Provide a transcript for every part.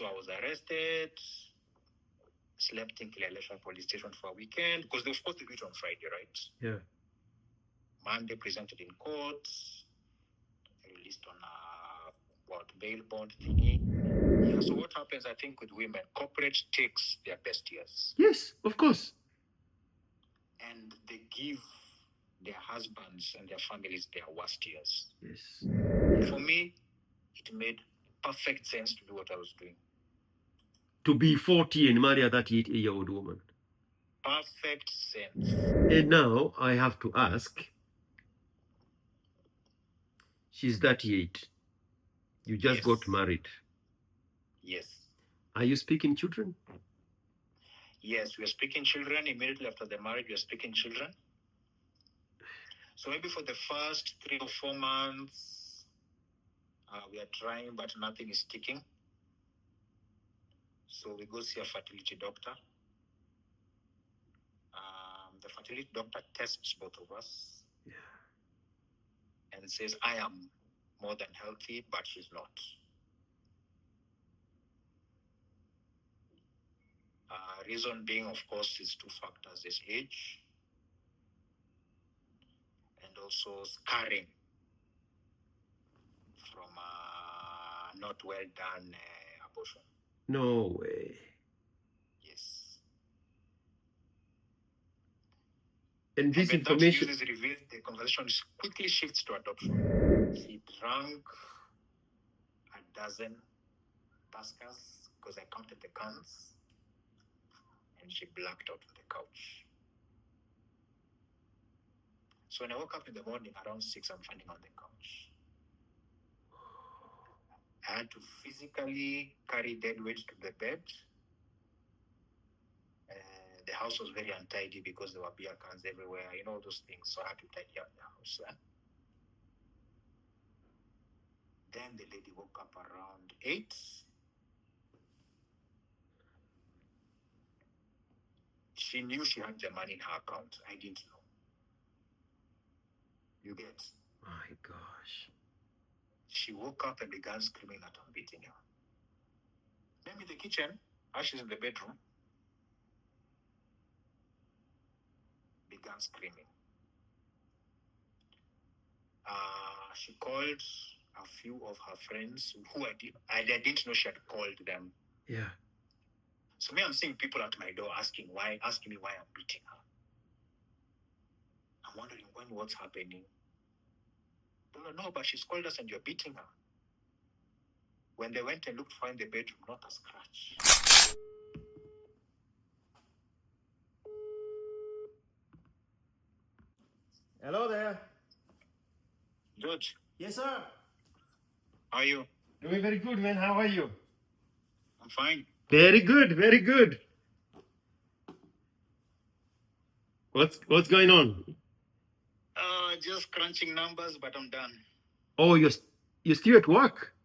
So I was arrested, slept in Kileleshwa police station for a weekend, because they were supposed to do it on Friday, right? Yeah. Monday presented in court, released on bail bond thingy. Yeah, so what happens, I think, with women, corporate takes their best years. Yes, of course. And they give their husbands and their families their worst years. Yes. For me, it made perfect sense to do what I was doing. To be 40 and marry a 38-year-old woman. Perfect sense. And now I have to ask, she's 38. You just got married. Yes. Are you speaking children? Yes, we are speaking children. Immediately after the marriage, we are speaking children. So maybe for the first 3 or 4 months, we are trying, but nothing is sticking. So we go see a fertility doctor. The fertility doctor tests both of us. Yeah. And says, I am more than healthy, but she's not. Reason being, of course, is 2 factors. There's age and also scarring from not well done abortion. No way. Yes. And this when information that news is revealed, the conversation quickly shifts to adoption. She drank a dozen Tuskers because I counted the cans, and she blacked out on the couch. So when I woke up in the morning around 6, I'm finding on the couch. I had to physically carry dead weight to the bed. The house was very untidy because there were beer cans everywhere, those things. So I had to tidy up the house. Then the lady woke up around 8. She knew she had the money in her account. I didn't know. You get? My gosh. She woke up and began screaming that I'm beating her. Then in the kitchen, as she's in the bedroom, began screaming. She called a few of her friends who I didn't know she had called them. Yeah. So me, I'm seeing people at my door asking me why I'm beating her. I'm wondering what's happening. No, but she's called us and you're beating her. When they went and looked for her in the bedroom, not a scratch. Hello there. George. Yes, sir. How are you? Doing very good, man. How are you? I'm fine. Very good, very good. What's going on? Just crunching numbers, but I'm done. Oh, you're still at work?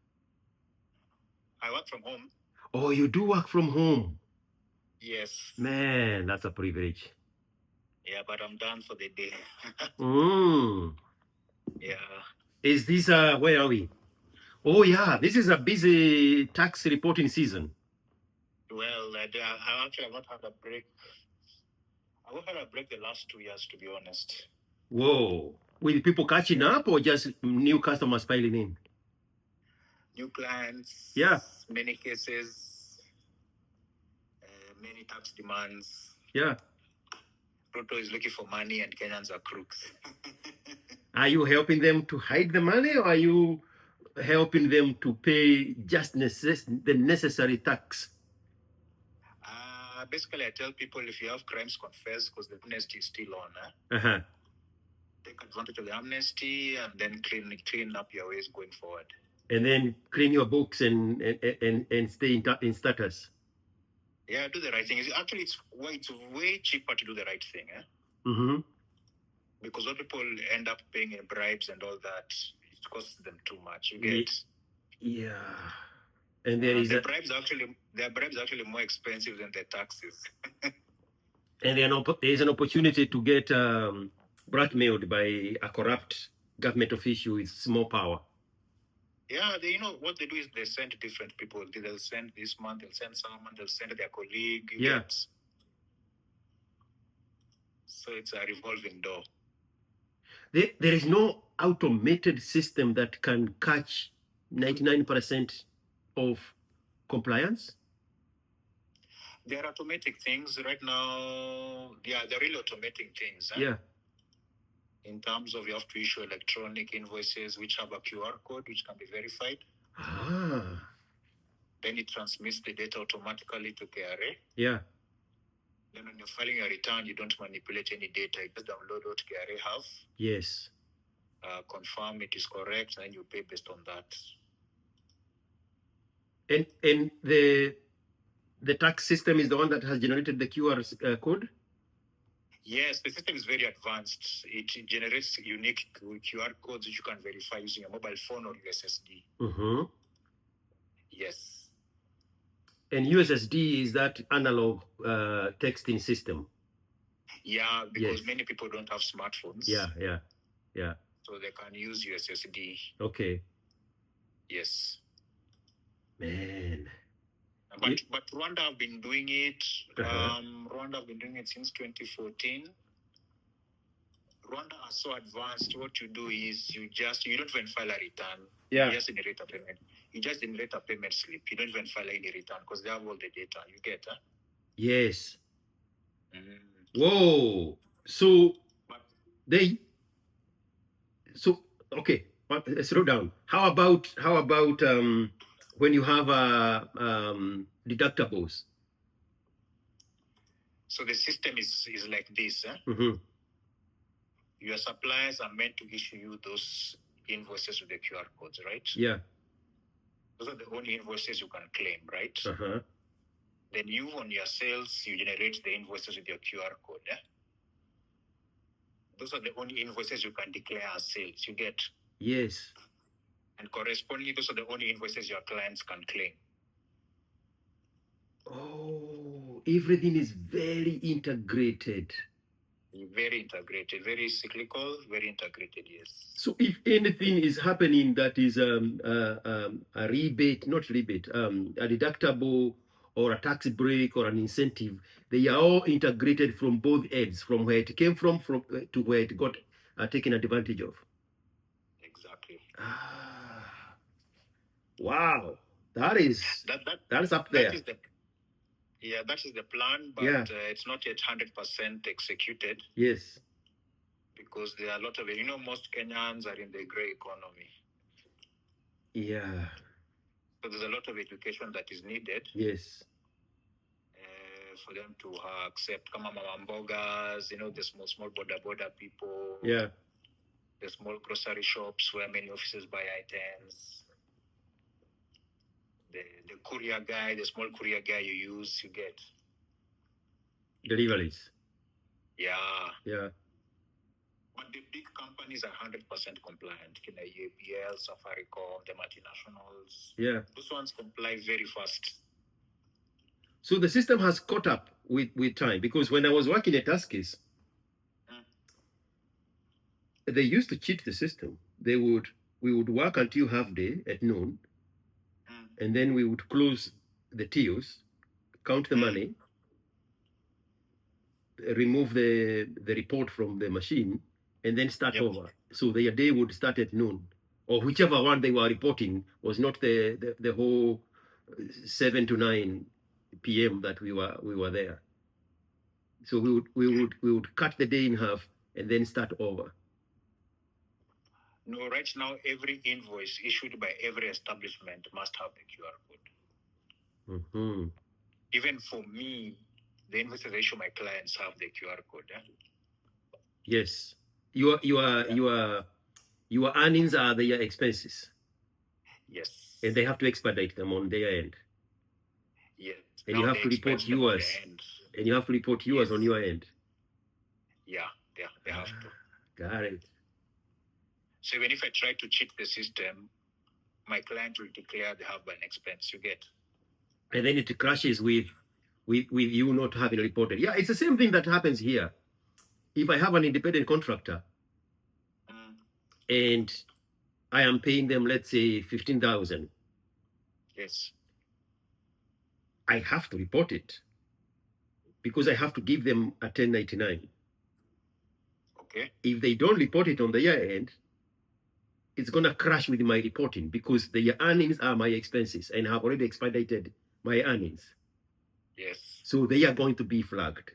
I work from home. Oh, you do work from home? Yes. Man, that's a privilege. Yeah, but I'm done for the day. Yeah. Is this where are we? Oh yeah, this is a busy tax reporting season. Well, I actually have not had a break. I've had a break the last 2 years, to be honest. Whoa. With people catching up or just new customers piling in? New clients. Yeah. Many cases. Many tax demands. Yeah. Ruto is looking for money and Kenyans are crooks. Are you helping them to hide the money or are you helping them to pay just the necessary tax? Basically, I tell people if you have crimes, confess because the amnesty is still on. Take advantage of the amnesty and then clean up your ways going forward. And then clean your books and stay in status. Yeah, do the right thing. Actually, it's way cheaper to do the right thing. Because what people end up paying in bribes and all that, it costs them too much. You get? Yeah. And there is the bribes actually more expensive than the taxes. And there is an opportunity to get blackmailed by a corrupt government official with small power. Yeah, they, what they do is they send different people. They'll send this month, they'll send someone, they'll send their colleague. You Yeah. get? So it's a revolving door. There is no automated system that can catch 99% of compliance. They're automatic things right now. Yeah, they're really automating things. Yeah. In terms of you have to issue electronic invoices which have a QR code which can be verified. Ah. Then it transmits the data automatically to KRA. Yeah. Then when you're filing a return, you don't manipulate any data. You just download what KRA have. Yes. Confirm it is correct, and you pay based on that. And the tax system is the one that has generated the QR code? Yes, the system is very advanced. It generates unique QR codes which you can verify using a mobile phone or USSD. Mm-hmm. Yes. And USSD is that analog texting system? Yeah, because Yes. many people don't have smartphones. Yeah. So they can use USSD. Okay. Yes. Man. But Rwanda have been doing it. Rwanda have been doing it since 2014. Rwanda are so advanced. What you do is you don't even file a return. Yeah. You just generate a payment. You just generate a payment slip. You don't even file any return because they have all the data. You get? Yes. Whoa. So okay. But slow down. How about when you have deductibles? So the system is like this. Mm-hmm. Your suppliers are meant to issue you those invoices with the QR codes, right? Yeah. Those are the only invoices you can claim, right? Uh-huh. Then you, on your sales, you generate the invoices with your QR code. Those are the only invoices you can declare as sales. You get? Yes. And correspondingly, those are the only invoices your clients can claim. Oh, everything is very integrated. Very integrated, very cyclical, very integrated, yes. So if anything is happening that is a rebate, not rebate, a deductible or a tax break or an incentive, they are all integrated from both ends, from where it came from to where it got taken advantage of. Exactly. Wow, that is up there. That is the plan, but it's not yet 100% executed. Yes. Because there are a lot of it. Most Kenyans are in the gray economy. Yeah. So there's a lot of education that is needed. Yes. For them to accept kama mama mbogas, the small border people. Yeah. The small grocery shops where many offices buy items. The courier guy, the small courier guy you use, you get. Deliveries. Yeah. Yeah. But the big companies are 100% compliant. APL, Safaricom, the multinationals. Yeah. Those ones comply very fast. So the system has caught up with time, because when I was working at Tuskys, they used to cheat the system. We would work until half day at noon, and then we would close the tills, count the money, remove the report from the machine, and then start over. So their day would start at noon, or whichever one they were reporting was not the whole 7 to 9 p.m. that we were there. So we would cut the day in half and then start over. No, right now every invoice issued by every establishment must have the QR code. Mm-hmm. Even for me, the invoices I issue my clients have the QR code. Yes, your earnings are their expenses. Yes. And they have to expedite them on their end. Yes. And you have to report yours. And you have to report yours on your end. Yeah, they have to. Got it. So even if I try to cheat the system, my client will declare they have an expense. You get? And then it crashes with you not having reported. Yeah, it's the same thing that happens here. If I have an independent contractor and I am paying them, let's say 15,000. Yes. I have to report it because I have to give them a 1099. Okay. If they don't report it on the year end, it's going to crash with my reporting because the earnings are my expenses and have already expedited my earnings. Yes. So they are going to be flagged.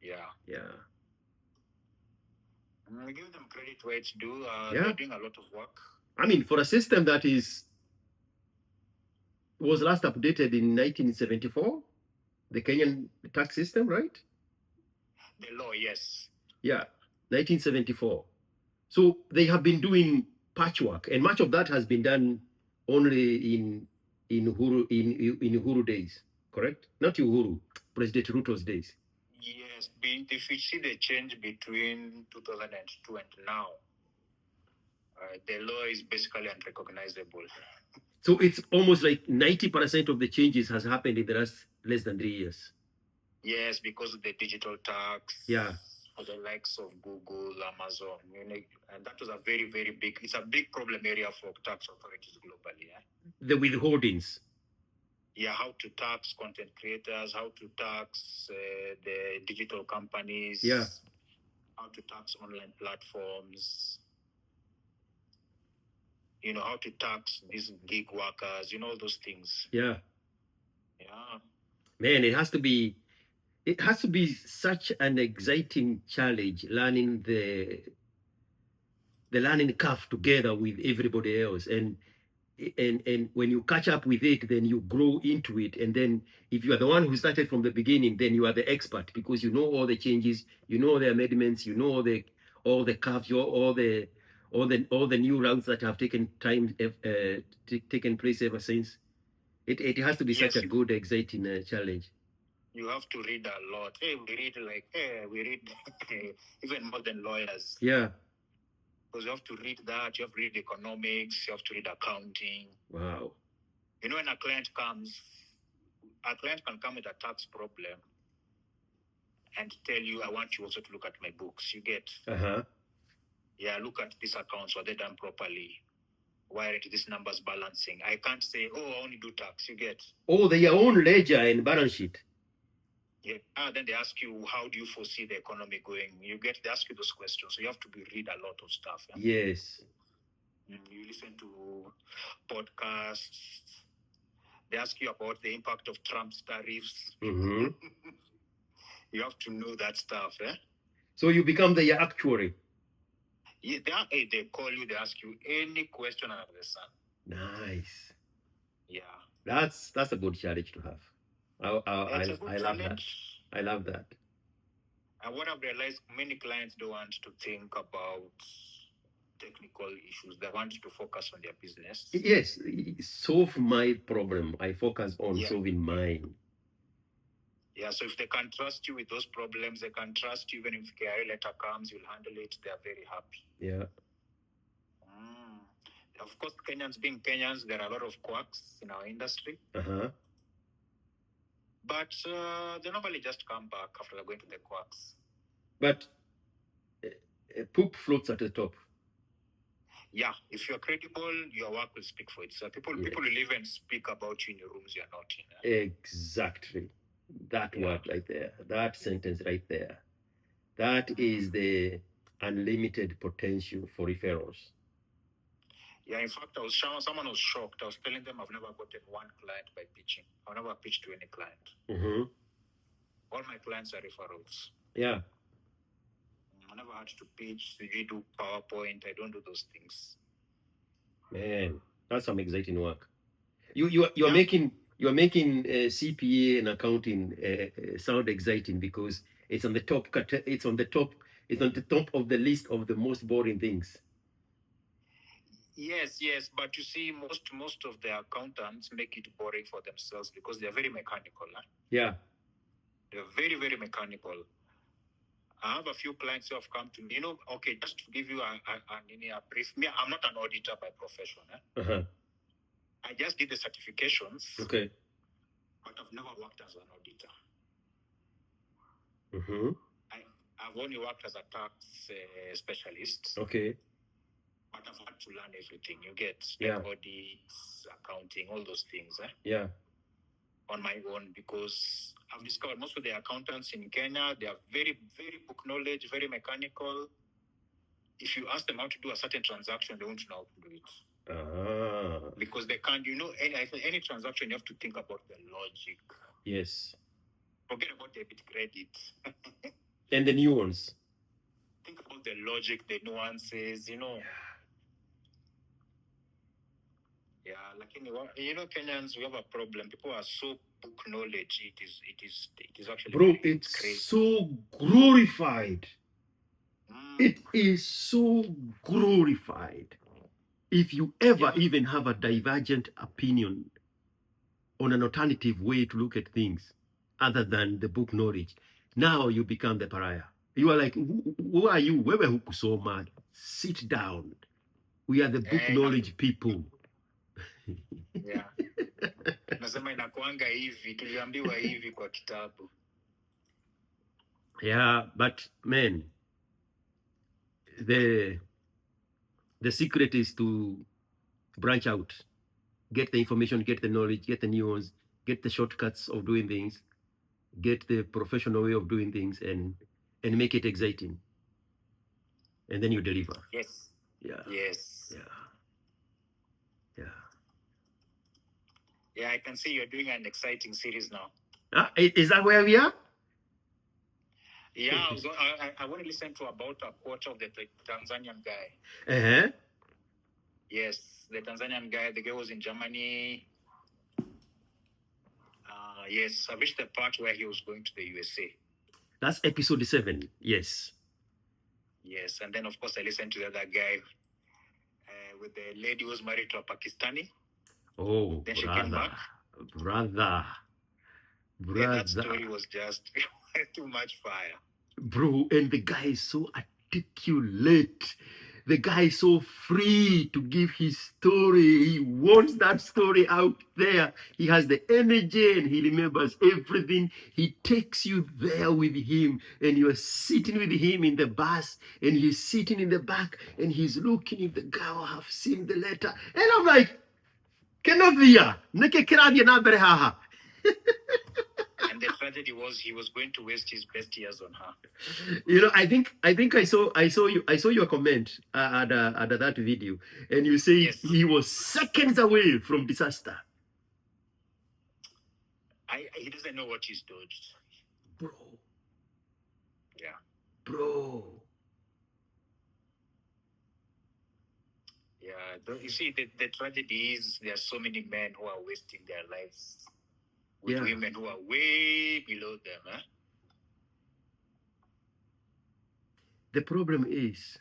Yeah. Yeah. We give them credit where it's due. Yeah. They're doing a lot of work. I mean, for a system that was last updated in 1974, the Kenyan tax system, right? The law, yes. Yeah, 1974. So they have been doing patchwork, and much of that has been done only in Uhuru days, correct? Not Uhuru, President Ruto's days. Yes. If you see the change between 2002 and now, the law is basically unrecognizable. So it's almost like 90% of the changes has happened in the last less than 3 years. Yes, because of the digital tax. Yeah. For the likes of Google, Amazon, and that was a very, very big. It's a big problem area for tax authorities globally. The withholdings. Yeah, how to tax content creators, how to tax the digital companies. Yeah. How to tax online platforms. How to tax these gig workers. All those things. Yeah. Yeah. Man, it has to be such an exciting challenge learning the learning curve together with everybody else, and when you catch up with it, then you grow into it, and then if you are the one who started from the beginning, then you are the expert because you know all the changes, you know the amendments, you know all the curves, all the new routes that have taken place ever since. It has to be such a good, exciting challenge. You have to read a lot. Hey, we read even more than lawyers. Yeah. Because you have to read that, you have to read economics, you have to read accounting. Wow. When a client can come with a tax problem and tell you, I want you also to look at my books. You get? Yeah, look at these accounts. Were they done properly? Why aren't these numbers balancing? I can't say, I only do tax. You get? Oh, their own ledger and balance sheet. Yeah. Then they ask you, how do you foresee the economy going? They ask you those questions. So you have to read a lot of stuff. Yeah? Yes. You listen to podcasts. They ask you about the impact of Trump's tariffs. Mm-hmm. You have to know that stuff. So you become the actuary. Yeah, they call you, they ask you any question under the sun. Nice. Yeah. That's a good challenge to have. I love that. I love that. And what I've realized, many clients don't want to think about technical issues. They want to focus on their business. Yes, solve my problem. I focus on solving mine. Yeah, so if they can trust you with those problems, they can trust you even if KRA letter comes, you'll handle it. They're very happy. Yeah. Of course, Kenyans being Kenyans, there are a lot of quirks in our industry. But they normally just come back after going to the quirks. But poop floats at the top. Yeah, if you're credible, your work will speak for itself. People will even speak about you in your rooms you're not in. Exactly. That word right there. That sentence right there. That is the unlimited potential for referrals. Yeah, in fact, someone was shocked. I was telling them I've never gotten one client by pitching. I've never pitched to any client. Mm-hmm. All my clients are referrals. Yeah. I never had to pitch. You do PowerPoint. I don't do those things. Man, that's some exciting work. You're making CPA and accounting sound exciting because it's on the top. It's on the top. It's on the top of the list of the most boring things. Yes, but you see, most of the accountants make it boring for themselves because they're very mechanical. Yeah. They're very, very mechanical. I have a few clients who have come to me. Okay, just to give you a brief. Me, I'm not an auditor by profession. I just did the certifications. Okay. But I've never worked as an auditor. Mm-hmm. I've only worked as a tax specialist. Okay. but I've had to learn everything. You get Yeah. like audits, accounting, all those things Yeah. on my own, because I've discovered most of the accountants in Kenya, they are very, very book knowledge, very mechanical. If you ask them how to do a certain transaction, they won't know how to do it. Because they can't, any transaction, you have to think about the logic. Yes. Forget about debit credit. And the nuance. Think about the logic, the nuances, Yeah, like Kenyans, we have a problem. People are so book knowledge. It is actually Bro, it's it's crazy. so glorified. It is so glorified. If you ever even have a divergent opinion on an alternative way to look at things other than the book knowledge, now you become the pariah. You are like, who are you? Wewe hukusoma. Sit down. We are the book knowledge people. Yeah. Nasema inakuanga hivi, tuliambiwa hivi kwa kitabu. Yeah, but man, the secret is to branch out, get the information, get the knowledge, get the nuance, get the shortcuts of doing things, get the professional way of doing things, and make it exciting. And then you deliver. Yes. Yeah. Yes. Yeah. Yeah. Yeah, I can see you're doing an exciting series now. Is that where we are? Yeah, I want to listen to about a quote of the Tanzanian guy. Uh-huh. Yes, the Tanzanian guy, the guy was in Germany. Yes, I reached the part where he was going to the USA. That's episode 7. Yes. Yes, and then of course I listened to the other guy with the lady who was married to a Pakistani. Oh, then brother. She came back. Brother. Yeah, that story was just too much fire. Bro, and the guy is so articulate. The guy is so free to give his story. He wants that story out there. He has the energy and he remembers everything. He takes you there with him, and you're sitting with him in the bus, and he's sitting in the back, and he's looking at the guy who have seen the letter. And I'm like, Kenovia, neke kiradia na berehaha. And the tragedy was he was going to waste his best years on her. I think I saw your comment at that video, and you say Yes. he was seconds away from disaster. He doesn't know what he's dodged. Bro. Yeah. Bro. Yeah. You see, the tragedy is there are so many men who are wasting their lives with women who are way below them. The problem is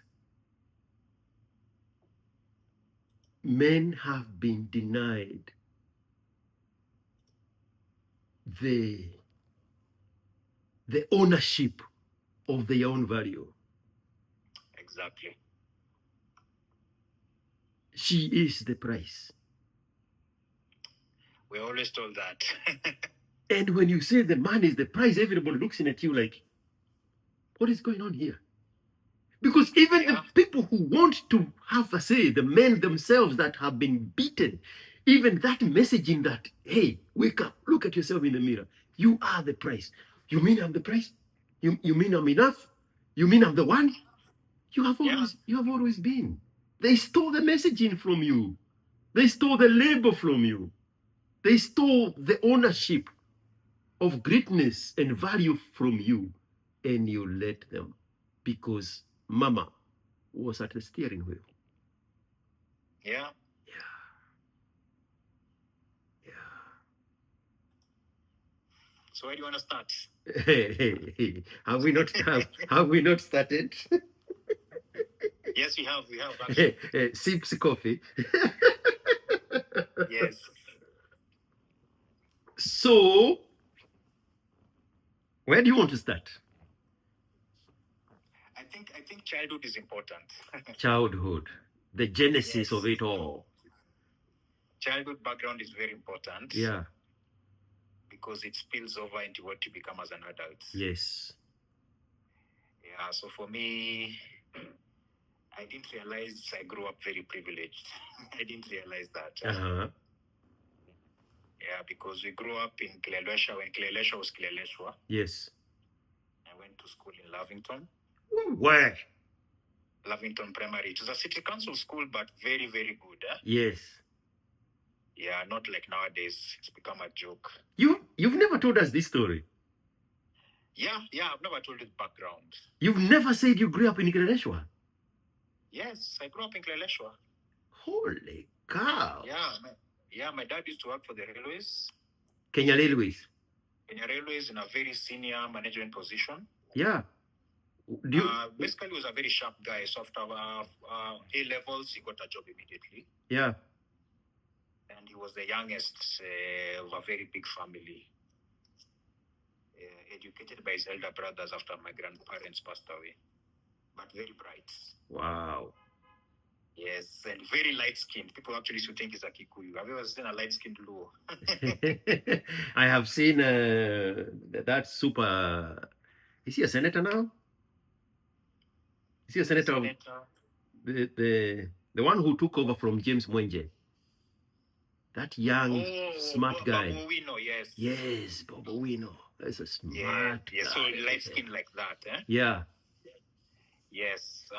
men have been denied the ownership of their own value. Exactly. She is the price. We're always told that. And when you say the man is the price, everybody looks in at you like, what is going on here? Because even the people who want to have a say, the men themselves that have been beaten, even that messaging that, hey, wake up, look at yourself in the mirror. You are the price. You mean I'm the price? You mean I'm enough? You mean I'm the one? You have always been. They stole the messaging from you. They stole the labor from you. They stole the ownership of greatness and value from you, and you let them, because mama was at the steering wheel. Yeah. So where do you want to start? Hey. Have we not started? Yes, we have. We have actually. Sips coffee. Yes. So, where do you want to start? I think childhood is important. Childhood, the genesis of it all. Childhood background is very important. Yeah. Because it spills over into what you become as an adult. Yes. Yeah, so for me, I didn't realize I grew up very privileged. I didn't realize that. Uh-huh. Yeah, because we grew up in Kileleshwa when Kileleshwa was Kileleshwa. Yes. I went to school in Lavington. Where? Lavington Primary. It was a city council school, but very, very good. Yes. Yeah, not like nowadays. It's become a joke. You've never told us this story. Yeah, I've never told you the background. You've never said you grew up in Kileleshwa. Yes, I grew up in Kileleshwa. Holy cow. My dad used to work for the railways. Kenya Railways. Kenya Railways in a very senior management position. Yeah. Basically, he was a very sharp guy. So after A levels, he got a job immediately. Yeah. And he was the youngest of a very big family. Educated by his elder brothers after my grandparents passed away. But very bright. Wow. Yes, and very light-skinned. People actually should think he's a Kikuyu. Have you ever seen a light-skinned Luo? I have seen that super... Is he a senator now? Is he a senator? The one who took over from James Mwenje. That young, smart guy. Bobo Wino, yes. Yes, Bobo Wino. That's a smart guy. So light-skinned like that, eh? Yeah. Yes.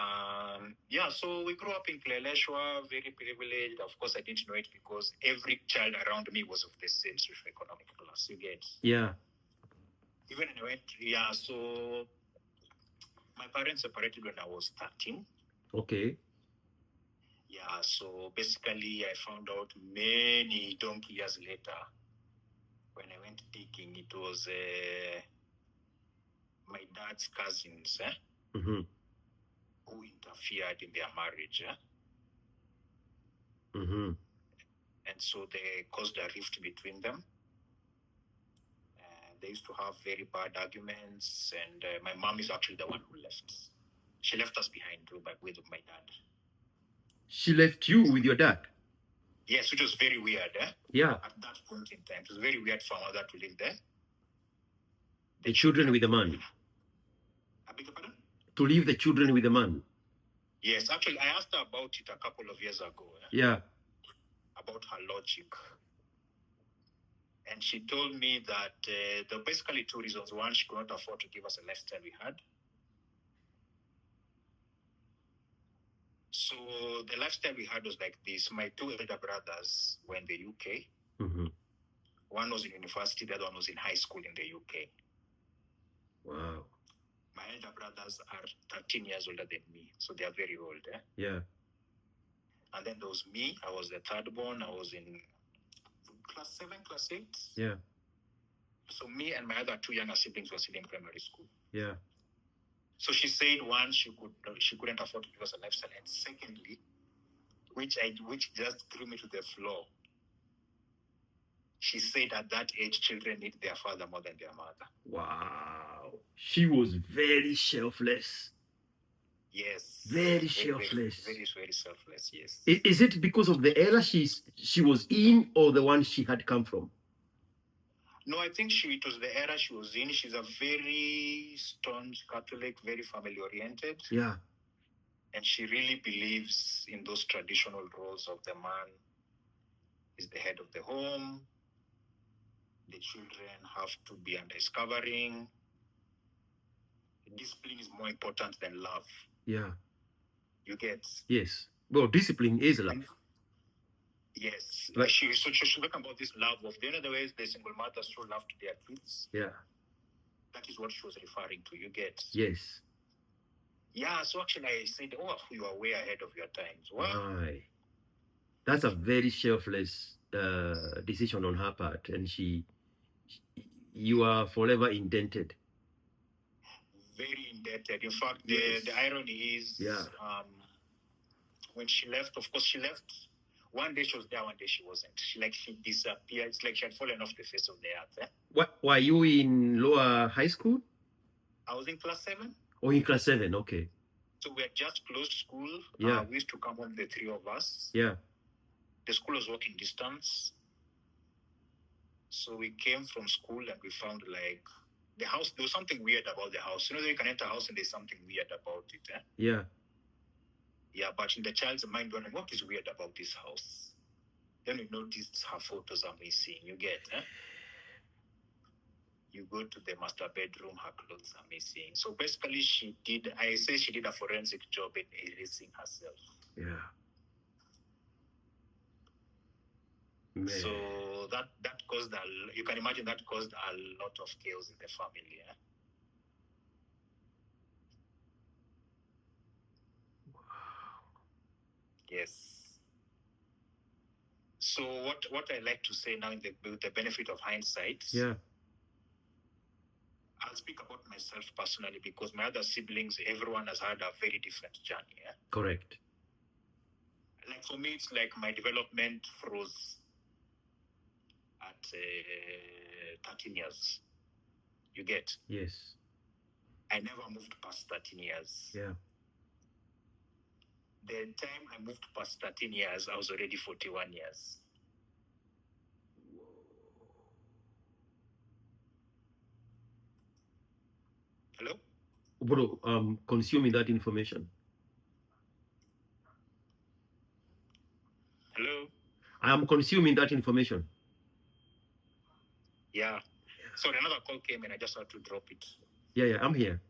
So we grew up in Kileleshwa, very privileged. Of course, I didn't know it because every child around me was of the same socio-economic class, you get. Yeah. Even when I went, so my parents separated when I was 13. Okay. Yeah, so basically I found out many donkey years later when I went digging. It was my dad's cousins Mm-hmm. who interfered in their marriage. Mm-hmm. And so they caused a rift between them. They used to have very bad arguments, and my mom is actually the one who left. She left us behind too, with my dad. She left you with your dad? Yes, which was very weird. Yeah. At that point in time, it was very weird for my mother to live there. The children with the man. I beg your pardon? To leave the children with the man. Yes, actually, I asked her about it a couple of years ago. Yeah. About her logic. And she told me that there were basically two reasons. One, she could not afford to give us a lifestyle we had. So the lifestyle we had was like this. My two elder brothers were in the UK. Mm-hmm. One was in university, the other one was in high school in the UK. Wow. My elder brothers are 13 years older than me, so they are very old. Yeah. And then there was me. I was the third born. I was in class 7, class 8. Yeah. So me and my other two younger siblings were still in primary school. Yeah. So she said, one, she couldn't afford to give us a lifestyle, and secondly, which just threw me to the floor. She said at that age, children need their father more than their mother. Wow. She was very selfless. Yes. Very selfless. Very, very selfless, yes. Is it because of the era she was in, or the one she had come from? No, I think it was the era she was in. She's a very staunch Catholic, very family-oriented. Yeah. And she really believes in those traditional roles of the man is the head of the home. The children have to be under his covering. Discipline is more important than love. Yeah. You get? Yes. Well, discipline is love. Yes. Like, she's talking about this love of the other ways the single mothers show love to their kids. Yeah. That is what she was referring to. You get? Yes. Yeah, so actually I said, you are way ahead of your times. Why? That's a very selfless decision on her part, and you are forever indebted. Very indebted. In fact, the irony is, when she left, of course she left. One day she was there, one day she wasn't. She disappeared. It's like she had fallen off the face of the earth. What? Were you in lower high school? I was in class 7. Oh, in class 7, okay. So we had just closed school. Yeah. We used to come home, the three of us. Yeah. The school was walking distance. So we came from school and we found the house, there was something weird about the house. You can enter a house and there's something weird about it. Yeah. Yeah, but in the child's mind, wondering what is weird about this house. Then you notice her photos are missing. You get, eh? You go to the master bedroom, her clothes are missing. So basically, she did a forensic job in erasing herself. Yeah. Man. So that caused you can imagine that caused a lot of chaos in the family. Eh? Wow. Yes. So what I like to say now, with the benefit of hindsight, Yeah. I'll speak about myself personally because my other siblings, everyone has had a very different journey. Eh? Correct. Like for me, it's like my development froze at 13 years. You get? Yes. I never moved past 13 years. Yeah. The time I moved past 13 years, I was already 41 years. Hello? Bro, I'm consuming that information. Hello? I am consuming that information. Yeah. Sorry, another call came in. I just had to drop it. Yeah, I'm here.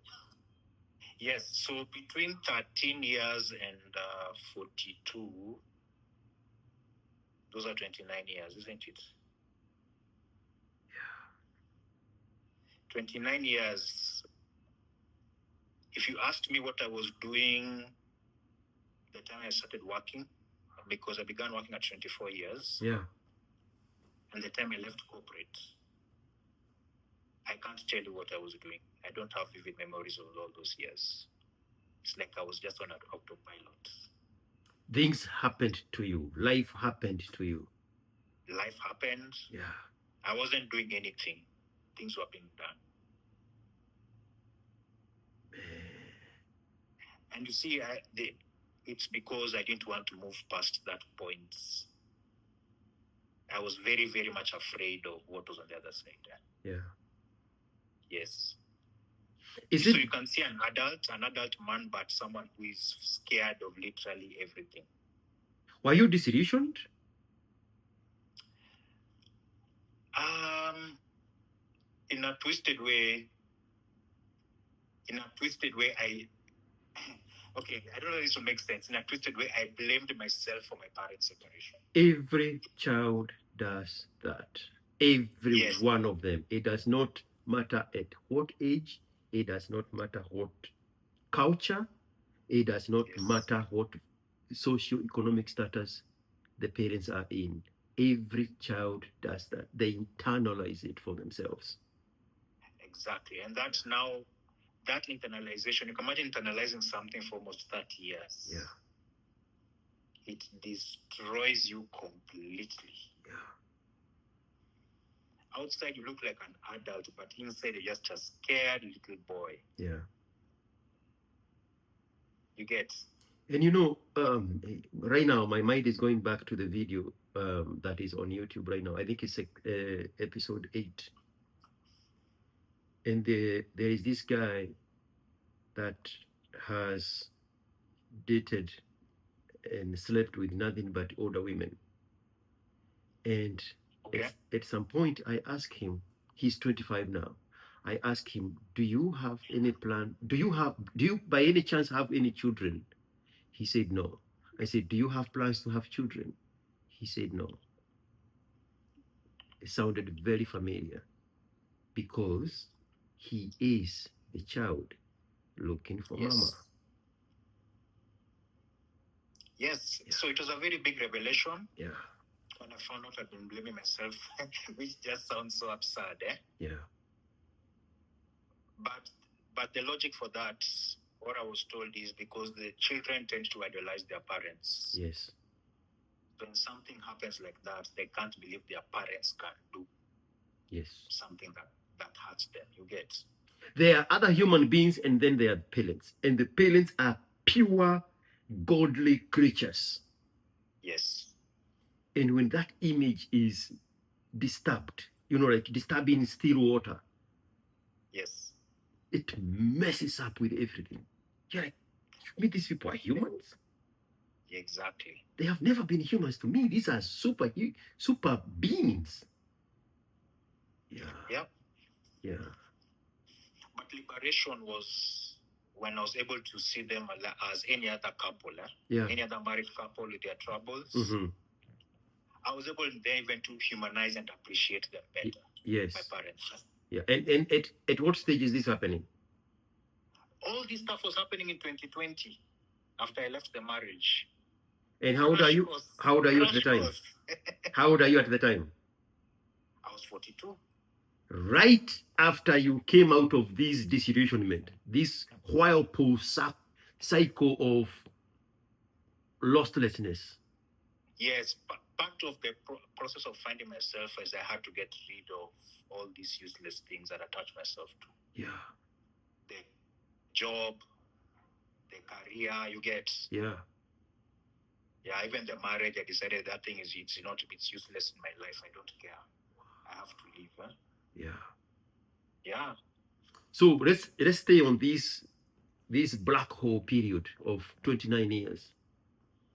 Yes. So between 13 years and 42, those are 29 years, isn't it? 29 years. If you asked me what I was doing the time I started working, because I began working at 24 years, Yeah. and the time I left corporate, I can't tell you what I was doing. I don't have vivid memories of all those years. It's like I was just on an autopilot. Things happened to you. Life happened to you. Life happened. Yeah. I wasn't doing anything. Things were being done. And you see, it's because I didn't want to move past that point. I was very, very much afraid of what was on the other side. Yeah. Yes. Is So it? you can see an adult man, but someone who is scared of literally everything. Were you disillusioned? In a twisted way, I okay, I don't know if this will make sense. In a twisted way, I blamed myself for my parents' separation. Every child does that. Every one of them. It does not matter at what age. It does not matter what culture. It does not matter what socio-economic status the parents are in. Every child does that. They internalize it for themselves. Exactly. And that's now, that internalization, you can imagine internalizing something for almost 30 years. Yeah. It destroys you completely. Yeah. Outside, you look like an adult, but inside, you're just a scared little boy. Yeah. You get? And you know, right now my mind is going back to the video that is on YouTube right now. I think it's episode 8. And there is this guy that has dated and slept with nothing but older women. And at some point, I asked him, he's 25 now. I asked him, do you have any plan? Do you by any chance have any children? He said no. I said, do you have plans to have children? He said no. It sounded very familiar because he is the child looking for mama. Yes. Yeah. So it was a very big revelation. Yeah. When I found out I'd been blaming myself, which just sounds so absurd, eh? Yeah. But the logic for that, what I was told, is because the children tend to idolize their parents. Yes. When something happens like that, they can't believe their parents can do something that hurts them. You get? There are other human beings, and then there are parents. And the parents are pure, godly creatures. Yes. And when that image is disturbed, like disturbing still water. Yes. It messes up with everything. You're like, maybe these people are humans? Exactly. They have never been humans to me. These are super beings. Yeah. Yeah. Yeah. But liberation was when I was able to see them as any other couple, Yeah. any other married couple with their troubles. Mm-hmm. I was able then even to humanize and appreciate them better. Yes. My parents. Yeah. And at what stage is this happening? All this stuff was happening in 2020 after I left the marriage. And how old are you? How old are you at the time? How old are you at the time? I was 42. Right after you came out of this disillusionment, this whirlpool cycle of lostlessness. Yes, but part of the process of finding myself is I had to get rid of all these useless things that I attach myself to. Yeah. The job, the career, you get. Yeah. Yeah, even the marriage, I decided that thing it's useless in my life. I don't care. I have to leave. Huh? Yeah. Yeah. So let's stay on this black hole period of 29 years.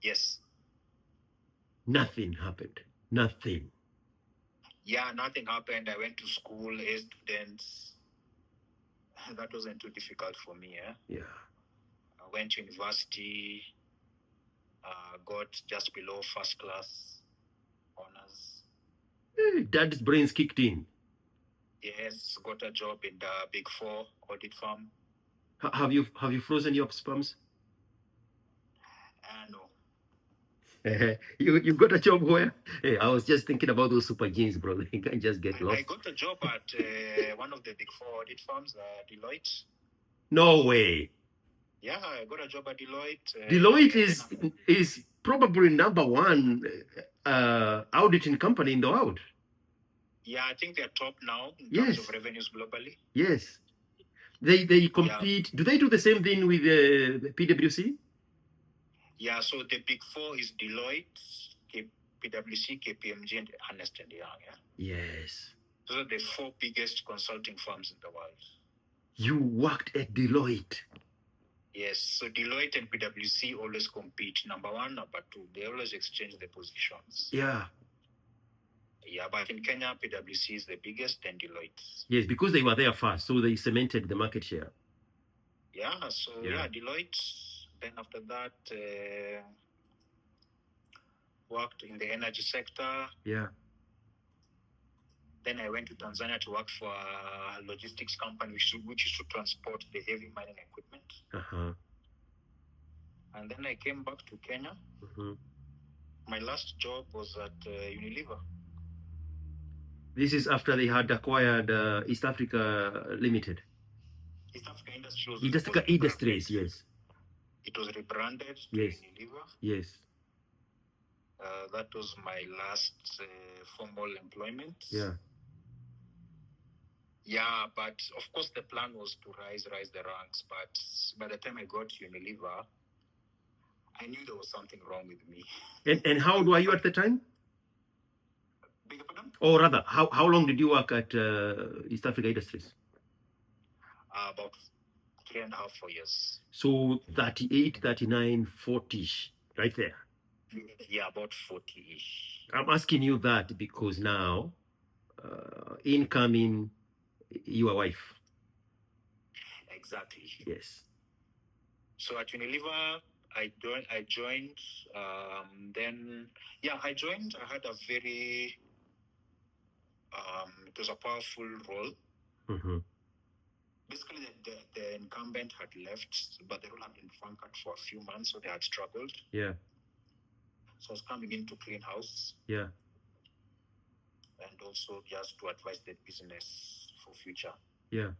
Yes. Nothing happened. Nothing. Yeah, nothing happened. I went to school, A students. That wasn't too difficult for me. Yeah. I went to university, got just below first class honors. Dad's brains kicked in. Yes, got a job in the Big Four audit firm. Have you frozen your sperms? No. You got a job where? Hey, I was just thinking about those super genes, bro. You can't just get lost. I got a job at one of the Big Four audit firms, Deloitte. No way. Yeah, I got a job at Deloitte. Deloitte is probably number one auditing company in the world. Yeah, I think they're top now in Yes. terms of revenues globally. Yes. They compete. Yeah. Do they do the same thing with PwC? Yeah, so the Big Four is Deloitte, PwC, KPMG, and Ernst & Young. Yeah? Yes. Those are the four biggest consulting firms in the world. You worked at Deloitte. Yes, so Deloitte and PwC always compete. Number one, number two. They always exchange the positions. Yeah. Yeah, but in Kenya, PwC is the biggest and Deloitte. Yes, because they were there first, so they cemented the market share. Yeah, so yeah, Deloitte. Then after that, worked in the energy sector. Yeah. Then I went to Tanzania to work for a logistics company which used to transport the heavy mining equipment. Uh-huh. And then I came back to Kenya. Mm-hmm. My last job was at Unilever. This is after they had acquired East Africa Limited. East Africa Industries. East Africa Industries, yes. It was rebranded to Unilever. Yes. That was my last formal employment. Yeah. Yeah, but of course the plan was to rise the ranks. But by the time I got to Unilever, I knew there was something wrong with me. And how old were you at the time? Beg your pardon? Or rather, how long did you work at East Africa Industries? About 3.5, 4 years. So 38, 39, 40-ish, right there. Yeah, about 40-ish. I'm asking you that because now, incoming your wife. Exactly. Yes. So at Unilever, I joined. Then, yeah, I joined. I had a very, it was a powerful role. Mm-hmm. Basically, the incumbent had left, but the role had been vacant for a few months, so they had struggled. Yeah. So I was coming in to clean house. Yeah. And also just to advise the business for future. Yeah.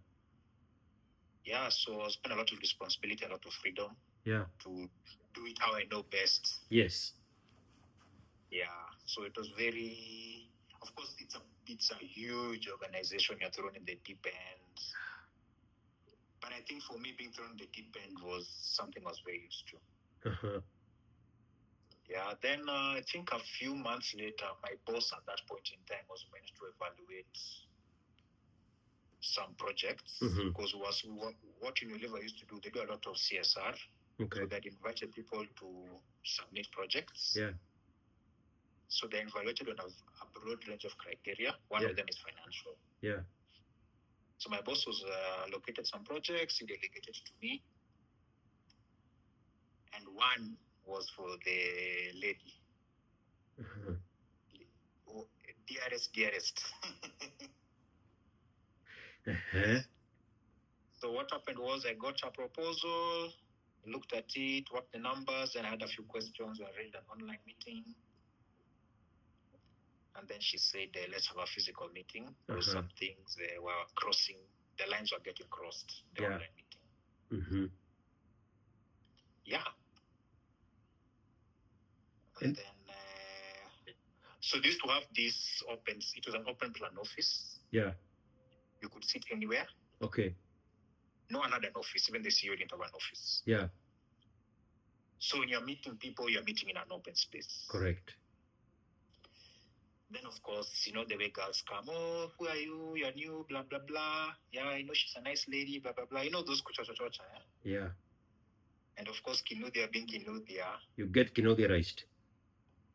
Yeah, so I spent a lot of responsibility, a lot of freedom. Yeah. To do it how I know best. Yes. Yeah, so it was very. Of course, it's a huge organization. You're thrown in the deep end. But I think for me, being thrown in the deep end was something I was very used to. Uh-huh. Yeah, then I think a few months later, my boss at that point in time was meant to evaluate some projects, because what Unilever used to do, they do a lot of CSR. Okay. So they had invited people to submit projects. Yeah. So they're evaluated on a broad range of criteria. One Yeah. of them is financial. Yeah. So my boss was allocated some projects, he delegated to me. And one was for the lady. Uh-huh. Oh, dearest. Uh-huh. So what happened was I got a proposal, looked at it, worked the numbers, and I had a few questions. We arranged an online meeting. And then she said, let's have a physical meeting. Because Uh-huh. some things were crossing, the lines were getting crossed, the Yeah. online meeting. Mm-hmm. Yeah. And- then, so they used to have this open, it was an open plan office. Yeah. You could sit anywhere. Okay. No one had an office, even the CEO didn't have an office. Yeah. So when you're meeting people, you're meeting in an open space. Correct. Then, of course, the way girls come, oh, who are you? You're new, blah, blah, blah. Yeah, I know she's a nice lady, blah, blah, blah. Those kuchochochocha. Yeah. And of course, Kinudia being Kinudia. You get Kinodiarized.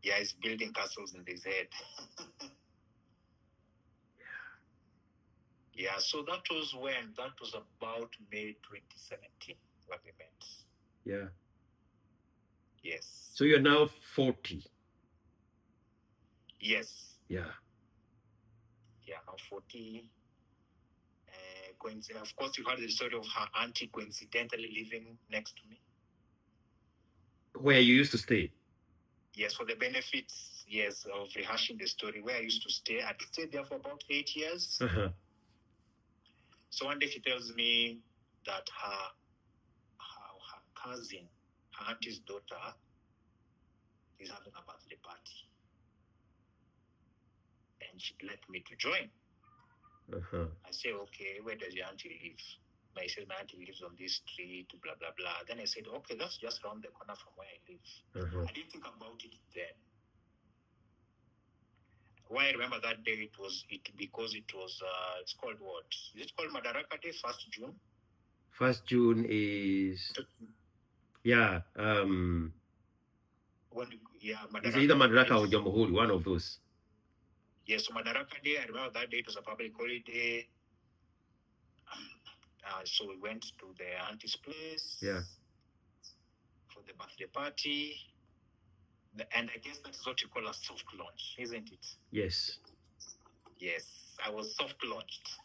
Yeah, he's building castles in his head. Yeah, so that was about May 2017 when we met. Yeah. Yes. So you're now 40. Yes. Yeah. Yeah, now 40. Of course, you heard the story of her auntie coincidentally living next to me. Where you used to stay? Yes, for the benefits, yes, of rehashing the story, where I used to stay. I'd stayed there for about 8 years. Uh-huh. So one day she tells me that her cousin, her auntie's daughter, is having a birthday party. And she'd like me to join. Uh-huh. I say, okay, where does your auntie live? I said, my auntie lives on this street, blah, blah, blah. Then I said, okay, that's just around the corner from where I live. Uh-huh. I didn't think about it then. Why I remember that day, because it was, it's called what? Is it called Madaraka Day, 1st June? 1st June is, yeah, it's either Madaraka or Jamhuri, one of those. Yes, so Madaraka Day, I remember that day it was a public holiday. So we went to the auntie's place. Yeah. For the birthday party. And I guess that's what you call a soft launch, isn't it? Yes. Yes, I was soft launched.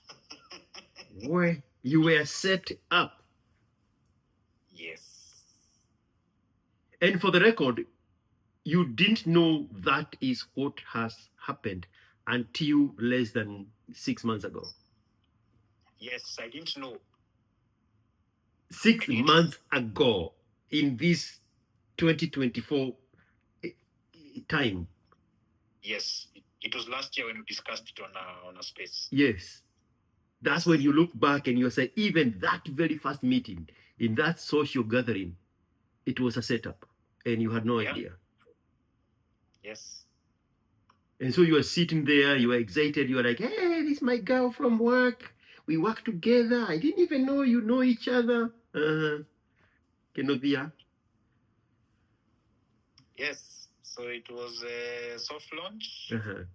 Where you were set up. Yes. And for the record, you didn't know that is what has happened until less than 6 months ago. Yes, I didn't know. 6 months ago, in this 2024 time. Yes, it was last year when we discussed it on a space. Yes. That's when you look back and you say, even that very first meeting, in that social gathering, it was a setup and you had no idea. Yes. And so you were sitting there, you were excited, you were like, hey, this is my girl from work. We work together. I didn't even know you know each other. Kenodia. Yes. So it was a soft launch. Uh-huh.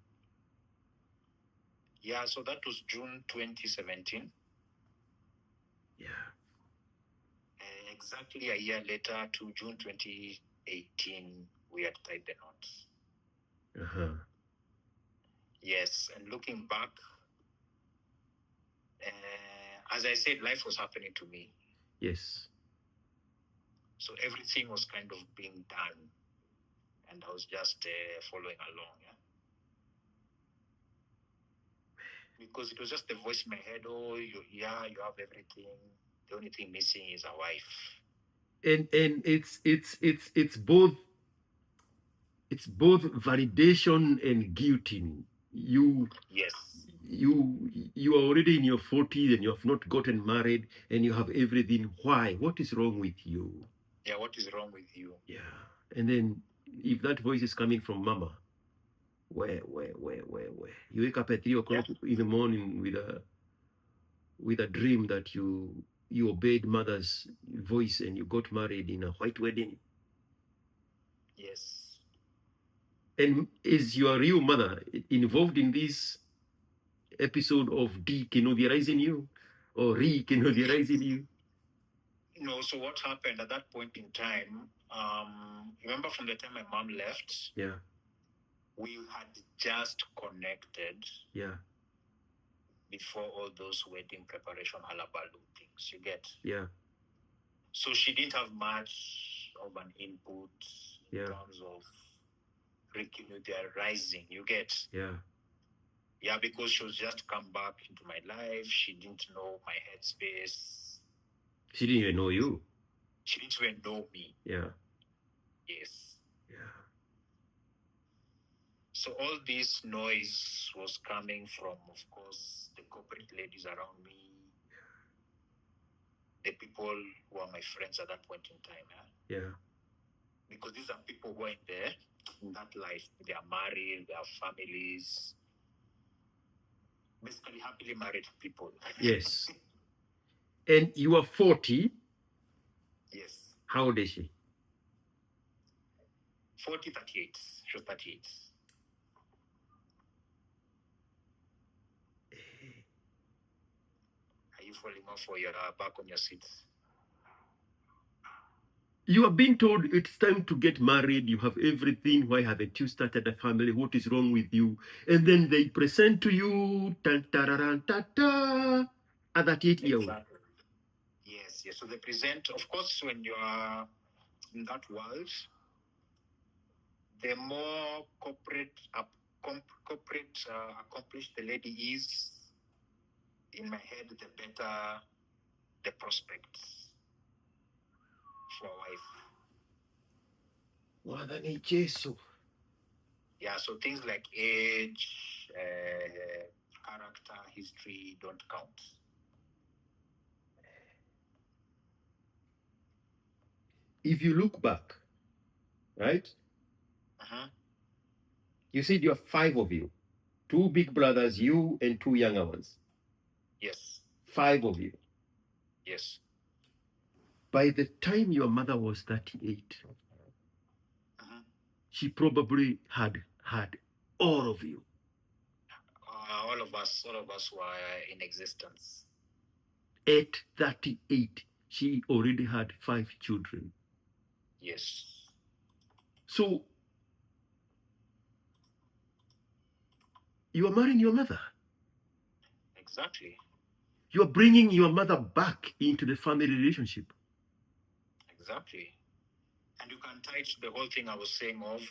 Yeah, so that was June 2017. Yeah. Exactly a year later, to June 2018, we had tied the knot. Uh-huh. Yes, and looking back, as I said, life was happening to me. Yes. So everything was kind of being done, and I was just following along. Yeah? Because it was just the voice in my head, oh, you have everything. The only thing missing is a wife. And it's both validation and guilting. Yes. You are already in your 40s and you have not gotten married and you have everything. Why? What is wrong with you? Yeah, what is wrong with you? Yeah. And then if that voice is coming from mama, where? You wake up at 3 o'clock in the morning with a dream that you you obeyed mother's voice and you got married in a white wedding. Yes. And is your real mother involved in this episode of decolonializing you or recolonializing you? No, so what happened at that point in time, remember from the time my mom left, Yeah, we had just connected yeah, before all those wedding preparation halabaloo things, you get? yeah, So she didn't have much of an input in yeah, terms of rising, you get? yeah. Yeah, because she was just come back into my life. She didn't know my headspace. She didn't even know you. She didn't even know me. Yeah, Yes. yeah. So all this noise was coming from, of course, the corporate ladies around me, the people who are my friends at that point in time. Yeah. Because these are people who are in that life. They are married, they have families, basically happily married people. Yes. And you are 40. Yes. How old is she? 40, 38. She was 38. Are you falling off or you're back on your seat? You are being told it's time to get married. You have everything. Why haven't you started a family? What is wrong with you? And then they present to you tan, tararan, ta, ta, a 38-year-old. Exactly. Yes, yes. So they present, of course, when you are in that world, the more corporate accomplished the lady is, in my head, the better the prospects for a wife. Yeah, so things like age, character, history don't count. If you look back, right? Uh-huh. You said you have 5 of you. 2 big brothers, you and 2 younger ones. Yes. 5 of you. Yes. By the time your mother was 38, Uh-huh. she probably had all of you. All of us were in existence. At 38, she already had 5 children. Yes. So you are marrying your mother. Exactly. You are bringing your mother back into the family relationship. Exactly. And you can tie to the whole thing I was saying of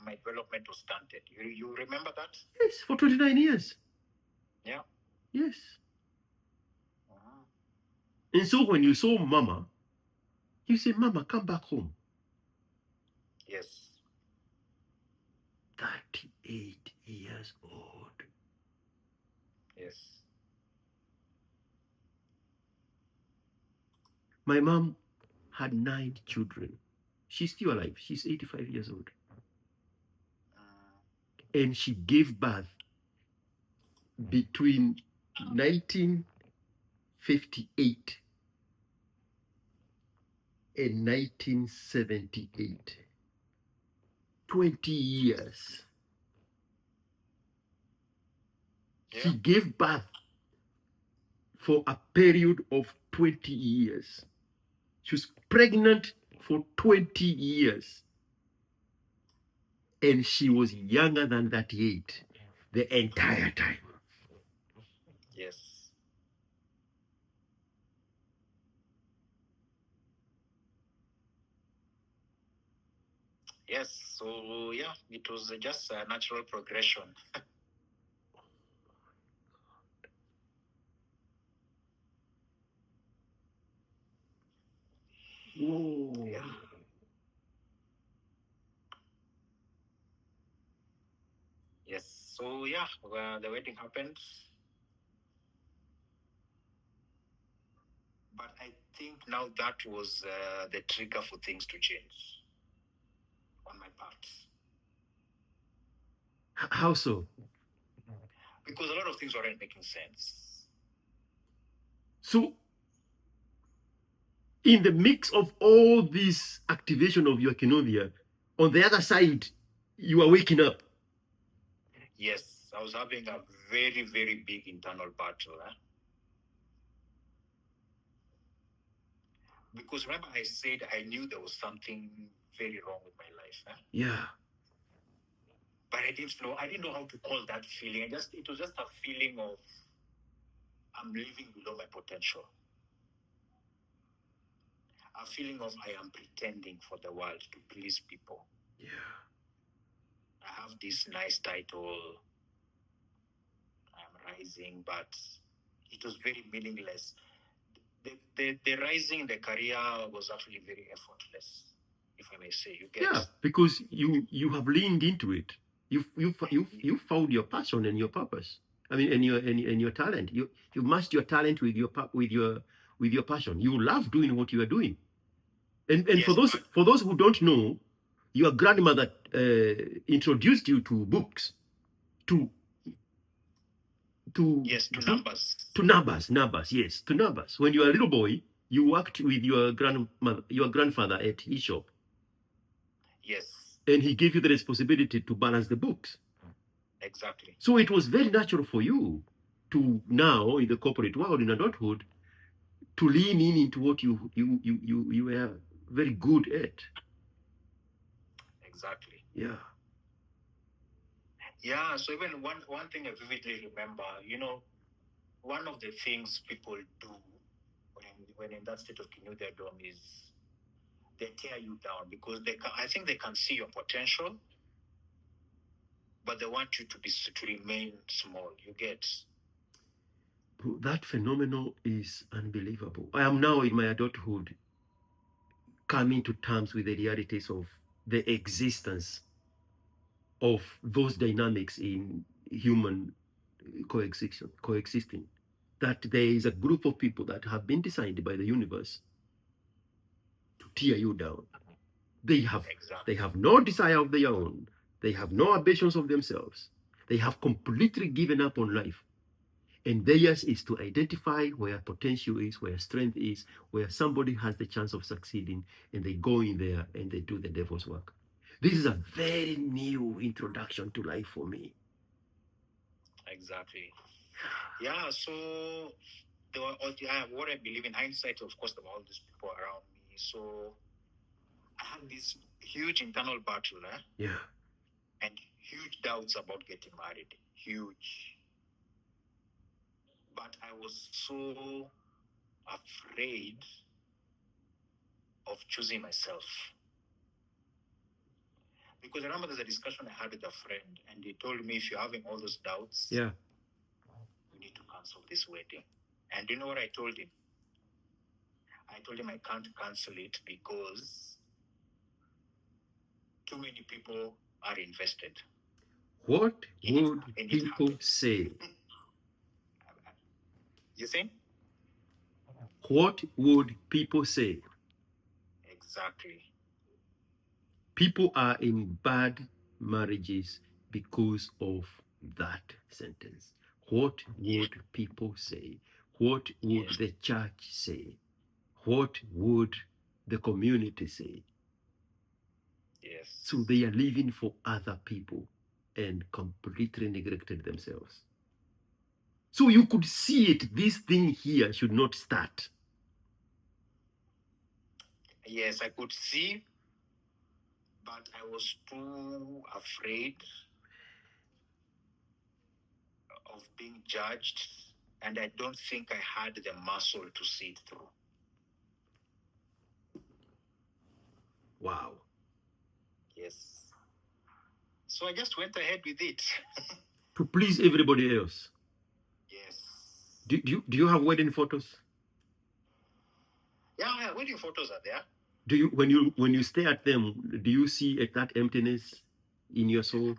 my development was stunted. You remember that? Yes, for 29 years. Yeah. Yes. Uh-huh. And so when you saw mama, you say, Mama, come back home. Yes. 38 years old. Yes. My mom had 9 children. She's still alive. She's 85 years old. And she gave birth between 1958 and 1978. 20 years. Yeah. She gave birth for a period of 20 years. She was pregnant for 20 years. And she was younger than 38 the entire time. Yes. Yes. So yeah, it was just a natural progression. Whoa. Yeah. Yes. So yeah, the wedding happened. But I think now that was the trigger for things to change on my part. How so? Because a lot of things weren't making sense. So In the mix of all this activation of your kenodia, on the other side, you are waking up. Yes, I was having a very, very big internal battle. Because remember, I said I knew there was something very wrong with my life. Yeah. But I didn't know how to call that feeling. It was just a feeling of I'm living below my potential. A feeling of I am pretending for the world to please people. Yeah. I have this nice title. I'm rising, but it was very meaningless. The rising in the career was actually very effortless, if I may say. You get? Yeah, because you have leaned into it. You found your passion and your purpose. I mean, and your talent. You matched your talent with your passion. You love doing what you are doing. And Yes, for those who don't know, your grandmother introduced you to books, to yes, to numbers. to numbers, yes, to numbers. When you were a little boy, you worked with your grandfather at his shop, Yes, and he gave you the responsibility to balance the books. exactly. So it was very natural for you to now in the corporate world, in adulthood, to lean in into what you were very good at. Exactly. Yeah. Yeah, so even one thing I vividly remember, one of the things people do when in that state of kinudedom is they tear you down because I think they can see your potential, but they want you to remain small. You get? Bro, that phenomenon is unbelievable. I am now in my adulthood coming to terms with the realities of the existence of those dynamics in human coexisting. That there is a group of people that have been designed by the universe to tear you down. They have no desire of their own. They have no ambitions of themselves. They have completely given up on life. And theirs is to identify where potential is, where strength is, where somebody has the chance of succeeding, and they go in there and they do the devil's work. This is a very new introduction to life for me. Exactly. Yeah, so what I believe in hindsight, of course, there were all these people around me. So I had this huge internal battle, Yeah. and huge doubts about getting married. Huge. But I was so afraid of choosing myself. Because I remember there's a discussion I had with a friend, and he told me if you're having all those doubts, Yeah. you need to cancel this wedding. And you know what I told him? I told him I can't cancel it because too many people are invested. What In it, would in it people happen. say? You think? What would people say? Exactly. People are in bad marriages because of that sentence. What would people say? What would Yes. the church say? What would the community say? Yes. So they are living for other people and completely neglected themselves. So you could see it. This thing here should not start. Yes, I could see, but I was too afraid of being judged, and I don't think I had the muscle to see it through. Wow. Yes. So I just went ahead with it. To please everybody else. Yes. Do you have wedding photos? Yeah, wedding photos are there. Do you when you stare at them, do you see that emptiness in your soul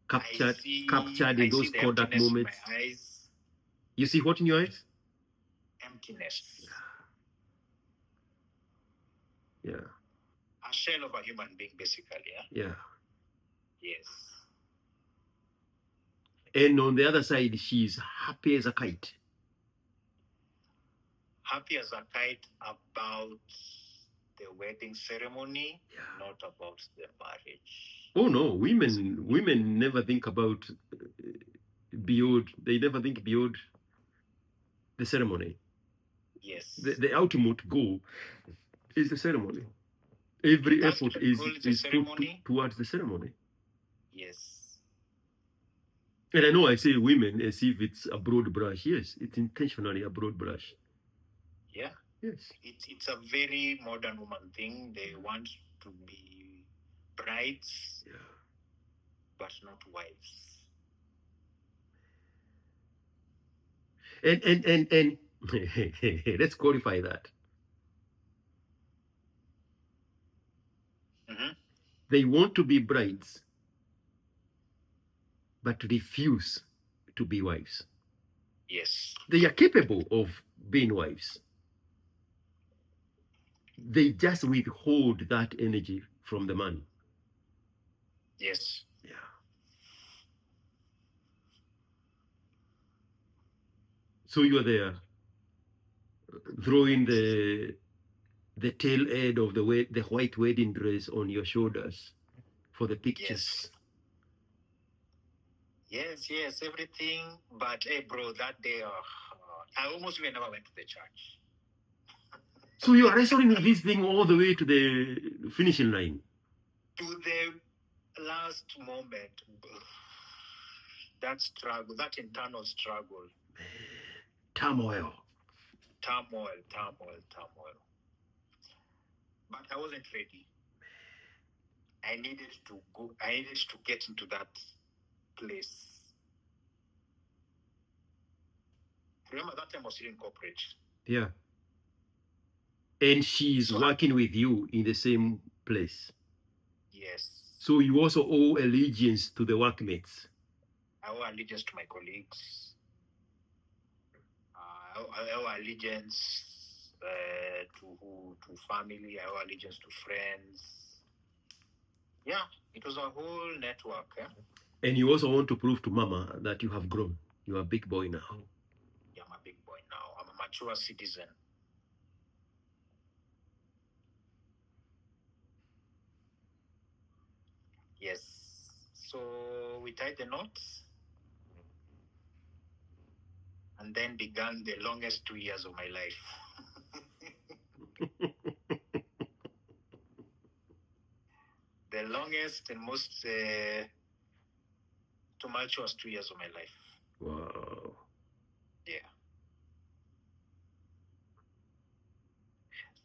captured in I those see the Kodak emptiness in my moments? eyes. You see what in your eyes? Emptiness. Yeah. A shell of a human being, basically. Yeah. Yes. And on the other side, she's happy as a kite. happy as a kite about the wedding ceremony, not about the marriage. Oh no, women never think about beyond. They never think beyond the ceremony. Yes. The ultimate goal is the ceremony. Every That's effort the is goal, the is put ceremony. towards the ceremony. Yes. And I know I say women as if it's a broad brush. Yes, it's intentionally a broad brush. Yeah. Yes. It's a very modern woman thing. They want to be brides, but not wives. And let's qualify that. Mm-hmm. They want to be brides, but refuse to be wives. Yes. They are capable of being wives. They just withhold that energy from the man. Yes. Yeah. So you are there, throwing the tail end of the white wedding dress on your shoulders for the pictures. Yes, everything. But hey, bro, that day, I almost even never went to the church. So you are wrestling with this thing all the way to the finishing line. To the last moment, that struggle, that internal struggle. Turmoil. Turmoil. But I wasn't ready. I needed to get into that place. Remember that time I was still in corporate. Yeah. And she's working with you in the same place. Yes. So you also owe allegiance to the workmates. I owe allegiance to my colleagues. I owe allegiance to family. I owe allegiance to friends. Yeah, it was a whole network. And you also want to prove to mama that you have grown. You are a big boy now. Yeah, I'm a big boy now. I'm a mature citizen. Yes. So we tied the knots and then began the longest 2 years of my life. The longest and most tumultuous 2 years of my life. Wow. Yeah.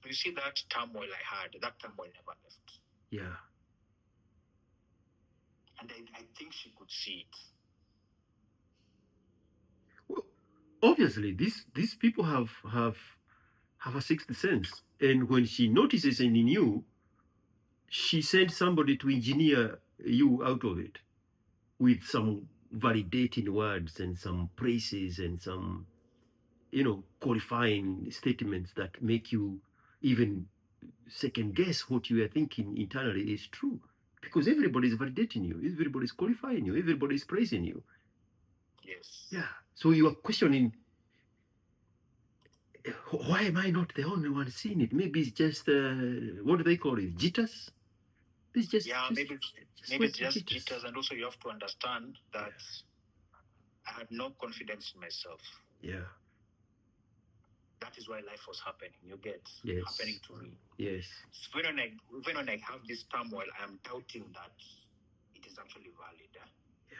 So you see that turmoil I had, that turmoil never left. Yeah. And I think she could see it. Well, obviously, these people have a sixth sense, and when she notices and in you, she sends somebody to engineer you out of it with some validating words and some praises and some, qualifying statements that make you even second guess what you are thinking internally is true. Because everybody is validating you, everybody is qualifying you, everybody is praising you. Yes. Yeah. So you are questioning, why am I not the only one seeing it? Maybe it's just, what do they call it? Jitters? It's just, maybe it's just jitters. And also you have to understand that I had no confidence in myself. Yeah. That is why life was happening. You get happening to me. Yes. So when I have this turmoil, I'm doubting that it is actually valid. Yeah.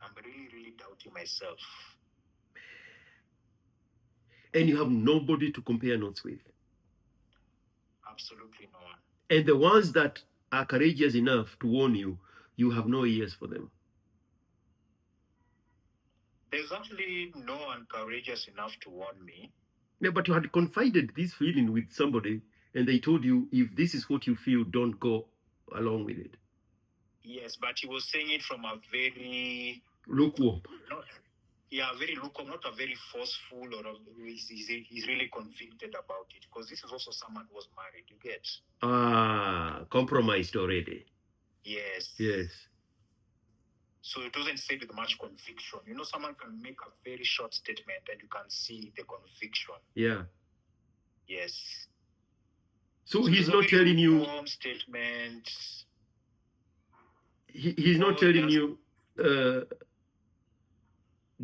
I'm really doubting myself. And you have nobody to compare notes with. Absolutely no one. And the ones that are courageous enough to warn you, you have no ears for them. There's actually no one courageous enough to warn me. Yeah, but you had confided this feeling with somebody, and they told you, if this is what you feel, don't go along with it. Yes, but he was saying it from a very lukewarm. Very lukewarm, not a very forceful he's really convicted about it. Because this is also someone who was married, you get? Compromised already. Yes. Yes. So it wasn't said with much conviction. You know, someone can make a very short statement and you can see the conviction. Yeah. Yes. So So he's there's a not very telling you. warm statement. He's not Or telling just you.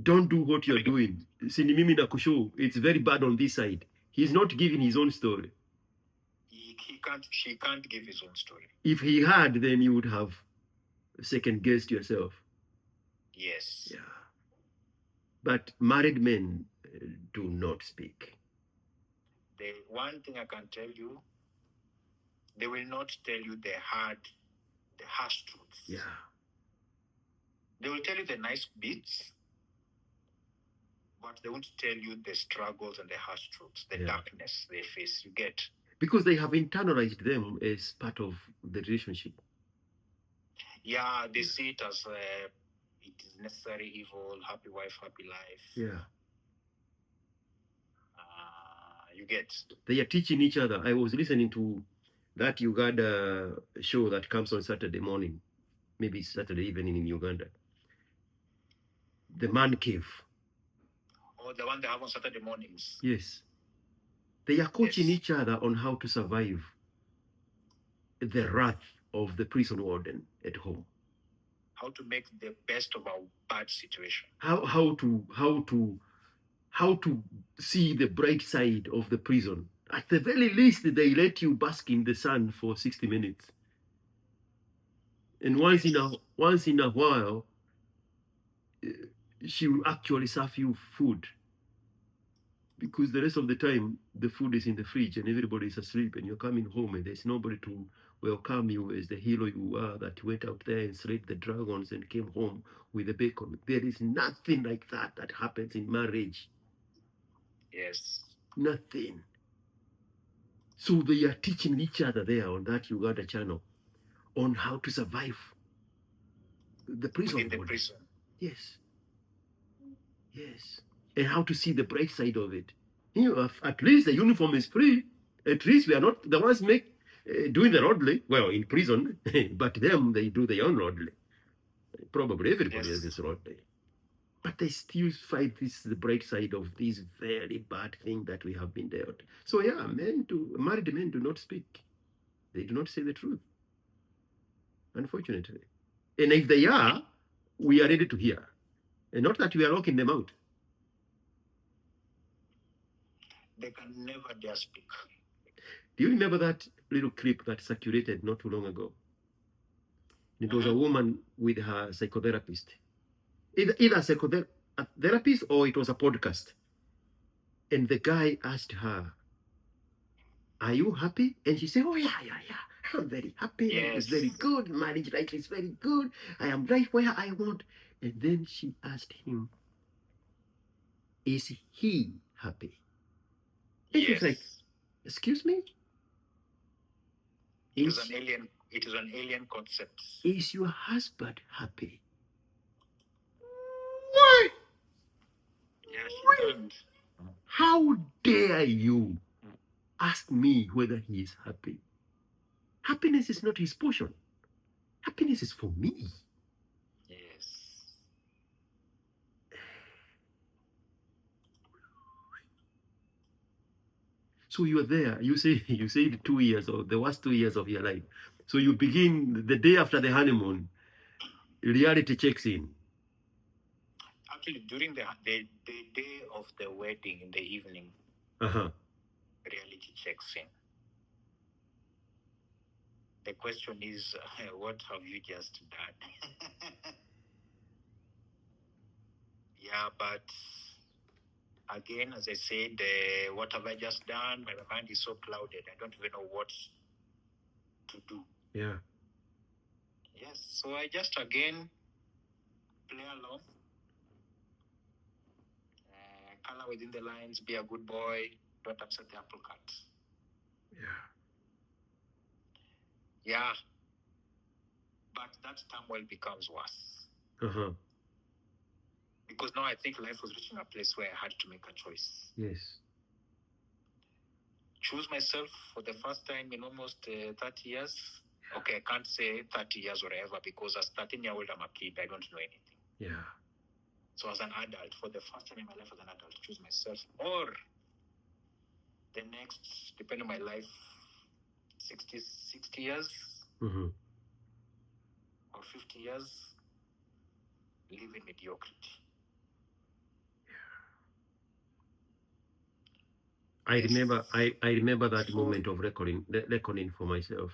Don't do what you're doing. Sini mimi nakushow, it's very bad on this side. He's not giving his own story. he can't give his own story. If he had, then you would have second guessed yourself. Yes. Yeah. But married men do not speak. The one thing I can tell you, they will not tell you the harsh truths. Yeah. They will tell you the nice bits, but they won't tell you the struggles and the harsh truths, the darkness they face. You get? Because they have internalized them as part of the relationship. Yeah, they see it as it is necessary evil, happy wife, happy life. Yeah. You get? They are teaching each other. I was listening to that Uganda show that comes on Saturday morning, maybe Saturday evening in Uganda. The Man Cave. Oh, the one they have on Saturday mornings. Yes. They are coaching each other on how to survive the wrath of the prison warden at home. How to make the best of a bad situation. How to see the bright side of the prison. At the very least, they let you bask in the sun for 60 minutes. And once in a while, she will actually serve you food. Because the rest of the time, the food is in the fridge and everybody is asleep and you're coming home and there's nobody to welcome you as the hero you are that went out there and slayed the dragons and came home with the bacon. There is nothing like that that happens in marriage. Yes. Nothing. So they are teaching each other there on that Uganda channel on how to survive the prison. Within the prison. Yes. Yes. And how to see the bright side of it. You know, at least the uniform is free. At least we are not the ones doing the rodley. Well, in prison, but them, they do their own rodley. Probably everybody has this rodley. But they still find this the bright side of this very bad thing that we have been dealt. So yeah, married men do not speak. They do not say the truth. Unfortunately. And if they are, we are ready to hear. And not that we are locking them out. They can never dare speak. Do you remember that little clip that circulated not too long ago? It was a woman with her psychotherapist. Either a psychotherapist or it was a podcast. And the guy asked her, "Are you happy?" And she said, "Oh, yeah. I'm very happy. Life is very good. Marriage life is very good. I am right where I want." And then she asked him, "Is he happy?" And he was like, "Excuse me?" It is an alien concept. Is your husband happy? What? Yeah, she can't. How dare you ask me whether he is happy? Happiness is not his portion. Happiness is for me. Yes. So you are there. You say 2 years or the worst 2 years of your life. So you begin the day after the honeymoon. Reality checks in. Actually, during the day of the wedding in the evening, reality checks in. The question is, what have you just done? Yeah, but again, as I said, what have I just done? My mind is so clouded. I don't even know what to do. Yeah. Yes, so I just again play along. Color within the lines, be a good boy, don't upset the apple cart. Yeah. Yeah. But that turmoil becomes worse. Because now I think life was reaching a place where I had to make a choice. Yes. Choose myself for the first time in almost 30 years. Okay, I can't say 30 years or whatever because as 13-year-old, I'm a kid. I don't know anything. Yeah. So as an adult, for the first time in my life as an adult, choose myself or the next, depending on my life, 60 years Mm-hmm. or 50 years, live in mediocrity. I Yes. remember that So- moment of reckoning for myself.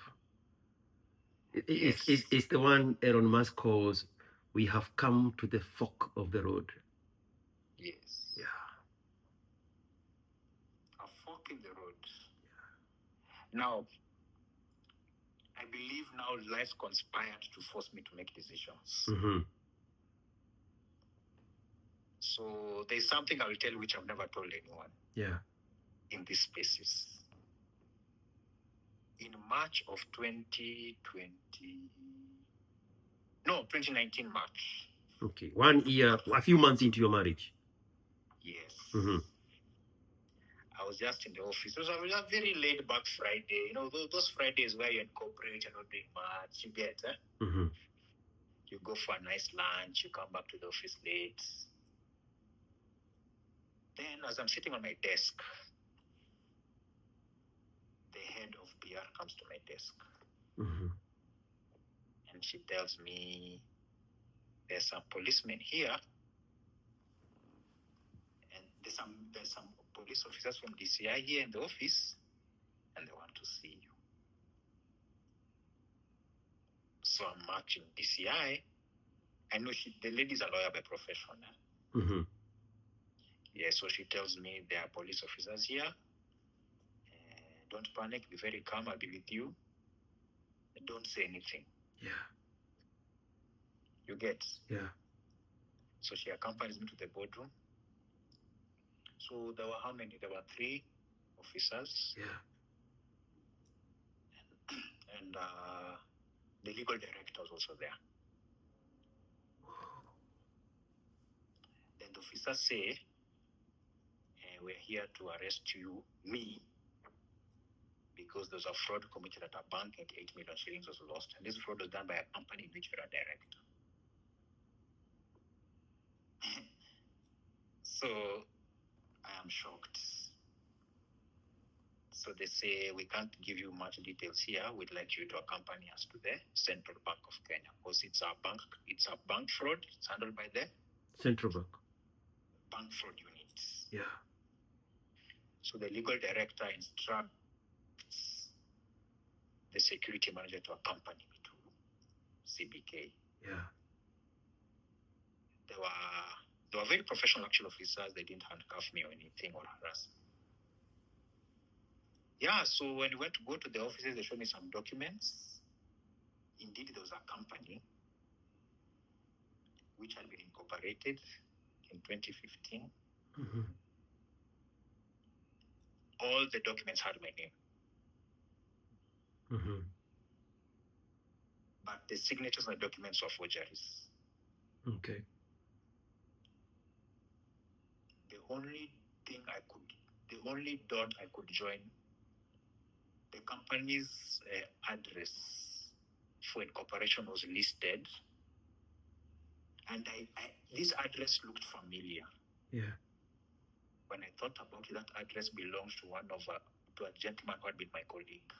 Yes. It's the one Elon Musk calls, "We have come to the fork of the road." Yes. Yeah. A fork in the road. Now, I believe now life conspired to force me to make decisions. Mm-hmm. So there's something I will tell you which I've never told anyone Yeah. in these spaces. In March of 2019 March. Okay. 1 year, a few months into your marriage. Yes. Mm-hmm. I was just in the office. It was a very laid back Friday. You know, those Fridays where you incorporate and not doing much. You get, Mm-hmm. You go for a nice lunch. You come back to the office late. Then, as I'm sitting on my desk, the head of PR comes to my desk. Mm-hmm. And she tells me, there's some policemen here. And there's some police officers from DCI here in the office. And they want to see you. So I'm marching DCI. I know the lady's a lawyer by profession. Mm-hmm. Yeah, so she tells me there are police officers here. Don't panic, be very calm, I'll be with you. Don't say anything. Yeah. You get? Yeah. So she accompanies me to the boardroom. So there were how many? There were 3 officers. Yeah. And the legal director was also there. Then the officers say, we're here to arrest me, because there's a fraud committed at a bank and 8 million shillings was lost. And this fraud was done by a company in which you're a director. So I am shocked. So they say, we can't give you much details here. We'd like you to accompany us to the Central Bank of Kenya, because it's a bank fraud. It's handled by the Central Bank. bank fraud unit. Yeah. So the legal director instructs the security manager to accompany me to CBK. Yeah. They were very professional actual officers. They didn't handcuff me or anything or harass me. Yeah, so when we went to go to the offices, they showed me some documents. Indeed, there was a company which had been incorporated in 2015. Mm-hmm. All the documents had my name, Mm-hmm. but the signatures on the documents were forgeries. Okay. The only dot I could join, the company's address for incorporation was listed, and this address looked familiar. Yeah. When I thought about it, that address belongs to to a gentleman who had been my colleague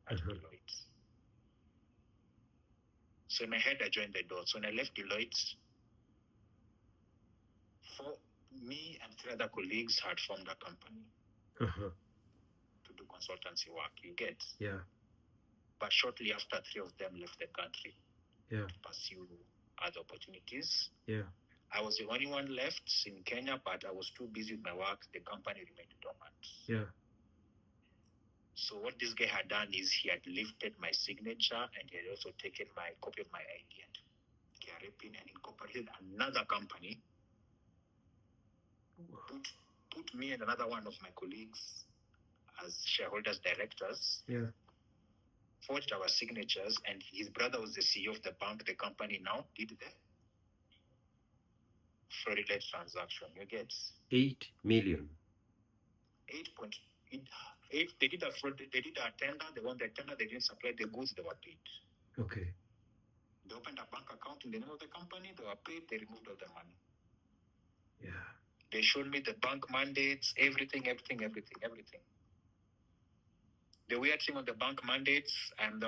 at Deloitte. So in my head, I joined the dots. When I left Deloitte, me and 3 other colleagues had formed a company to do consultancy work. You get? Yeah. But shortly after, 3 of them left the country Yeah. to pursue other opportunities. Yeah. I was the only one left in Kenya, but I was too busy with my work. The company remained dormant. Yeah. So what this guy had done is he had lifted my signature, and he had also taken my copy of my ID and and incorporated another company. Put me and another one of my colleagues as shareholders, directors. Yeah. Forged our signatures, and his brother was the CEO of the bank. The company now did the fraudulent transaction. You get? 8 million. 8.8. They did a fraud. They did a tender. They won the tender. They didn't supply the goods. They were paid. Okay. They opened a bank account in the name of the company. They were paid. They removed all the money. Yeah. They showed me the bank mandates, everything. The weird thing on the bank mandates, and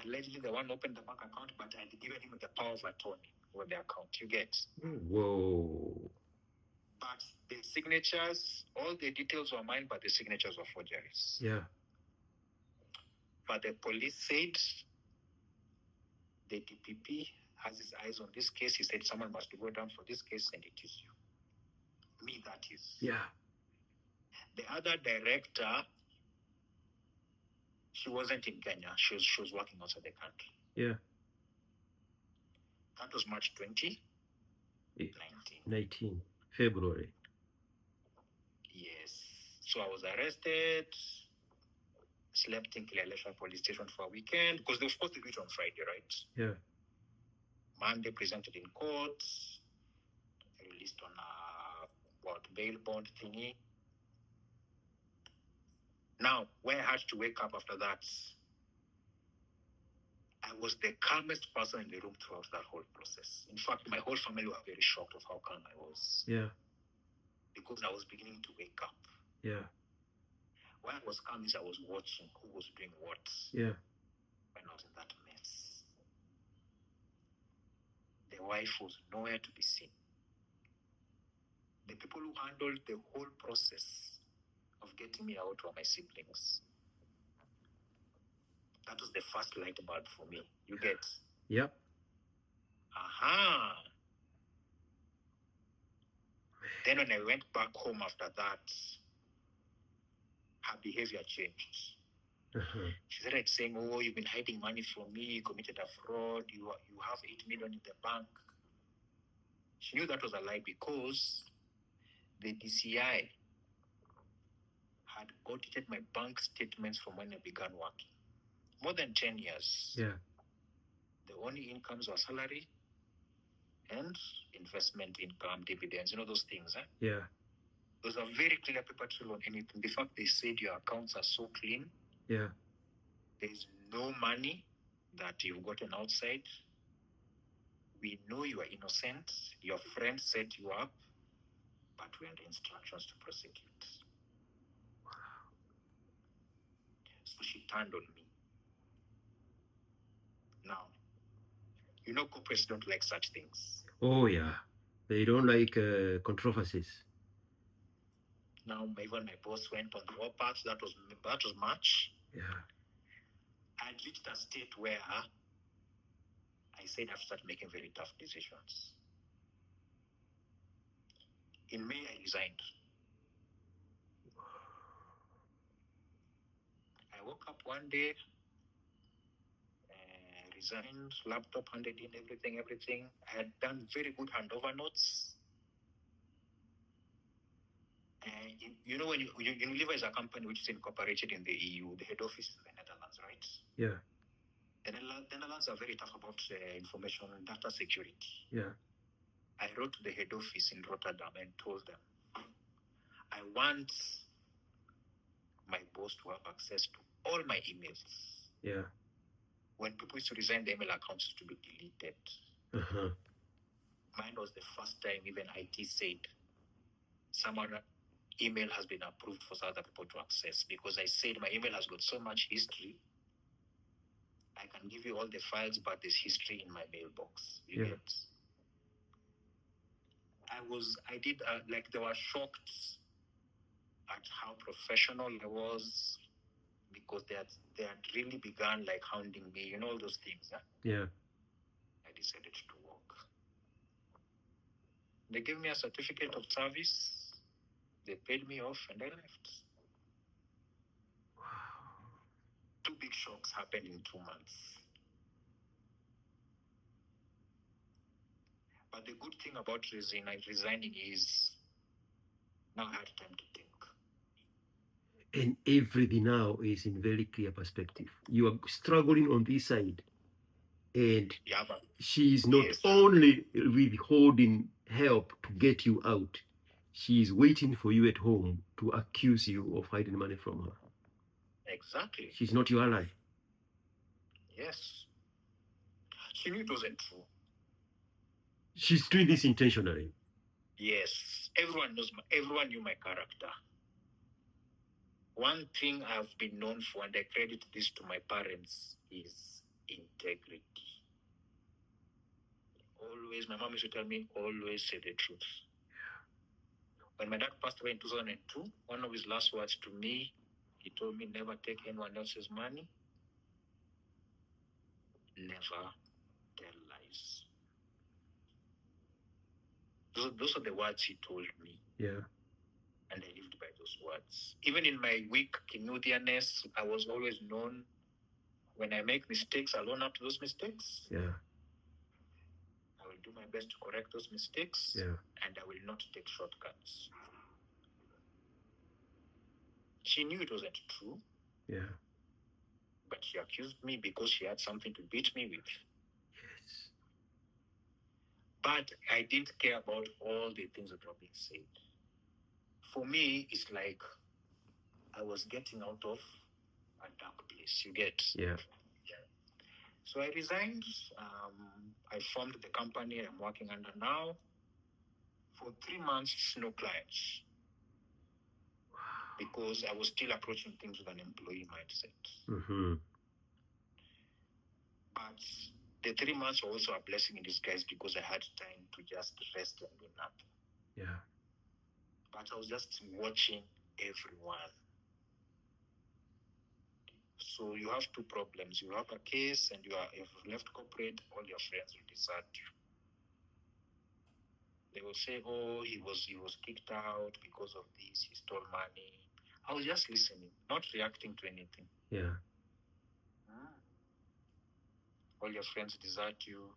allegedly the one opened the bank account, but I had given him the power of attorney over the account. You get? Whoa. But the signatures, all the details were mine, but the signatures were forgeries. Yeah. But the police said the DPP has his eyes on this case. He said someone must go down for this case, and it is you. Me, that is. Yeah. The other director, she wasn't in Kenya. She was working outside the country. Yeah. That was March 2019. 19 February. Yes. So I was arrested, slept in Kileleshwa police station for a weekend, because they were supposed to do it on Friday, right? Yeah. Monday presented in court, released on a bail bond thingy. Now, when I had to wake up after that, I was the calmest person in the room throughout that whole process. In fact, my whole family were very shocked of how calm I was. Yeah. Because I was beginning to wake up. Yeah. Why I was calm is I was watching who was doing what. Yeah. When I was in that mess. The wife was nowhere to be seen. The people who handled the whole process of getting me out were my siblings. That was the first light bulb for me. You get? Yep. Aha. Then when I went back home after that, her behavior changed. She started saying, "Oh, you've been hiding money from me. You committed a fraud. You have 8 million in the bank." She knew that was a lie because the DCI had audited my bank statements from when I began working. More than 10 years. Yeah. The only incomes were salary and investment income, dividends, those things. Yeah. Those are very clear paper trail on anything. The fact they said your accounts are so clean. Yeah. There's no money that you've gotten outside. We know you are innocent. Your friend set you up, but we had instructions to prosecute. So she turned on me. Now, corporates don't like such things. Oh, yeah. They don't like controversies. Now, even my boss went on the warpath. That was March. Yeah. I had reached a state where I said I have to start making very tough decisions. In May, I resigned. I woke up one day, resigned, laptop handed in, everything. I had done very good handover notes. When Unilever is a company which is incorporated in the EU, the head office is in the Netherlands, right? Yeah. The Netherlands are very tough about information and data security. Yeah. I wrote to the head office in Rotterdam and told them, I want my boss to have access to all my emails. Yeah. When people used to resign, the email accounts used to be deleted. Mine was the first time even IT said someone email has been approved for other people to access, because I said my email has got so much history. I can give you all the files, but there's history in my mailbox. You get? They were shocked at how professional I was, because they had really begun hounding me, all those things. Yeah. I decided to walk. They gave me a certificate of service. They paid me off and I left. Wow. 2 big shocks happened in 2 months. But the good thing about resigning is now I had time to think. And everything now is in very clear perspective. You are struggling on this side, and she is not only withholding help to get you out, she is waiting for you at home to accuse you of hiding money from her. Exactly. She's not your ally. Yes. She knew it wasn't true. She's doing this intentionally. Yes, everyone knew my character. One thing I've been known for, and I credit this to my parents, is integrity. Always, my mom used to tell me, always say the truth. When my dad passed away in 2002, one of his last words to me, he told me, never take anyone else's money, never tell lies. Those are the words he told me. Yeah. And I lived by those words. Even in my weak Kinudianess, I was always known, when I make mistakes, I'll own up to those mistakes. Yeah. I will do my best to correct those mistakes. Yeah. And I will not take shortcuts. She knew it wasn't true. Yeah. But she accused me because she had something to beat me with. Yes. But I didn't care about all the things that were being said. For me, it's like I was getting out of a dark place. You get? Yeah. So I resigned. I formed the company I'm working under now. For 3 months, no clients. Because I was still approaching things with an employee mindset. Mm-hmm. But the 3 months were also a blessing in disguise because I had time to just rest and do nothing. Yeah. But I was just watching everyone. So you have two problems. You have a case and if you've left corporate, all your friends will desert you. They will say, oh, he was kicked out because of this, he stole money. I was just listening, not reacting to anything. Yeah. All your friends desert you.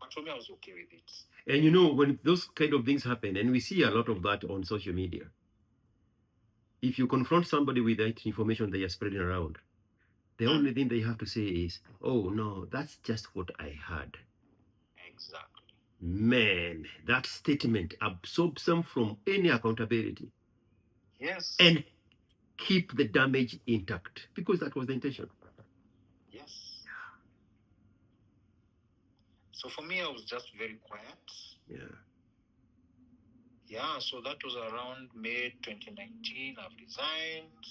But for me, I was okay with it. And you know, when those kind of things happen, and we see a lot of that on social media, if you confront somebody with that information they are spreading around, the only thing they have to say is, oh no, that's just what I heard. Exactly. Man, that statement absorbs them from any accountability. Yes. And keep the damage intact, because that was the intention. Yes. So for me, I was just very quiet. Yeah. Yeah, so that was around May 2019. I've resigned.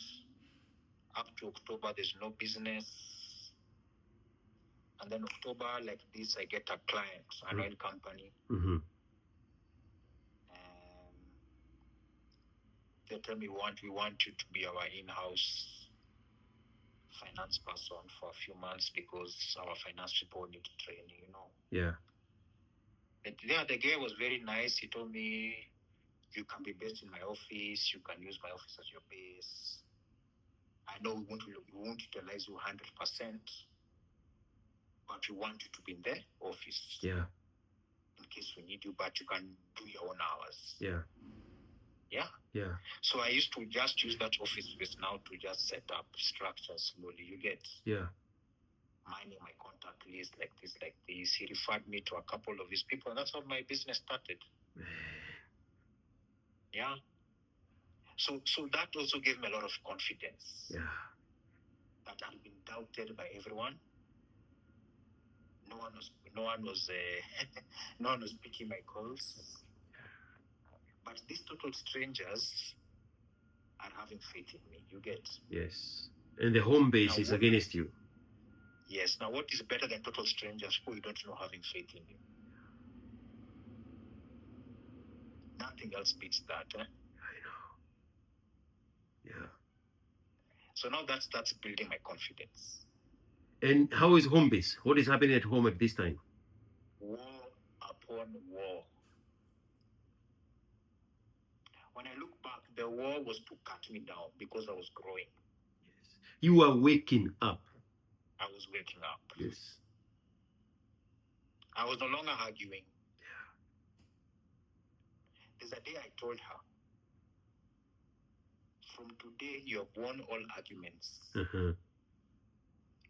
Up to October, there's no business. And then October, like this, I get a client, an oil company. Mm-hmm. They tell me, we want you to be our in-house finance person for a few months because our finance people need training, you know. Yeah. But yeah, the guy was very nice. He told me, you can be based in my office. You can use my office as your base. I know we won't utilize you 100%, but we want you to be in the office. Yeah. In case we need you, but you can do your own hours. Yeah. Yeah. Yeah. So I used to just use that office space now to just set up structures slowly. You get? Yeah. Mining my contact list like this. He referred me to a couple of his people, and that's how my business started. Yeah. So that also gave me a lot of confidence. Yeah. That I've been doubted by everyone. No one was no one was picking my calls. But these total strangers are having faith in me. You get? Yes. And the home base Now, is against you. Yes. Now, what is better than total strangers who you don't know having faith in you? Nothing else beats that. I know. Yeah. So now that's building my confidence. And how is home base? What is happening at home at this time? War upon war. When I look back, the war was to cut me down because I was growing. Yes. You are waking up. I was waking up. Yes. I was no longer arguing. Yeah. There's a day I told her, from today, you have won all arguments. Uh-huh.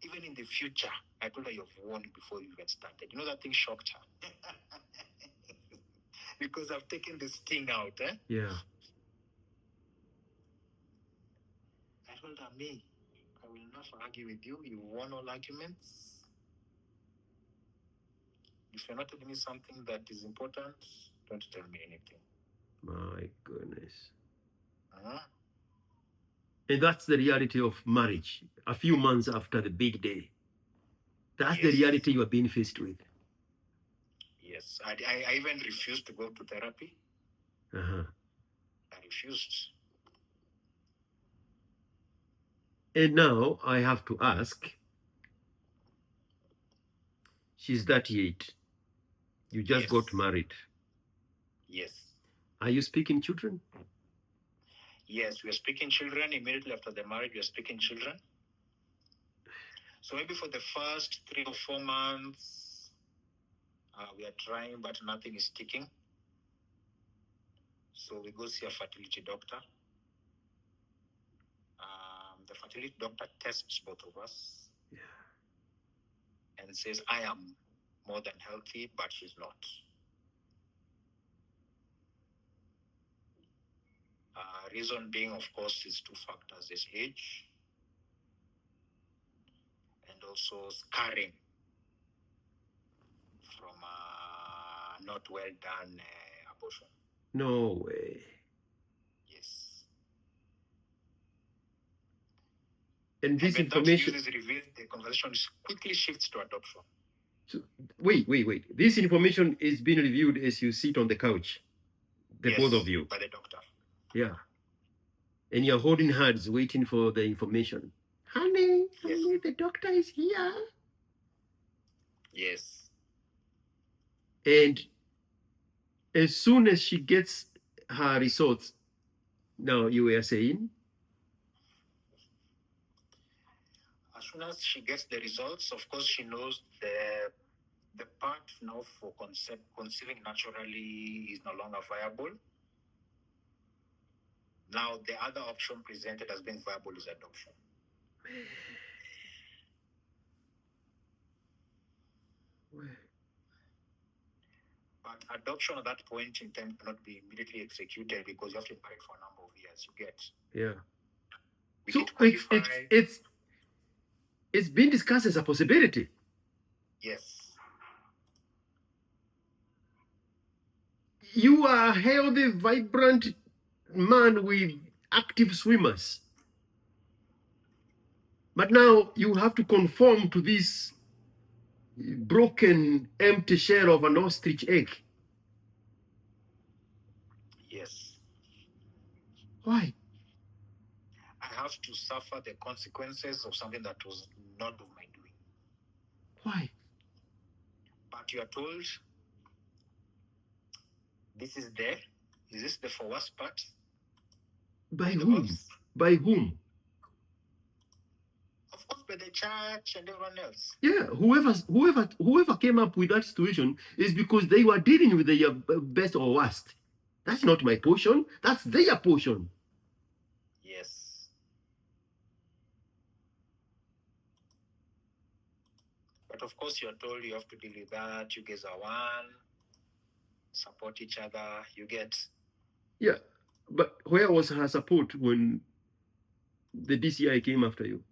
Even in the future, I told her you have won before you even started. You know, that thing shocked her. Because I've taken the sting out. Yeah. I told her, me, I will not argue with you. You won all arguments. If you're not telling me something that is important, don't tell me anything. My goodness. Uh-huh. And that's the reality of marriage. A few months after the big day, that's the Yes. reality you are being faced with. Yes. I even refused to go to therapy. Uh-huh. I refused. And now I have to ask, she's 38. You just Yes. got married. Yes. Are you speaking children? Yes, we are speaking children. Immediately after the marriage, we are speaking children. So maybe for the first 3 or 4 months, we are trying, but nothing is sticking. So we go see a fertility doctor. The fertility doctor tests both of us and says, I am more than healthy, but she's not. Reason being, of course, is 2 factors: is age and also scarring from not well done abortion. No way. Yes. And And this when that information. news is revealed, the conversation quickly shifts to adoption. So, wait. This information is being reviewed as you sit on the couch, the both of you. By the doctor. Yeah. And you're holding hands, waiting for the information. Honey, the doctor is here. Yes. And as soon as she gets her results, now you were saying? As soon as she gets the results, of course, she knows the part now for conceiving naturally is no longer viable. Now, the other option presented as being viable is adoption. But adoption at that point in time cannot be immediately executed because you have to be married for a number of years. You get. Yeah. We So did qualify. it's been discussed as a possibility. Yes. You are a healthy, vibrant man with active swimmers. But now you have to conform to this broken, empty shell of an ostrich egg. Yes. Why? I have to suffer the consequences of something that was not of my doing. Why? But you are told this is there. Is this the for worst part? By whom? By whom? Of course, by the church and everyone else. Yeah, whoever came up with that situation is because they were dealing with their best or worst. That's not my portion. That's their portion. Yes. But of course, you're told you have to deal with that. You guys are one. Support each other. You get. Yeah, but where was her support when the DCI came after you?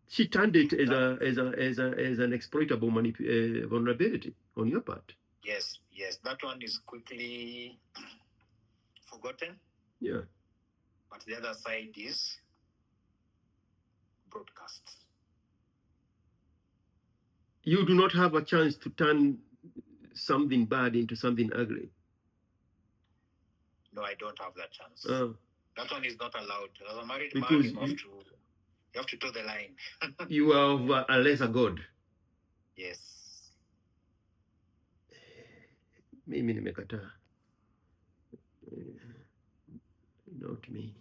She turned it as an exploitable vulnerability on your part. Yes. That one is quickly forgotten. Yeah. But the other side is broadcast. You do not have a chance to turn something bad into something ugly. No, I don't have that chance. That one is not allowed. As a married man, you have to toe the line. You are of a lesser God. Yes. Mimi nimekataa. Not me.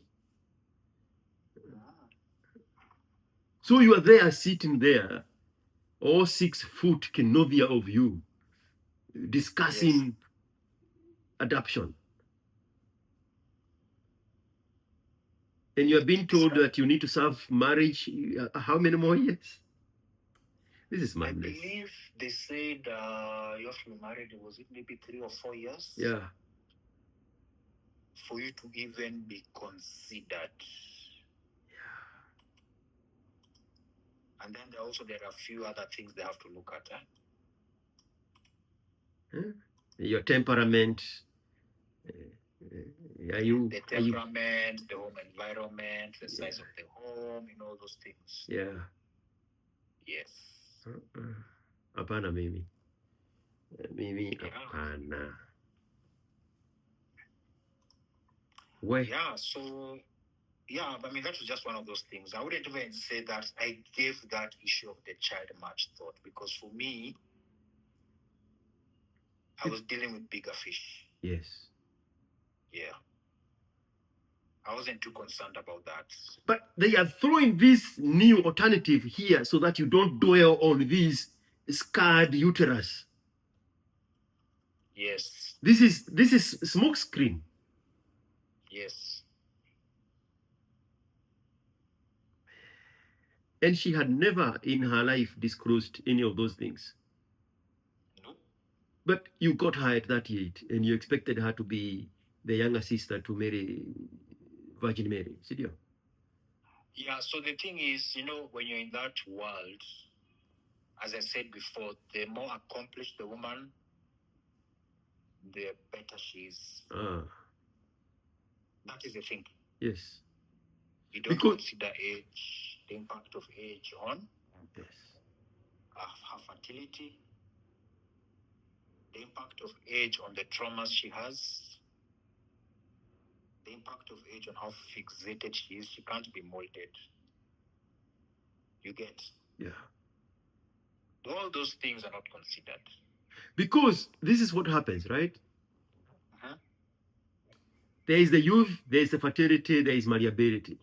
So you are there sitting there, all 6 foot Kenovia of you, discussing adoption. And you are being told that you need to serve marriage how many more years? This is madness. I believe they said you have to be married, was it maybe 3 or 4 years? Yeah. For you to even be considered. And then there are a few other things they have to look at. Your temperament. Are you? The Are you? temperament, the home environment, the size of the home, all those things. Yeah. Yes. Hapana mimi. Mimi Yeah. hapana. Where? Yeah, so yeah, I mean that was just one of those things. I wouldn't even say that I gave that issue of the child much thought, because for me, I was dealing with bigger fish. Yes. Yeah. I wasn't too concerned about that. But they are throwing this new alternative here so that you don't dwell on this scarred uterus. Yes. This is smoke screen. Yes. And she had never in her life disclosed any of those things. Nope. But you got her at that age, and you expected her to be the younger sister to marry Virgin Mary. Sidio? Yeah, so the thing is, when you're in that world, as I said before, the more accomplished the woman, the better she is. That is the thing. Yes. You don't consider age, the impact of age on her fertility, the impact of age on the traumas she has, the impact of age on how fixated she is. She can't be molded. You get? Yeah. All those things are not considered. Because this is what happens, right? Uh-huh. There is the youth, there is the fertility, there is malleability.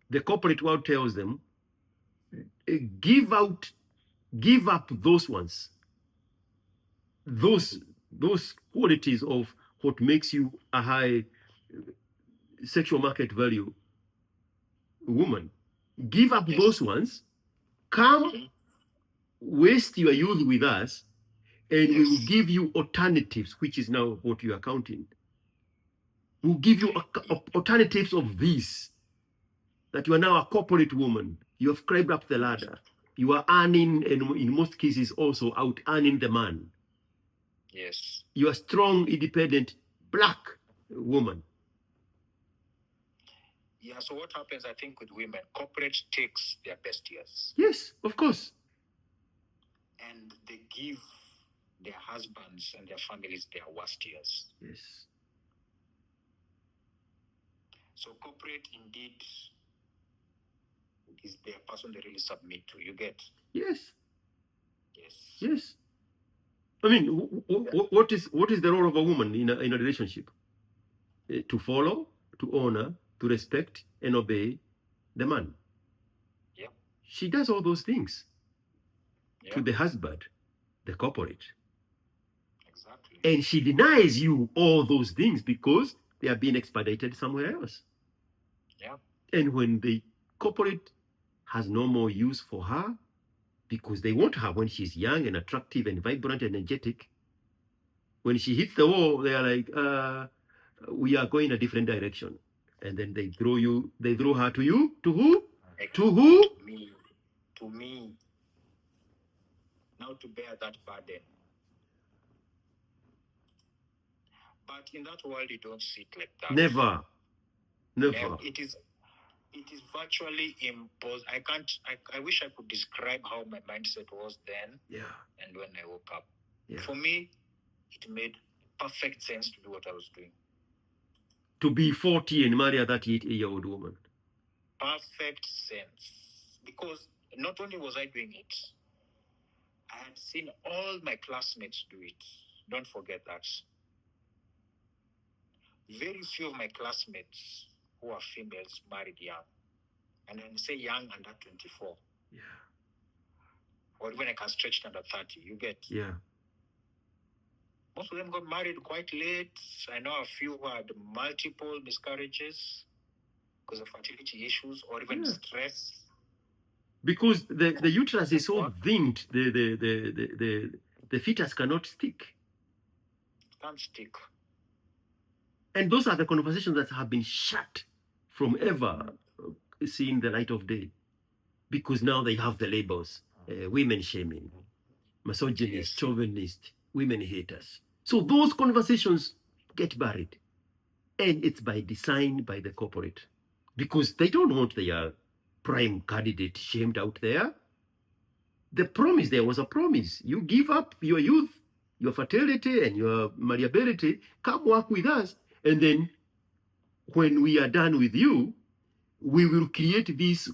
The corporate world tells them, give up those ones. Those qualities of what makes you a high sexual market value woman. Give up those ones. Come waste your youth with us, and we will give you alternatives, which is now what you are counting. We'll give you alternatives of this, that you are now a corporate woman. You have climbed up the ladder. You are earning, and in most cases also out earning the man. Yes. You are strong, independent, black woman. Yeah, so what happens, I think, with women, corporate takes their best years. Yes, of course. And they give their husbands and their families their worst years. Yes. So corporate indeed is the person they really submit to. You get? Yes. Yes. Yes. I mean, what is the role of a woman in a relationship? To follow, to honor, to respect, and obey the man. Yeah. She does all those things to the husband, the corporate. Exactly. And she denies you all those things because they are being expedited somewhere else. Yeah. And when the corporate has no more use for her, because they want her when she's young and attractive and vibrant and energetic, when she hits the wall, they are like, we are going a different direction. And then they throw her to you. To who? To who? To me. Now to bear that burden. But in that world, you don't see it like that. Never. It is virtually impossible. I wish I could describe how my mindset was then. Yeah. And when I woke up. Yeah. For me, it made perfect sense to do what I was doing. To be 40 and marry a 38-year-old woman. Perfect sense. Because not only was I doing it, I had seen all my classmates do it. Don't forget that. Very few of my classmates who are females married young. And when I say young, under 24. Yeah. Or even I can stretch it under 30. You get? Yeah. Most of them got married quite late. I know a few who had multiple miscarriages because of fertility issues or even stress. Because the uterus is so thin, the fetus cannot stick. Can't stick. And those are the conversations that have been shut from ever seeing the light of day. Because now they have the labels, women shaming, misogynist, Yes. chauvinist, women haters. So those conversations get buried. And it's by design by the corporate, because they don't want their prime candidate shamed out there. The promise there was a promise. You give up your youth, your fertility, and your malleability, come work with us. And then when we are done with you, we will create these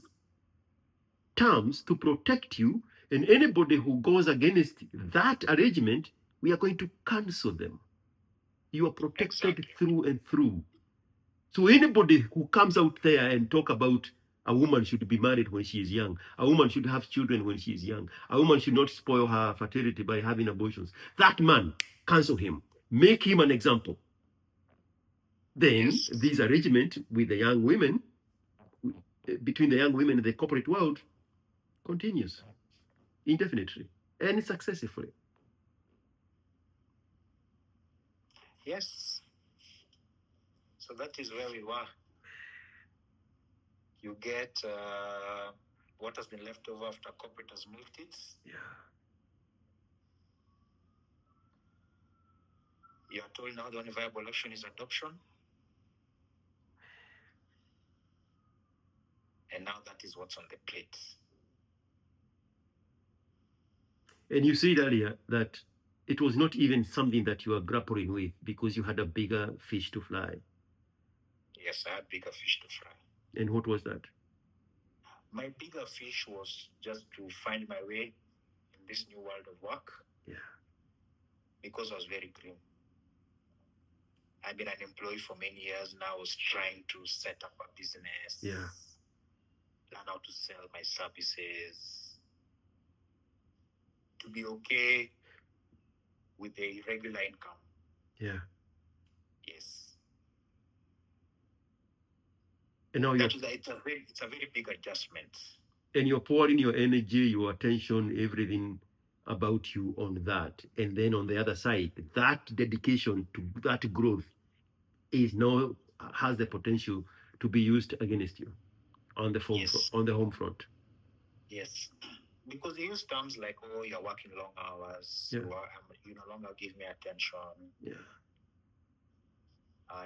terms to protect you. And anybody who goes against that arrangement, we are going to cancel them. You are protected Exactly. through and through. So anybody who comes out there and talk about a woman should be married when she is young, a woman should have children when she is young, a woman should not spoil her fertility by having abortions, that man, cancel him, make him an example. Then Yes. this arrangement with the young women, between the young women and the corporate world, continues indefinitely and successfully. Yes. So that is where we were. You get what has been left over after corporate has milked it. Yeah. You are told now the only viable option is adoption. And now that is what's on the plate. And you said earlier that it was not even something that you were grappling with because you had a bigger fish to fly. Yes, I had bigger fish to fry. And what was that? My bigger fish was just to find my way in this new world of work. Yeah. Because I was very green. I've been an employee for many years now. I was trying to set up a business. Yeah. Learn how to sell my services. To be okay with a regular income. Yeah. Yes. And now it's a very big adjustment. And you're pouring your energy, your attention, everything about you on that. And then on the other side, that dedication to that growth is now has the potential to be used against you on the home front. Yes. Because they use terms like, oh, you're working long hours, Yeah. you no longer give me attention. Yeah.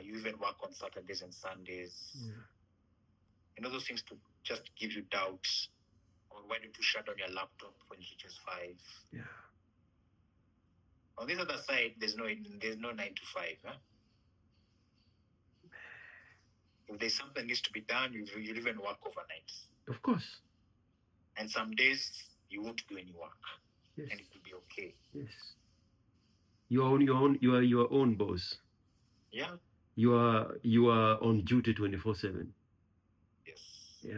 You even work on Saturdays and Sundays. Yeah. You know, those things to just give you doubts. Or why don't you shut down your laptop when it reaches 5? Yeah. On this other side, there's no 9 to 5. Huh? If there's something that needs to be done, you'll even work overnight. Of course. And some days you won't do any work. Yes. And it will be okay. Yes. You are your own boss. Yeah. You are on duty 24/7. Yes. Yeah.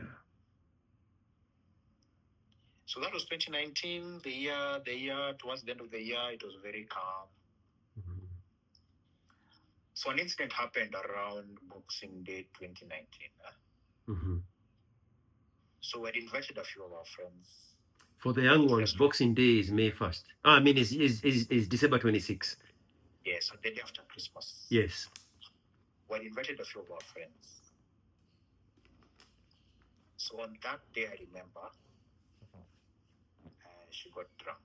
So that was 2019. The year towards the end of the year, it was very calm. Mm-hmm. So an incident happened around Boxing Day 2019. Mm-hmm. So we'd invited a few of our friends. For the young ones, Boxing Day is May 1st. I mean, is December 26th. Yes, so the day after Christmas. Yes. We'd invited a few of our friends. So on that day, I remember, she got drunk.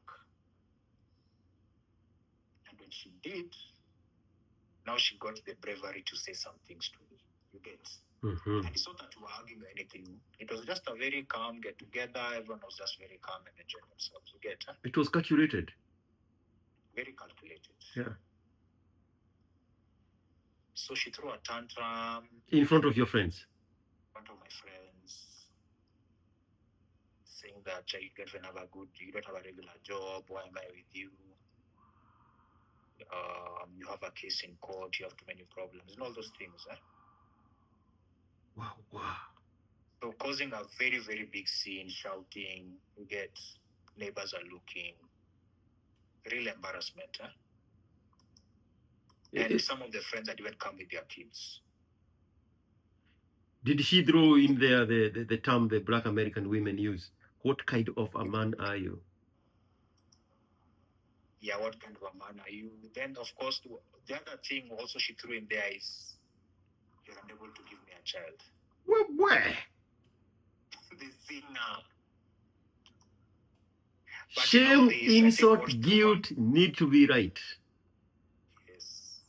And when she did, now she got the bravery to say some things to me. You get? Mm-hmm. And it's not that we were arguing or anything. It was just a very calm get together. Everyone was just very calm and enjoying themselves. You get? Huh? It was calculated. Very calculated. Yeah. So she threw a tantrum. In front of your friends? In front of my friends. Saying that you don't even have you don't have a regular job. Why am I with you? You have a case in court. You have too many problems. And all those things. Wow. So causing a very, very big scene, shouting. You get, neighbors are looking. Real embarrassment. And some of the friends had even come with their kids. Did she throw in there the term the Black American women use? What kind of a man are you? Yeah, what kind of a man are you? Then, of course, the other thing also she threw in there is, you're unable to give me a child. Where? The thing now. But in all Shame, this, I think insult, what guilt need to be right. yes.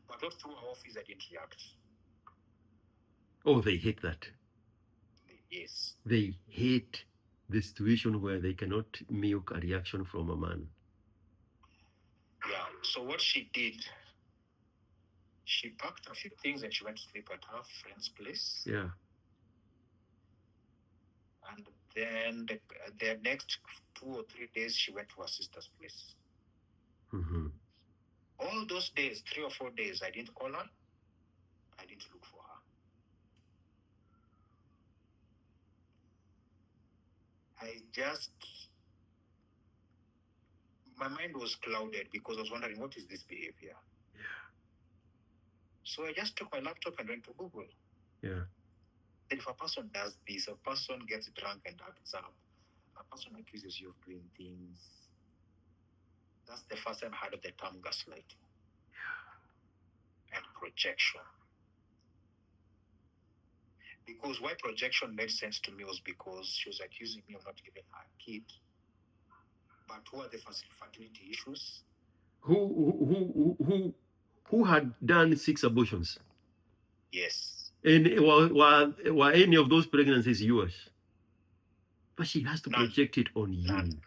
But what threw her off is I didn't react. Oh, they hate that. Yes. They hate the situation where they cannot milk a reaction from a man. Yeah. So what she did, she packed a few things and she went to sleep at her friend's place. Yeah. And then the next 2 or 3 days, she went to her sister's place. Mm-hmm. All those days, 3 or 4 days, I didn't call her. I didn't look for her. My mind was clouded because I was wondering, what is this behavior? Yeah. So I just took my laptop and went to Google. Yeah. And if a person does this, a person gets drunk and acts up, a person accuses you of doing things. That's the first time I heard of the term gaslighting and projection. Because why projection made sense to me was because she was accusing me of not giving her a kid. But who are the fertility issues? Who had done 6 abortions? Yes. And were any of those pregnancies yours? But she has to None. project it on you. None.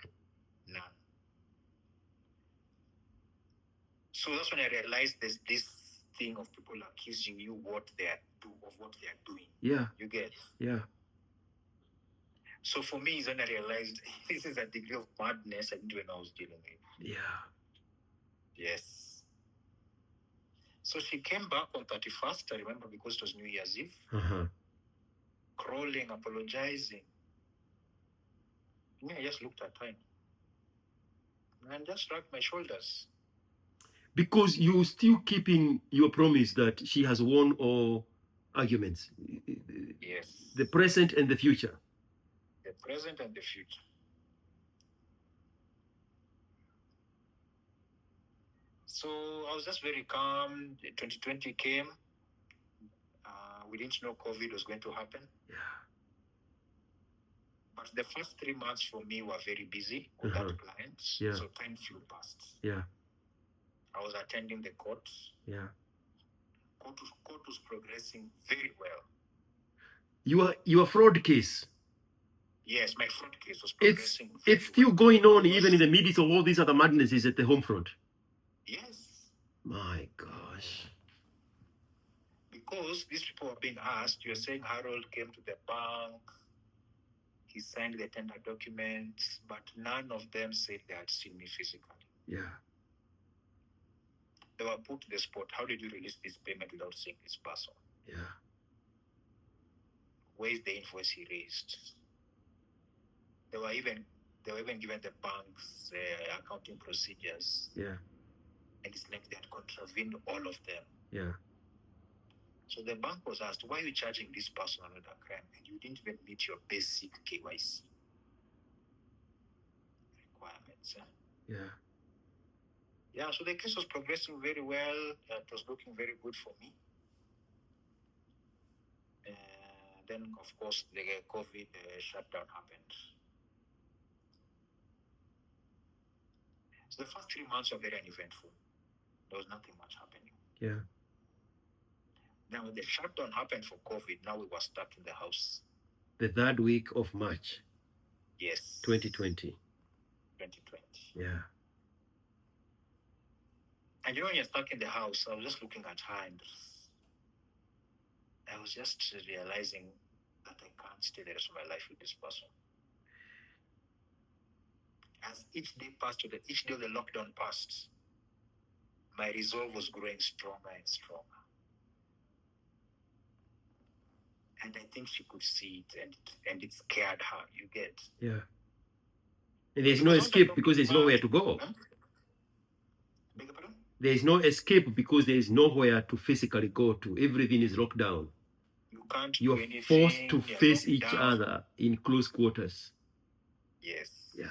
So that's when I realized there's this thing of people accusing you of what they are doing. Yeah. You get? Yeah. So for me, is when I realized this is a degree of madness I didn't when I was dealing with. Yeah. Yes. So she came back on 31st, I remember, because it was New Year's Eve. Uh-huh. Crawling, apologizing. Me, I just looked at her and just shrugged my shoulders. Because you still keeping your promise that she has won all arguments. Yes. The present and the future. The present and the future. So I was just very calm. 2020 came. We didn't know COVID was going to happen. Yeah. But the first 3 months for me were very busy with that client. Yeah. So time flew past. Yeah. I was attending the court. Yeah. Court was progressing very well. Your fraud case. Yes, my fraud case was progressing it's still going on even in the midst of all these other madnesses at the home front. Yes. My gosh. Because these people were being asked, you're saying Harold came to the bank, he signed the tender documents, but none of them said they had seen me physically. Yeah. They were put to the spot. How did you release this payment without seeing this person? Yeah. Where is the invoice he raised? They were even given the bank's accounting procedures. Yeah. And it's like they had contravened all of them. Yeah. So the bank was asked, why are you charging this person another crime? And you didn't even meet your basic KYC requirements. Yeah. Yeah, so the case was progressing very well. It was looking very good for me. Then, of course, the COVID shutdown happened. So the first 3 months were very uneventful. There was nothing much happening. Yeah. Now, when the shutdown happened for COVID, now we were stuck in the house. The 3rd week of March. Yes. 2020. 2020. Yeah. And when you're stuck in the house, I was just looking at her and I was just realizing that I can't stay the rest of my life with this person. As each day of the lockdown passed, my resolve was growing stronger and stronger. And I think she could see it and it scared her, you get. Yeah. And there's no escape because there's nowhere to go. Huh? Beg your pardon? There is no escape because there is nowhere to physically go to. Everything is locked down. You can't You're do anything. forced to You're face locked each down. other in close quarters. Yes. Yeah.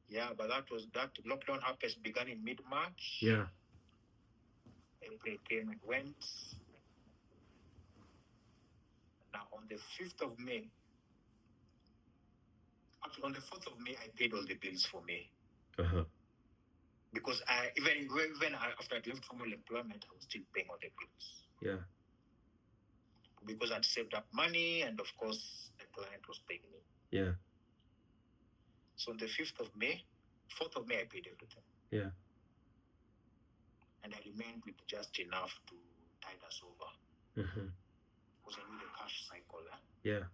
Yeah, but that lockdown began in mid-March. Yeah. April came and went. Now, on the 5th of May, On the 4th of May, I paid all the bills for May. Uh-huh. Because after I left formal employment, I was still paying all the bills. Yeah. Because I'd saved up money, and of course, the client was paying me. Yeah. So on the 4th of May, I paid everything. Yeah. And I remained with just enough to tide us over. Uh-huh. Because I knew the cash cycle. Yeah.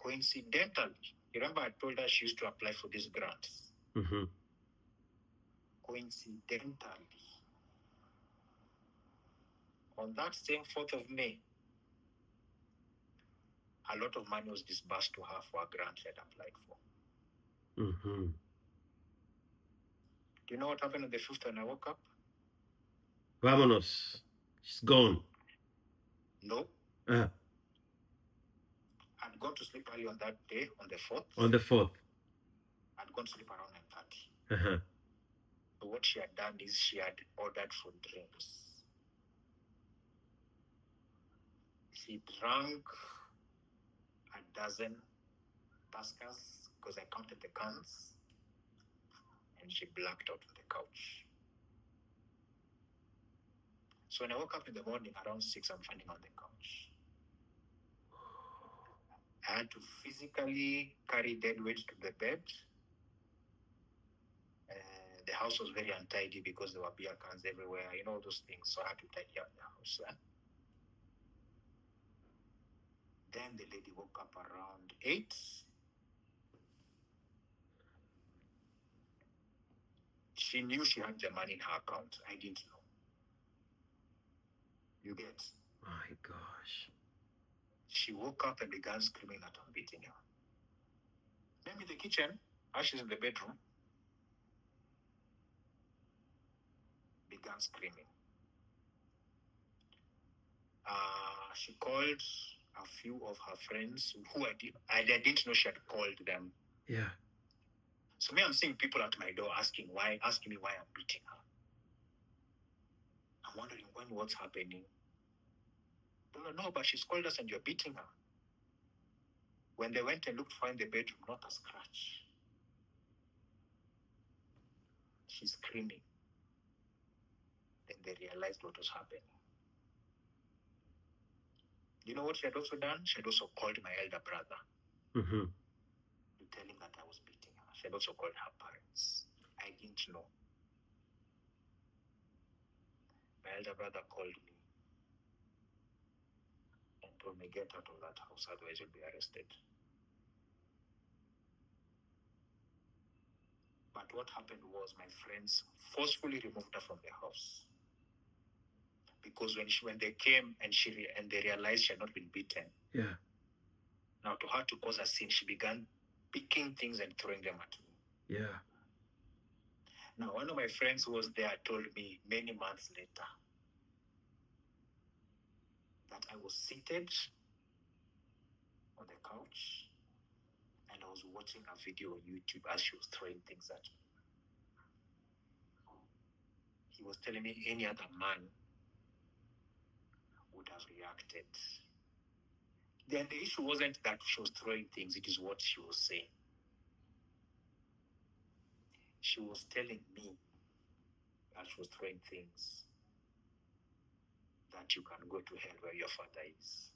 Coincidentally, you remember I told her she used to apply for these grants. Mm-hmm. Coincidentally, on that same 4th of May, a lot of money was disbursed to her for a grant she had applied for. Mm-hmm. Do you know what happened on the 5th when I woke up? Vamonos. She's gone. No. Uh-huh. I'd gone to sleep early on that day, on the 4th. On the 4th. I'd gone to sleep around 9:30. Uh-huh. So what she had done is she had ordered for drinks. She drank a dozen Tuskers because I counted the cans, and she blacked out on the couch. So when I woke up in the morning around 6, I'm finding on the couch. I had to physically carry dead weight to the bed. The house was very untidy because there were beer cans everywhere, those things. So I had to tidy up the house. Then the lady woke up around 8. She knew she had the money in her account. I didn't know. You get? My gosh. She woke up and began screaming that I'm beating her. Then in the kitchen, as she's in the bedroom, began screaming. She called a few of her friends who I didn't know she had called them. Yeah. So me, I'm seeing people at my door asking me why I'm beating her. I'm wondering what's happening. No, but she's called us and you're beating her. When they went and looked for her in the bedroom, not a scratch. She's screaming. Then they realized what was happening. You know what she had also done? She had also called my elder brother Mm-hmm. to tell him that I was beating her. She had also called her parents. I didn't know. My elder brother called me and told me, get out of that house, otherwise you'll be arrested. But what happened was my friends forcefully removed her from the house. Because when they came and they realized she had not been beaten. Yeah. Now to her to cause a scene, she began picking things and throwing them at me. Yeah. Now one of my friends who was there told me many months later that I was seated on the couch and I was watching a video on YouTube as she was throwing things at me. He was telling me any other man would have reacted. Then the issue wasn't that she was throwing things, it is what she was saying. She was telling me that she was throwing things, that you can go to hell where your father is.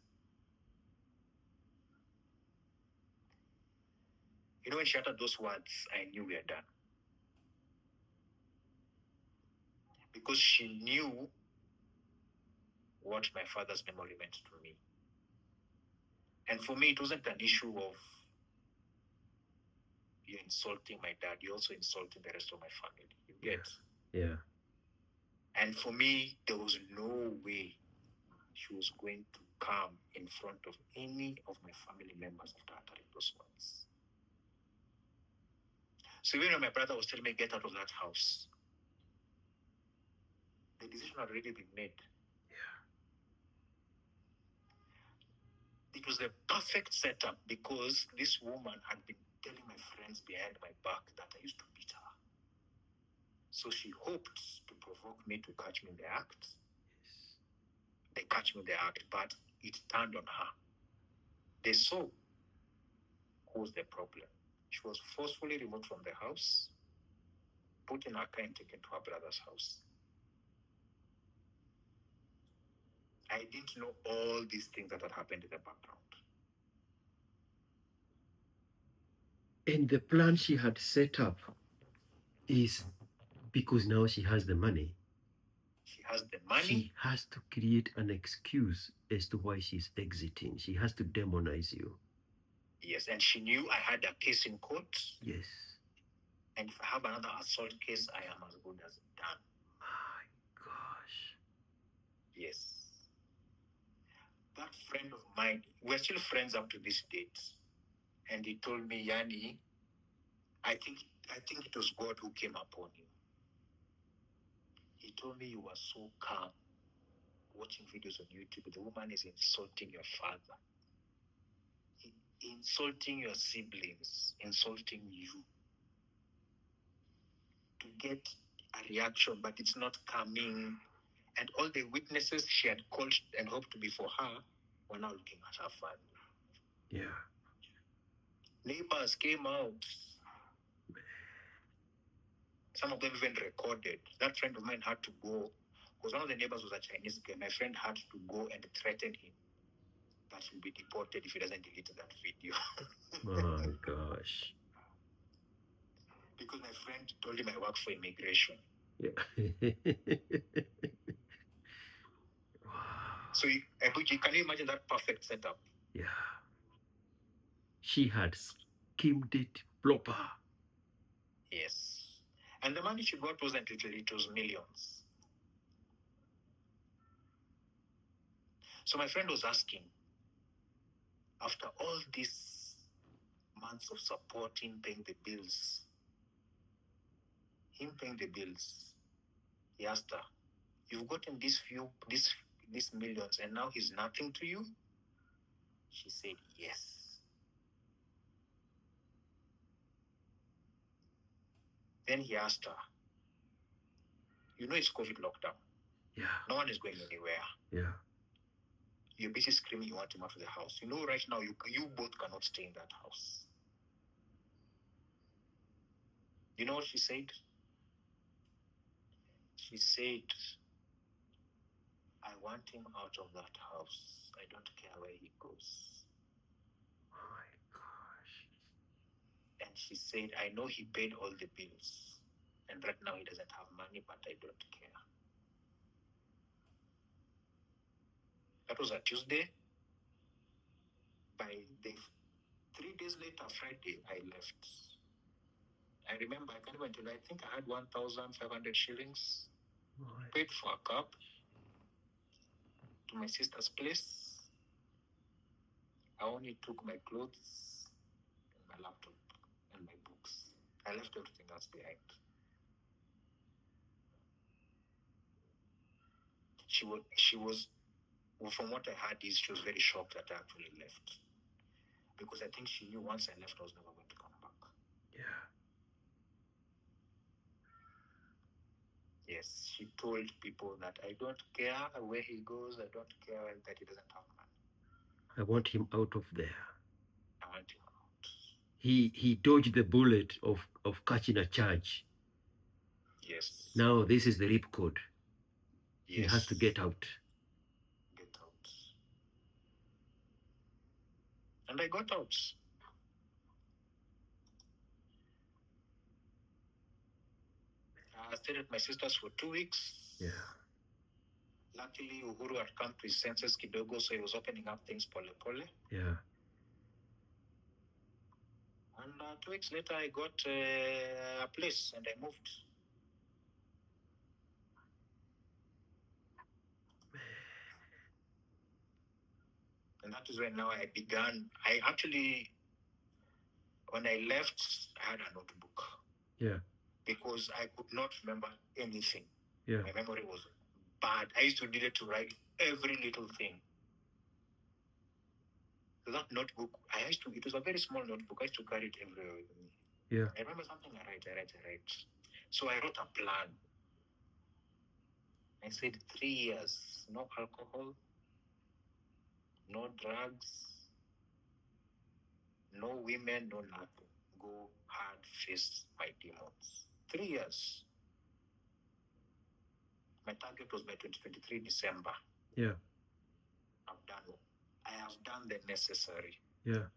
When she uttered those words, I knew we are done. Because she knew what my father's memory meant to me. And for me, it wasn't an issue of you're insulting my dad, you're also insulting the rest of my family. You get? Yeah. And for me, there was no way she was going to come in front of any of my family members after uttering those words. So even when my brother was telling me, get out of that house, the decision had already been made. It was the perfect setup because this woman had been telling my friends behind my back that I used to beat her. So she hoped to provoke me to catch me in the act. They catch me in the act, but it turned on her. They saw who was the problem. She was forcefully removed from the house, put in her car and taken to her brother's house. I didn't know all these things that had happened in the background. And the plan she had set up is because now she has the money. She has the money. She has to create an excuse as to why she's exiting. She has to demonize you. Yes, and she knew I had a case in court. Yes. And if I have another assault case, I am as good as done. My gosh. Yes. That friend of mine, we're still friends up to this date. And he told me, Yani, I think it was God who came upon you. He told me you were so calm watching videos on YouTube. The woman is insulting your father, insulting your siblings, insulting you to get a reaction, but it's not coming. And all the witnesses she had called and hoped to be for her were now looking at her family. Yeah. Neighbors came out. Some of them even recorded. That friend of mine had to go, because one of the neighbors was a Chinese guy. My friend had to go and threaten him that he'll be deported if he doesn't delete that video. My gosh. Because my friend told him I work for immigration. Yeah. Wow. So, can you imagine that perfect setup? Yeah. She had schemed it proper. Yes. And the money she got wasn't little, it was millions. So my friend was asking, after all these months of support, him paying the bills, he asked her, you've gotten these millions and now he's nothing to you? She said, yes. Then he asked her, you know it's COVID lockdown. Yeah. No one is going anywhere. Yeah. You're busy screaming you want him out of the house. You know right now you both cannot stay in that house. You know what she said? She said, I want him out of that house. I don't care where he goes. My gosh. And she said, I know he paid all the bills. And right now he doesn't have money, but I don't care. That was a Tuesday. By the 3 days later, Friday, I left. I remember I can't even tell you, I think I had 1,500 shillings. My Paid for a cab to my sister's place. I only took my clothes and my laptop and my books. I left everything else behind. She was, from what I heard, is she was very shocked that I actually left. Because I think she knew once I left, I was never going to come back. Yeah. Yes, she told people that I don't care where he goes, I don't care that he doesn't have money. I want him out of there. I want him out. He dodged the bullet of catching a charge. Yes. Now this is the rip code. Yes. He has to get out. Get out. And I got out. I stayed at my sister's for 2 weeks. Yeah. Luckily, Uhuru had come to his senses kidogo, so he was opening up things pole pole. Yeah. And 2 weeks later, I got a place and I moved. And that is when now I began. I actually, when I left, I had a notebook. Yeah. Because I could not remember anything. Yeah. My memory was bad. I used to need to write every little thing. So that notebook, it was a very small notebook. I used to carry it everywhere with me. Yeah. I remember something I write. So I wrote a plan. I said 3 years, no alcohol, no drugs, No women, no nothing. Go hard, face my demons. 3 years. My target was by 2023 December. Yeah. I have done the necessary. Yeah.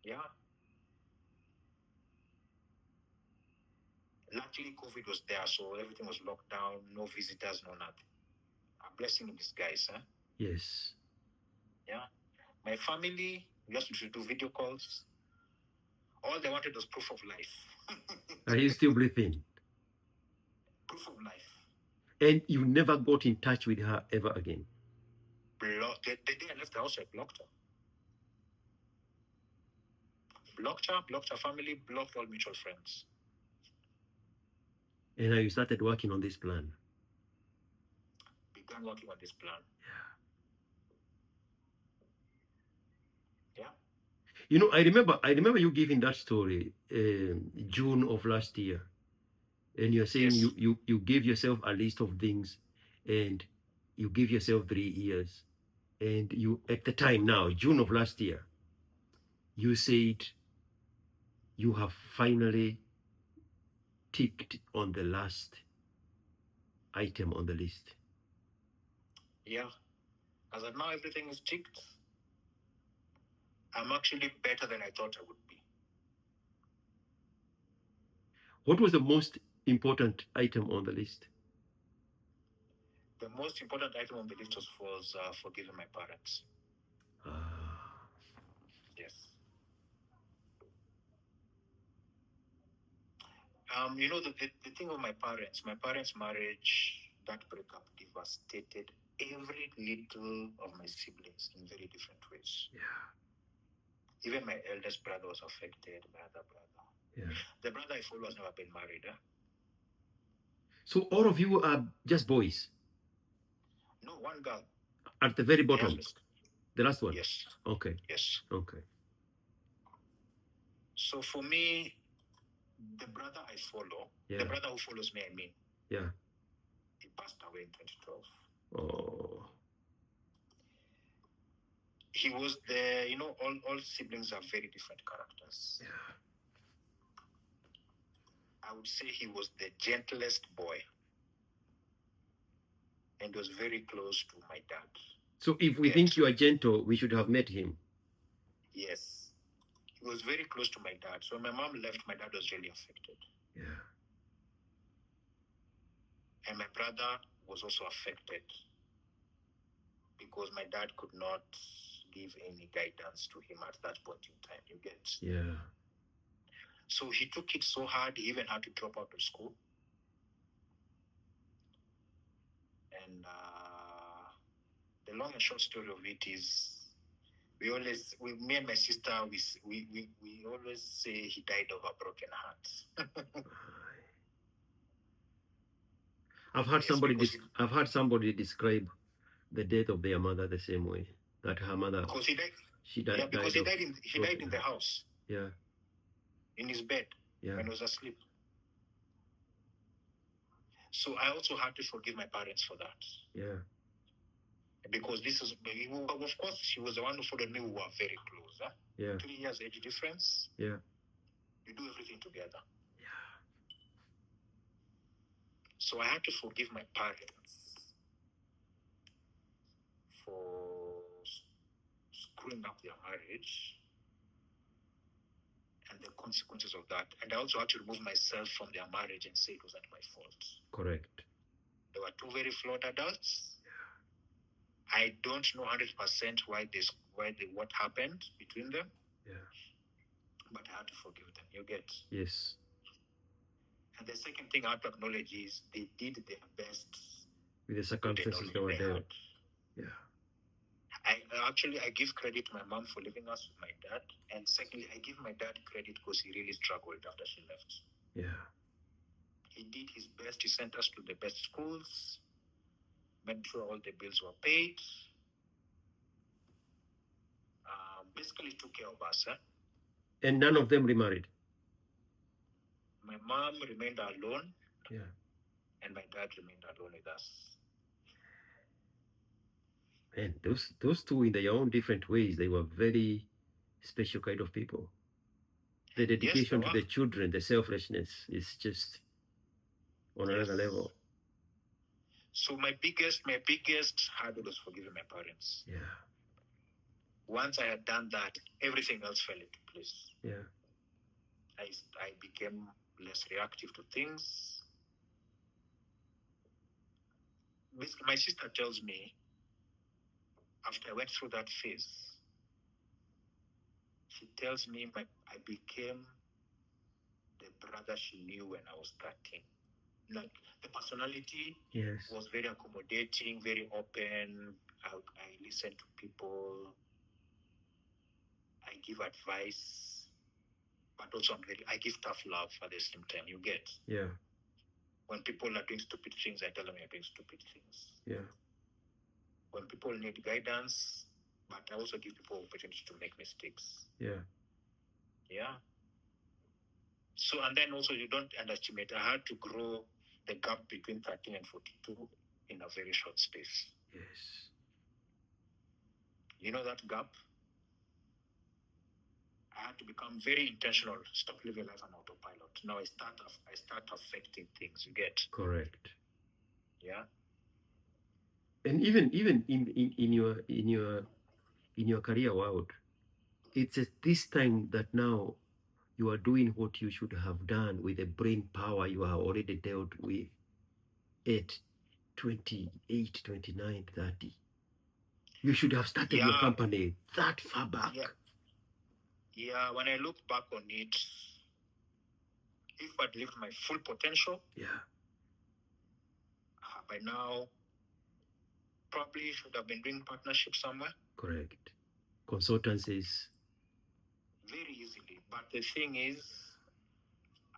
Yeah. Luckily, COVID was there, so everything was locked down, no visitors, no nothing. A blessing in disguise, huh? Yes. Yeah. My family, we used to do video calls. All they wanted was proof of life. Are you still breathing? Proof of life. And you never got in touch with her ever again? The day I left the house, I blocked her. Blocked her family, blocked all mutual friends. And now you started working on this plan? Began working on this plan. Yeah. You know, I remember you giving that story June of last year, and you're saying Yes. you gave yourself a list of things, and you give yourself 3 years, and you at the time now June of last year, you said you have finally ticked on the last item on the list. Yeah. As of now, everything is ticked. I'm actually better than I thought I would be. What was the most important item on the list? The most important item on the list was forgiving my parents. Yes. You know, the thing of my parents' marriage, that breakup devastated every little of my siblings in very different ways. Yeah. Even my eldest brother was affected, my other brother. Yeah. The brother I follow has never been married. Huh? So all of you are just boys? No, one girl. At the very bottom? The last one? Yes. Okay. Yes. Okay. So for me, the brother I follow, the brother who follows me, I mean. Yeah. He passed away in 2012. Oh. He was the, you know, all siblings are very different characters. Yeah. I would say he was the gentlest boy and was very close to my dad. So if we think you are gentle, we should have met him. Yes. He was very close to my dad. So when my mom left, my dad was really affected. Yeah. And my brother was also affected because my dad could not give any guidance to him at that point in time. You get? Yeah. So he took it so hard, he even had to drop out of school. And the long and short story of it is, me and my sister, we always say he died of a broken heart. I've heard somebody describe the death of their mother the same way. That her mother, because he died. She died. Yeah, because died he died in the house. Yeah. In his bed. Yeah. When he was asleep. So I also had to forgive my parents for that. Yeah. Because this is, of course, she was the one who followed me. We were very close. Huh? Yeah. 3 years age difference. Yeah. You do everything together. Yeah. So I had to forgive my parents for screwing up their marriage and the consequences of that. And I also had to remove myself from their marriage and say it wasn't my fault. Correct. They were two very flawed adults. I don't know 100% what happened between them. Yeah. But I had to forgive them. You get? Yes. And the second thing I have to acknowledge is they did their best with the circumstances that were there. Yeah. I give credit to my mom for leaving us with my dad. And secondly, I give my dad credit because he really struggled after she left. Yeah. He did his best. He sent us to the best schools, made sure all the bills were paid. Basically took care of us. Huh? And none of them remarried? My mom remained alone. Yeah. And my dad remained alone with us. And those two in their own different ways, they were very special kind of people. The Yes, there dedication to were. the children, the selflessness is just on Yes. another level. So my biggest hurdle was forgiving my parents. Yeah, Once I had done that, everything else fell into place. yeah, I became less reactive to things. Basically, my sister tells me after I went through that phase, she tells me I became the brother she knew when I was 13. Like the personality yes, was very accommodating, very open. I listen to people. I give advice, but also I give tough love at the same time. You get yeah, when people are doing stupid things, I tell them you're doing stupid things. yeah, When people need guidance, but I also give people opportunity to make mistakes. yeah, Yeah. So, and then also you don't underestimate. I had to grow the gap between 13 and 42 in a very short space. yes. You know that gap? I had to become very intentional. Stop living life on autopilot. Now I start affecting things. You get? Correct. Yeah. And even in your career world, it's at this time that now you are doing what you should have done with the brain power you have already dealt with at 28, 29, 30. You should have started your Yeah. company that far back. Yeah. Yeah. When I look back on it, if I'd lived my full potential, Yeah, by now probably should have been doing partnership somewhere correct. Consultancies. very easily. But the thing is,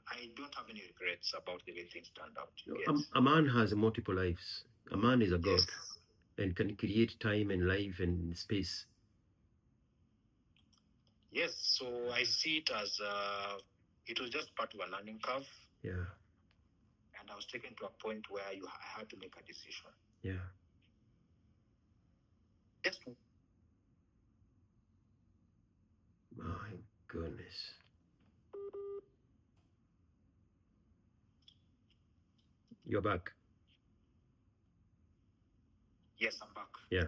I don't have any regrets about the way things turned out. You get? A man has multiple lives. A man is a Yes. god and can create time and life and space. Yes. So I see it as it was just part of a learning curve, Yeah, and I was taken to a point where I had to make a decision. yeah. Just My goodness. You're back. yes, I'm back. Yeah.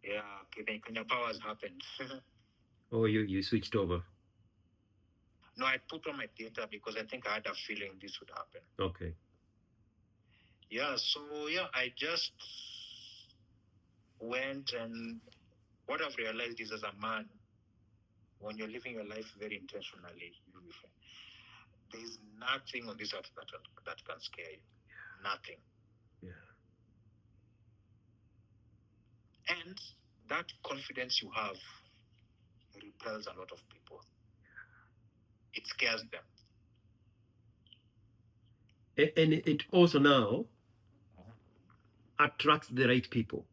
Yeah. Kenya powers happened. Oh, you switched over. No, I put on my data because I think I had a feeling this would happen. Okay. Yeah. So yeah, I just went, and what I've realized is, as a man, when you're living your life very intentionally, there's nothing on this earth that can scare you. Nothing. Yeah. And that confidence you have repels a lot of people. It scares them. And it also now attracts the right people,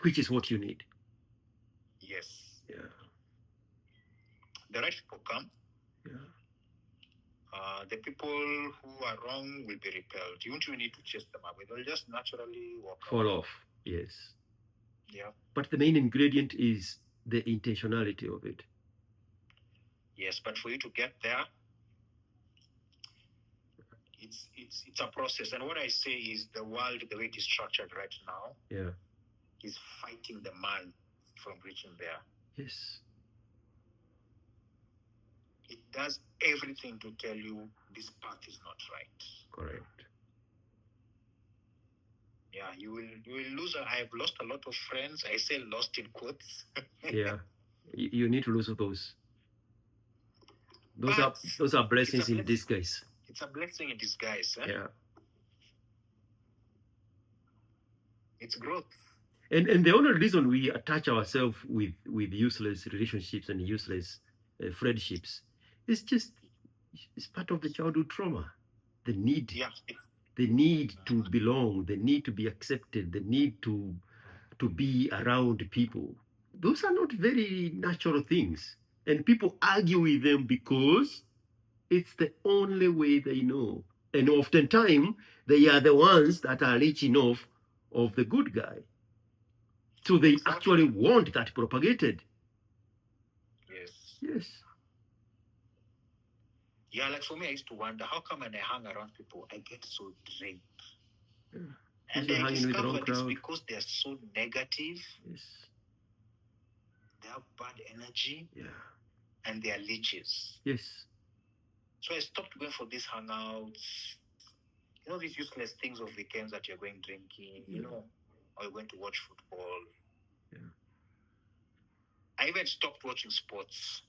which is what you need. Yes. Yeah. The right people come. Yeah. The people who are wrong will be repelled. You don't even need to chase them away. They'll just naturally walk Fall away. off. Yes. Yeah. But the main ingredient is the intentionality of it. Yes, but for you to get there, it's a process. And what I say is, the world, the way it is structured right now, Yeah. is fighting the man from reaching there. Yes. It does everything to tell you this path is not right. Correct. Yeah, you will lose. I've lost a lot of friends. I say lost in quotes. Yeah. You need to lose those. Those But are blessings in disguise. it's a blessing in disguise. Eh? Yeah. It's growth. And the only reason we attach ourselves with useless relationships and useless friendships is just it's part of the childhood trauma. The need, Yeah. the need to belong, the need to be accepted, the need to be around people. Those are not very natural things, and people argue with them because it's the only way they know. And oftentimes they are the ones that are reaching off of the good guy. So they Exactly. actually want that propagated. Yes. Yes. Yeah, like for me, I used to wonder how come when I hang around people, I get so drained. Yeah. And You're I hanging with the wrong discovered it's crowd. because they're so negative, Yes. they have bad energy, Yeah. and they are leeches. Yes. So I stopped going for these hangouts, these useless things of weekends that you're going drinking, or you're going to watch football. Yeah. I even stopped watching sports.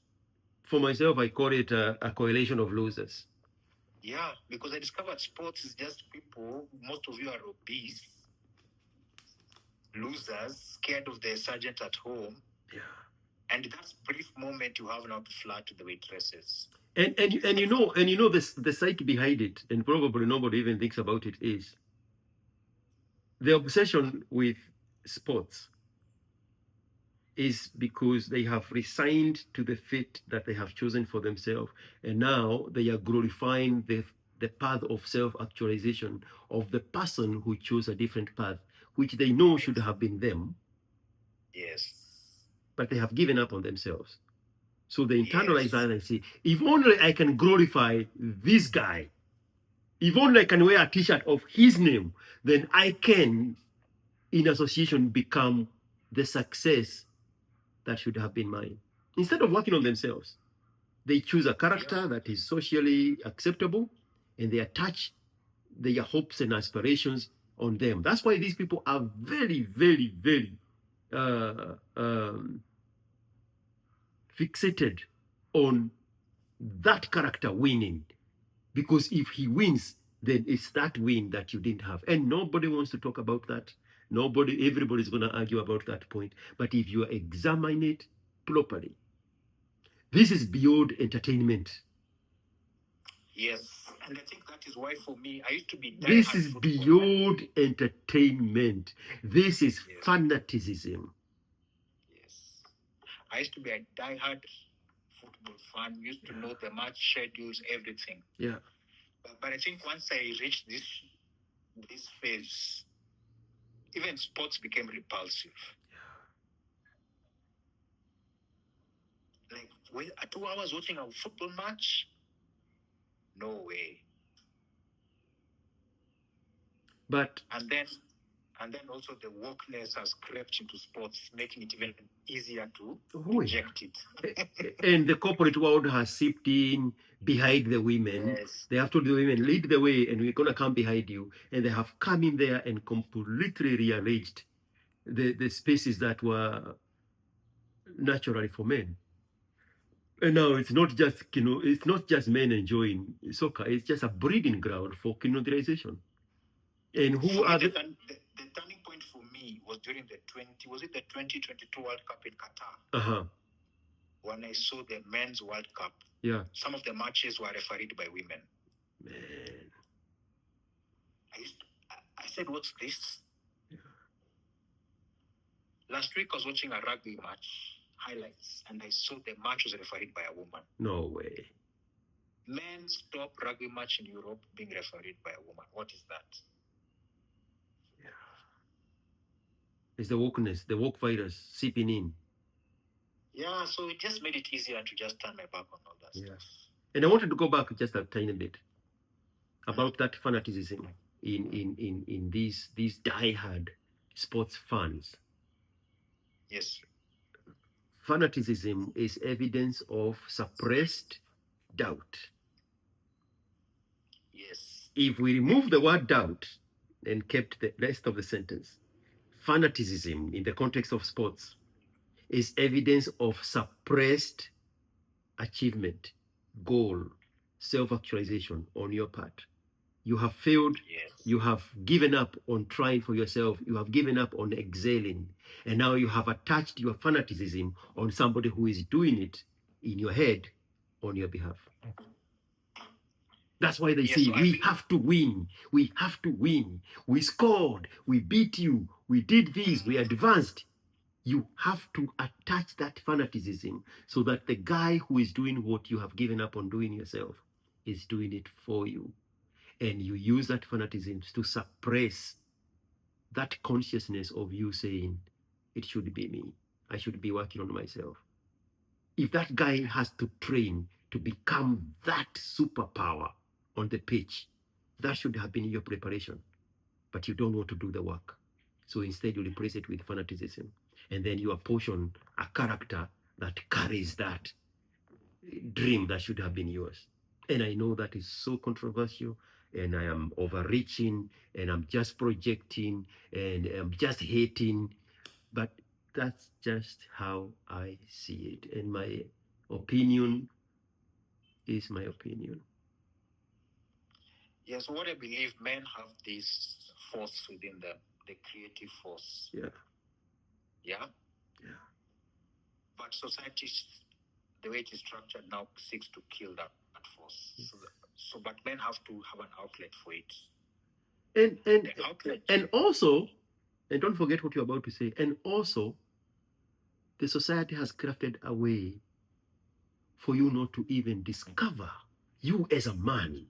For myself, I call it a coalition of losers. Yeah, because I discovered sports is just people, most of you are obese, losers, scared of the sergeant at home. Yeah. And that brief moment you have now to flirt to the waitresses. And the psyche behind it, and probably nobody even thinks about it, is the obsession with sports is because they have resigned to the fate that they have chosen for themselves, and now they are glorifying the path of self-actualization of the person who chose a different path, which they know should have been them. Yes. But they have given up on themselves. So they internalize Yes. that and say, if only I can glorify this guy, if only I can wear a t-shirt of his name, then I can, in association, become the success that should have been mine. Instead of working on themselves, they choose a character that is socially acceptable, and they attach their hopes and aspirations on them. That's why these people are very, very, very fixated on that character winning. Because if he wins, then it's that win that you didn't have. And nobody wants to talk about that. Everybody's going to argue about that point. But if you examine it properly, this is beyond entertainment. Yes. And I think that is why for me, I used to be This is beyond entertainment. This is fanaticism. Yes. I used to be a diehard football fan, used to know the match schedules, everything. Yeah. But I think once I reached this phase, even sports became repulsive. Like, 2 hours watching a football match? No way. But and then also the wokeness has crept into sports, making it even easier to reject it. And the corporate world has seeped in behind the women. Yes. They have told the women, lead the way, and we're going to come behind you. And they have come in there and completely rearranged the spaces that were naturally for men. And now it's not just it's not just men enjoying soccer. It's just a breeding ground for kinoderization. And who For are me, the turning point for me was during the 2022 World Cup in Qatar. When I saw the men's World Cup. Yeah. Some of the matches were refereed by women. Man. I said, what's this? Yeah. Last week I was watching a rugby match, highlights, and I saw the match was refereed by a woman. No way. Men's top rugby match in Europe being refereed by a woman. What is that? Yeah. It's the wokeness, the woke virus seeping in. Yeah, so it just made it easier to just turn my back on all that stuff. And I wanted to go back just a tiny bit about that fanaticism in these diehard sports fans. Yes. Fanaticism is evidence of suppressed doubt. Yes. If we remove the word doubt and kept the rest of the sentence, fanaticism in the context of sports is evidence of suppressed achievement, goal, self-actualization on your part. You have failed. Yes. You have given up on trying for yourself. You have given up on excelling. And now you have attached your fanaticism on somebody who is doing it in your head on your behalf. That's why they say, we have to win. We have to win. We scored. We beat you. We did this. We advanced. You have to attach that fanaticism so that the guy who is doing what you have given up on doing yourself is doing it for you. And you use that fanaticism to suppress that consciousness of you saying, it should be me. I should be working on myself. If that guy has to train to become that superpower on the pitch, that should have been your preparation. But you don't want to do the work. So instead, you replace it with fanaticism. And then you apportion a character that carries that dream that should have been yours. And I know that is so controversial, and I am overreaching, and I'm just projecting, and I'm just hating, but that's just how I see it. And my opinion is my opinion. Yes, what I believe, men have this force within them, the creative force. Yeah. Yeah. Yeah. But society, the way it is structured now, seeks to kill that force. Yes. So, but men have to have an outlet for it. And also, and don't forget what you're about to say, and also, the society has crafted a way for you not to even discover you as a man,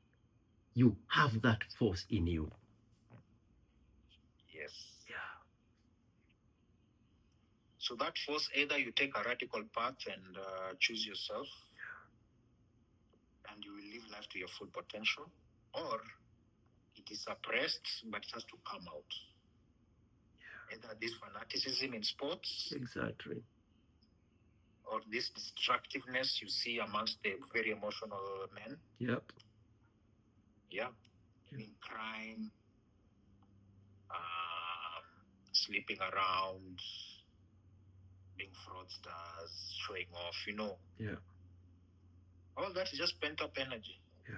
you have that force in you. Yes. Yeah. So that force, either you take a radical path and choose yourself, and you will live life to your full potential, or it is suppressed, but it has to come out. Either this fanaticism in sports, Exactly. or this destructiveness you see amongst the very emotional men. Yep. Yeah. In crime, sleeping around, being fraudsters, showing off, Yeah. All that is just pent up energy. Yeah.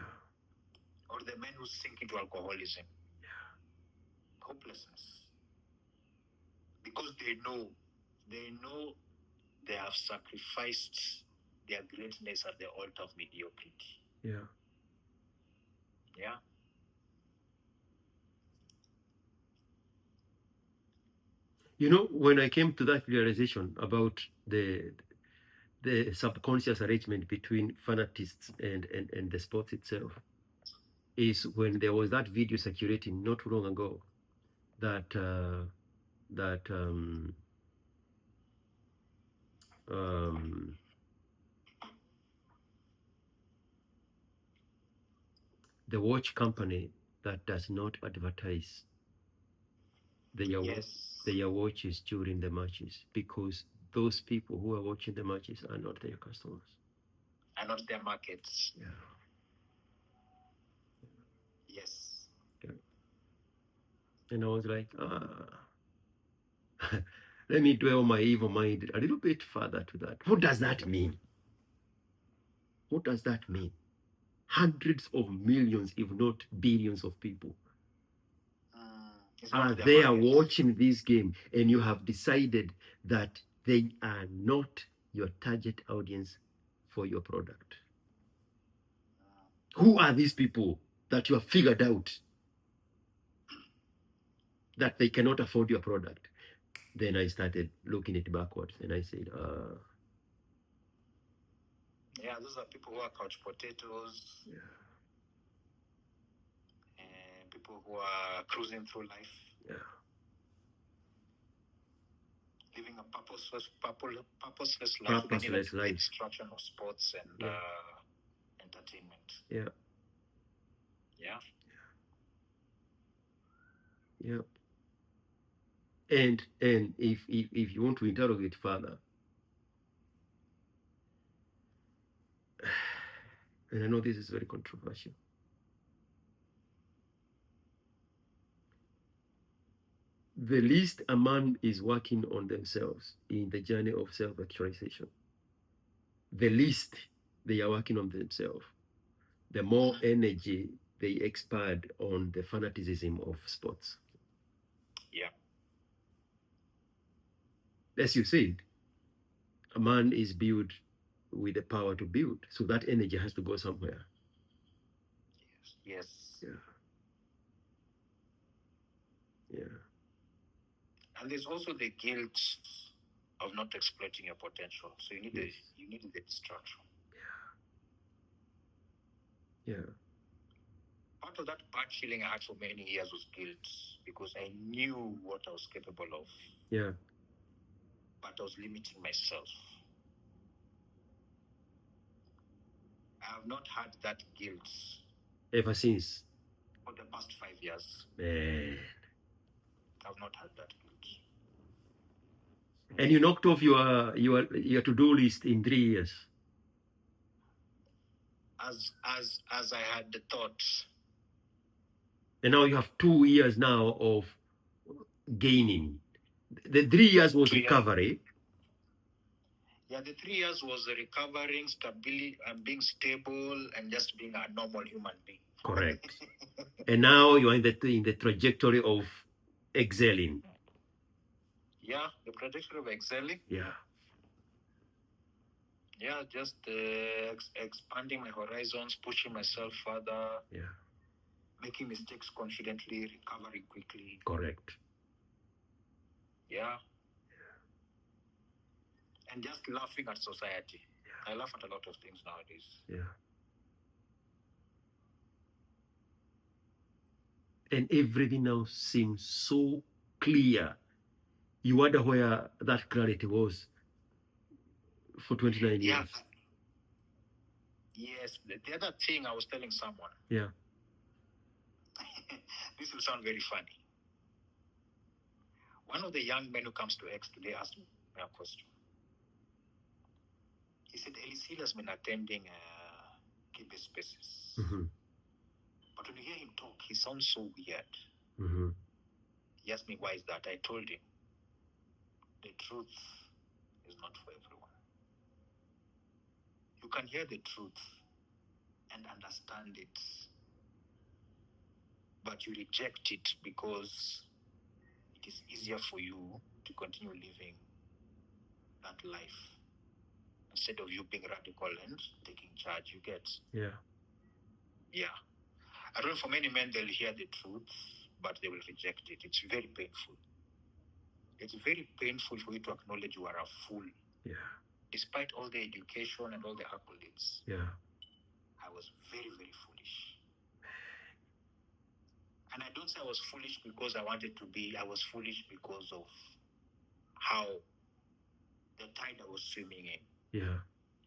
Or the men who sink into alcoholism. Yeah. Hopelessness. Because they know they have sacrificed their greatness at the altar of mediocrity. Yeah. Yeah. You know, when I came to that realization about the subconscious arrangement between fanatists and the sports itself, is when there was that video circulating not too long ago that that um, the watch company that does not advertise their Yes. their watches during the matches, because those people who are watching the matches are not their customers. Are not their markets. Yeah. Yes. Yeah. And I was like, let me dwell my evil mind a little bit further to that. What does that mean? What does that mean? Hundreds of millions, if not billions of people are there watching this game, and you have decided that they are not your target audience for your product. Who are these people that you have figured out that they cannot afford your product? Then I started looking it backwards, and I said, yeah, those are people who are couch potatoes. Yeah. And people who are cruising through life. Yeah. Living a purposeless life. Purposeless life. Distraction of sports and entertainment. Yeah. Yeah. Yeah. And if you want to interrogate further, and I know this is very controversial, the least a man is working on themselves in the journey of self-actualization, the least they are working on themselves, the more energy they expend on the fanaticism of sports. Yeah. As you said, a man is built with the power to build, so that energy has to go somewhere. Yes. Yeah. Yeah. And there's also the guilt of not exploiting your potential. So you need the distraction. Yeah. Part of that bad feeling I had for many years was guilt, because I knew what I was capable of. Yeah. but I was limiting myself. I have not had that guilt ever since. for the past 5 years. Man. I have not had that guilt. And you knocked off your to-do list in 3 years. As I had the thought. And now you have 2 years now of gaining. The 3 years was 2 years. recovery. Yeah, the 3 years was recovering, stability, and being stable, and just being a normal human being. Correct. And now you are in the trajectory of excelling. Yeah, the trajectory of excelling. Yeah. Yeah, just expanding my horizons, pushing myself further. Yeah. Making mistakes confidently, recovering quickly. Correct. Yeah. And just laughing at society. Yeah. I laugh at a lot of things nowadays. Yeah. And everything now seems so clear. You wonder where that clarity was for 29 years. Yes. The other thing I was telling someone. Yeah. This will sound very funny. One of the young men who comes to X today asked me a question. He said, Eliseel has been attending Kibe spaces. Mm-hmm. But when you hear him talk, he sounds so weird. Mm-hmm. He asked me, why is that? I told him, the truth is not for everyone. You can hear the truth and understand it, but you reject it because it is easier for you to continue living that life instead of you being radical and taking charge. You get? Yeah. Yeah. I don't know, for many men, they'll hear the truth, but they will reject it. It's very painful. It's very painful for you to acknowledge you are a fool. Yeah. Despite all the education and all the accolades. Yeah. I was very, very foolish. And I don't say I was foolish because I wanted to be. I was foolish because of how the tide I was swimming in. Yeah.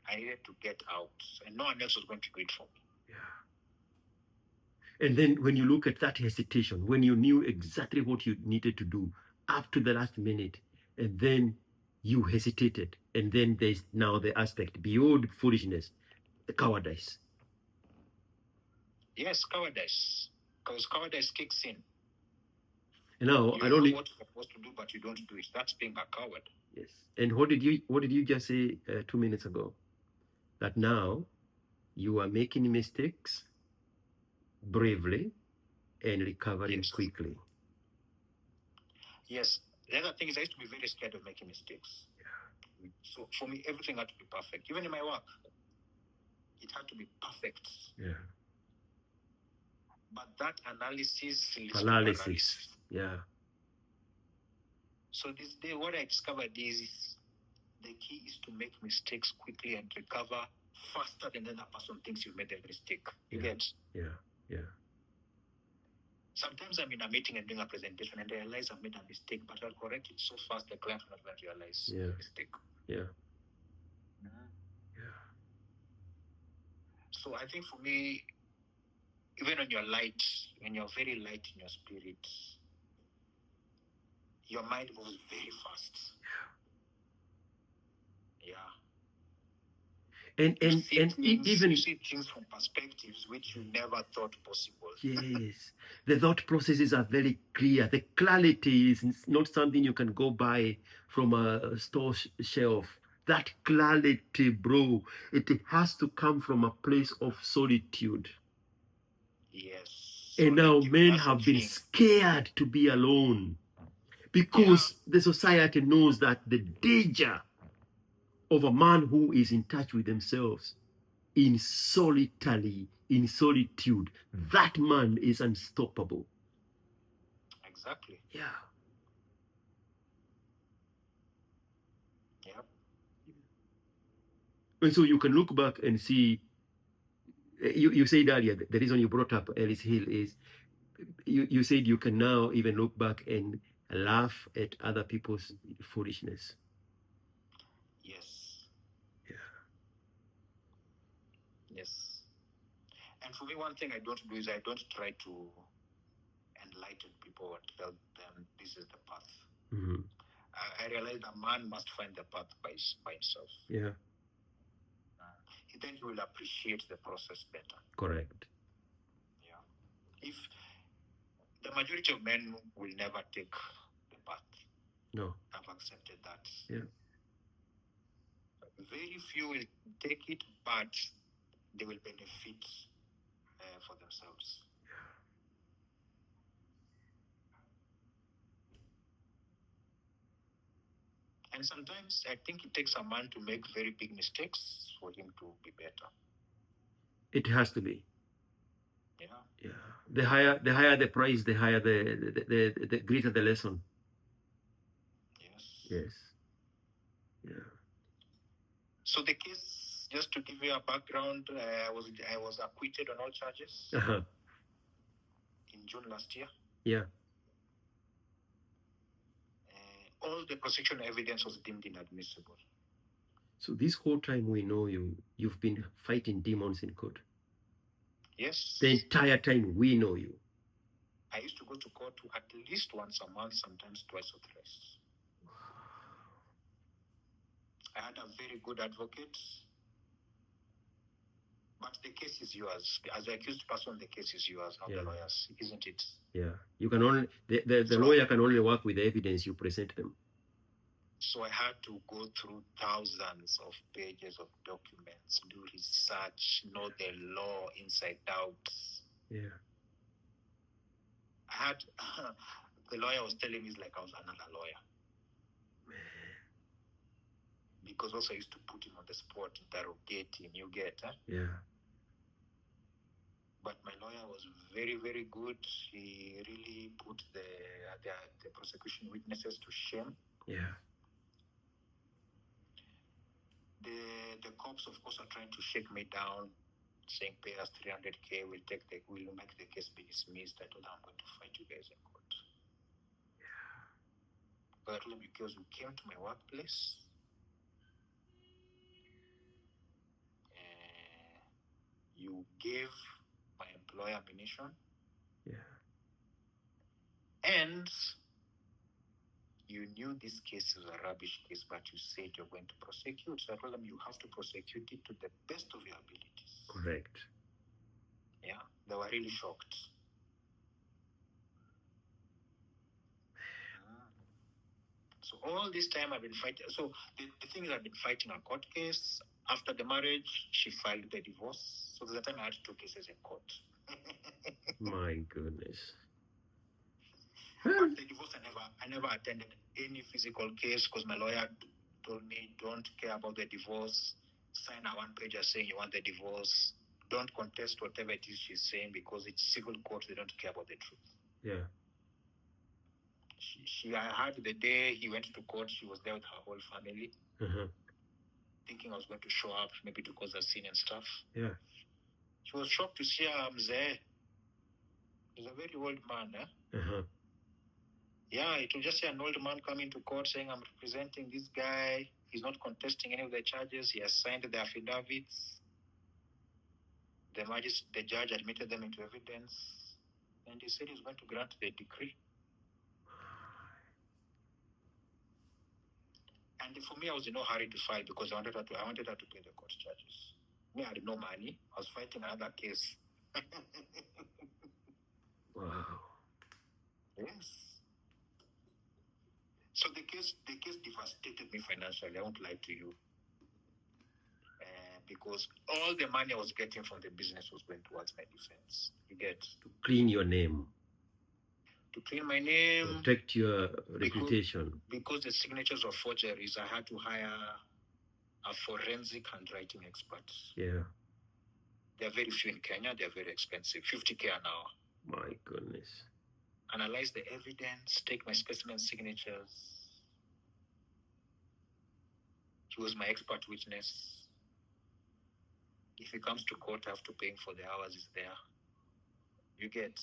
I needed to get out, and no one else was going to do it for me. Yeah. And then when you look at that hesitation, when you knew exactly what you needed to do up to the last minute, and then you hesitated, and then there's now the aspect beyond foolishness, the cowardice. Yes, cowardice. Because cowardice kicks in. And now you know what you're supposed to do, but you don't do it. That's being a coward. Yes. And what did you just say 2 minutes ago? That now you are making mistakes bravely and recovering quickly. Yes. The other thing is I used to be very scared of making mistakes. Yeah. So for me, everything had to be perfect. Even in my work, it had to be perfect. Yeah. But that analysis leads to paralysis. Yeah. So this day, what I discovered is the key is to make mistakes quickly and recover faster than the other person thinks you made a mistake. You get? Yeah. Yeah. Sometimes I'm in a meeting and doing a presentation and I realize I've made a mistake, but I'll correct it so fast the client will not even realize the mistake. Yeah. Yeah. So I think for me, even when you're light, when you're very light in your spirit, your mind moves very fast. Yeah. And even you see things from perspectives which you never thought possible. Yes. The thought processes are very clear. The clarity is not something you can go buy from a store shelf. That clarity, bro, it has to come from a place of solitude. Yes. And now men have been scared to be alone because the society knows that the danger of a man who is in touch with themselves in solitude, that man is unstoppable. Exactly. Yeah. Yep. And so you can look back and see, you said earlier, the reason you brought up Ellis Hill is, you said you can now even look back and laugh at other people's foolishness. Yes. And for me, one thing I don't do is I don't try to enlighten people or tell them this is the path. Mhm. I realize a man must find the path by himself. Yeah, Then he will appreciate the process better. correct. Yeah. If the majority of men will never take the path, No. I've accepted that. Yeah. Very few will take it, but they will benefit for themselves. And sometimes I think it takes a man to make very big mistakes for him to be better. It has to be. Yeah. Yeah. The higher the price, the higher the greater the lesson. Yes. Yes. Yeah. So the case, just to give you a background, I was acquitted on all charges Uh-huh. in June last year. Yeah. All the prosecution evidence was deemed inadmissible. So this whole time we know you, you've been fighting demons in court. Yes. The entire time we know you. I used to go to court at least once a month, sometimes twice or thrice. I had a very good advocate, but the case is yours. As the accused person, the case is yours, not the lawyers, isn't it? Yeah. You can only the So lawyer can only work with the evidence you present them. So I had to go through thousands of pages of documents, do research, know the law inside out. Yeah. I had the lawyer was telling me it's like I was another lawyer. Because also I used to put him on the spot, interrogate him, you get, huh? Yeah. But my lawyer was very, very good. He really put the prosecution witnesses to shame. Yeah. The cops, of course, are trying to shake me down, saying pay us 300K, we'll make the case be dismissed. I told them I'm going to fight you guys in court. But I told them because you came to my workplace, you gave my employer ammunition, Yeah. and you knew this case is a rubbish case, but you said you're going to prosecute. So I told them you have to prosecute it to the best of your abilities. Correct. Yeah, they were really shocked. So all this time I've been fighting. So the thing is, I've been fighting a court case. After the marriage, she filed the divorce. So there's a time I had two cases in court. My goodness. But the divorce, I never attended any physical case because my lawyer told me, don't care about the divorce. Sign a one pager saying you want the divorce. Don't contest whatever it is she's saying because it's civil court. They don't care about the truth. Yeah. I heard the day he went to court, she was there with her whole family, Uh-huh. thinking I was going to show up, maybe to cause a scene and stuff. Yeah. She was shocked to see her mzee. He's a very old man, eh? Uh-huh. Yeah, it will just say an old man coming to court saying, I'm representing this guy. He's not contesting any of the charges. He has signed the affidavits. The judge admitted them into evidence. And he said he's going to grant the decree. And for me, I was in no hurry to fight because I wanted her to pay the court charges. Me, I had no money. I was fighting another case. Wow. Yes. So the case devastated me financially. I won't lie to you. Because all the money I was getting from the business was going towards my defense. You get? To clean your name. To clean my name. Protect your reputation. Because the signatures were forgeries, I had to hire a forensic handwriting expert. Yeah. There are very few in Kenya. They're very expensive. 50K an hour. My goodness. Analyze the evidence, take my specimen signatures. He was my expert witness. If he comes to court, I have to pay him for the hours he's there. You get?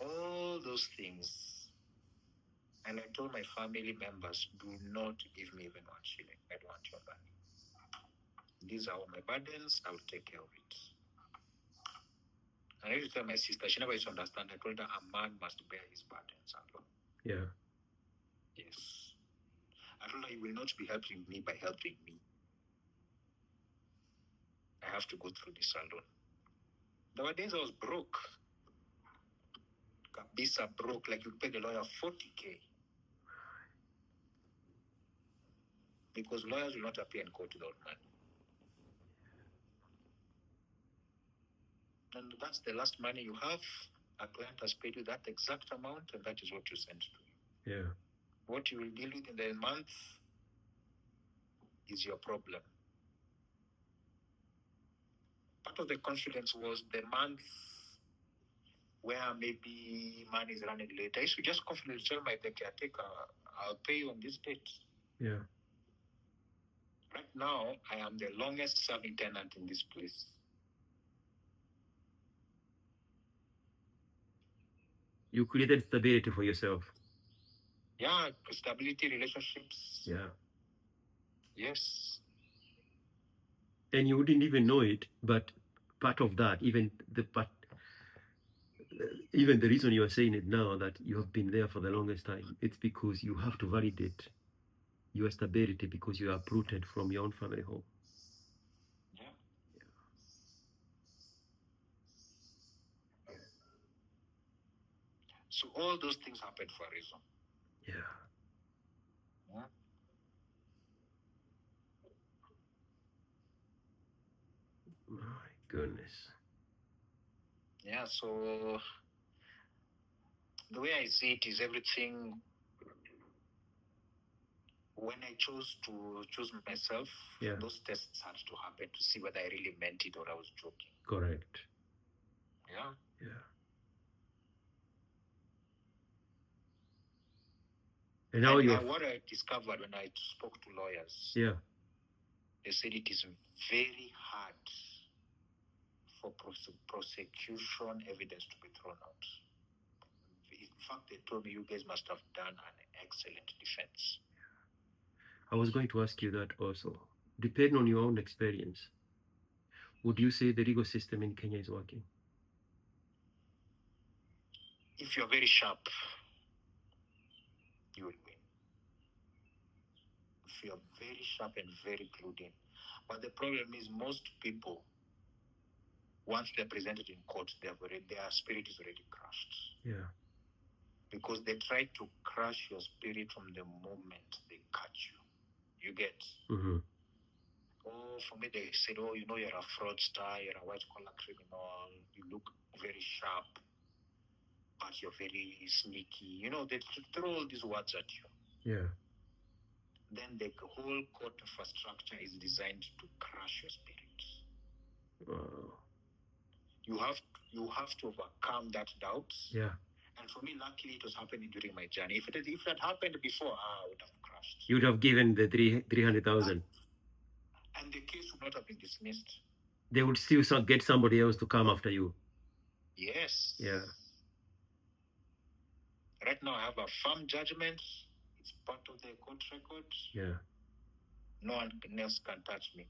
All those things. And I told my family members, do not give me even 1 shilling. I don't want your money. These are all my burdens. I will take care of it. And I used to tell my sister, she never used to understand. I told her a man must bear his burdens alone. Yeah. Yes. I told her you will not be helping me by helping me. I have to go through this alone. There were days I was broke. Kabisa broke, like you pay the lawyer 40K. Because lawyers will not appear in court without money. And that's the last money you have. A client has paid you that exact amount, and that is what you send to you. Yeah. What you will deal with in the month is your problem. Part of the confidence was the month where maybe money is running late. I used to just confidently tell my caretaker, I'll pay you on this date. Yeah. Right now, I am the longest serving tenant in this place. You created stability for yourself. Yeah, stability, relationships. Yeah. Yes. And you wouldn't even know it, but part of that, even the reason you are saying it now, that you have been there for the longest time, it's because you have to validate your stability because you are uprooted from your own family home. Yeah. So all those things happened for a reason. Yeah. Yeah. My goodness. Yeah, so the way I see it is everything. When I chose to choose myself, Yeah. those tests had to happen to see whether I really meant it or I was joking. Correct. Yeah. Yeah. And now what I discovered when I spoke to lawyers, yeah, they said it is very hard for prosecution evidence to be thrown out. In fact, they told me you guys must have done an excellent defense. I was going to ask you that also. Depending on your own experience, would you say the legal system in Kenya is working? If you're very sharp, you will win. If you're very sharp and very clued in. But the problem is most people, once they're presented in court, their spirit is already crushed. Yeah. Because they try to crush your spirit from the moment they catch you. You get? Mm-hmm. Oh, for me, they said, oh, you're a fraudster, you're a white-collar criminal, you look very sharp, but you're very sneaky. They throw all these words at you. Yeah. Then the whole court infrastructure is designed to crush your spirit. Wow. You have to overcome that doubt. Yeah. And for me, luckily, it was happening during my journey. If it had happened before, I would have crashed. You would have given the 300,000. And the case would not have been dismissed. They would still get somebody else to come after you. Yes. Yeah. Right now, I have a firm judgment. It's part of the court record. Yeah. No one else can touch me.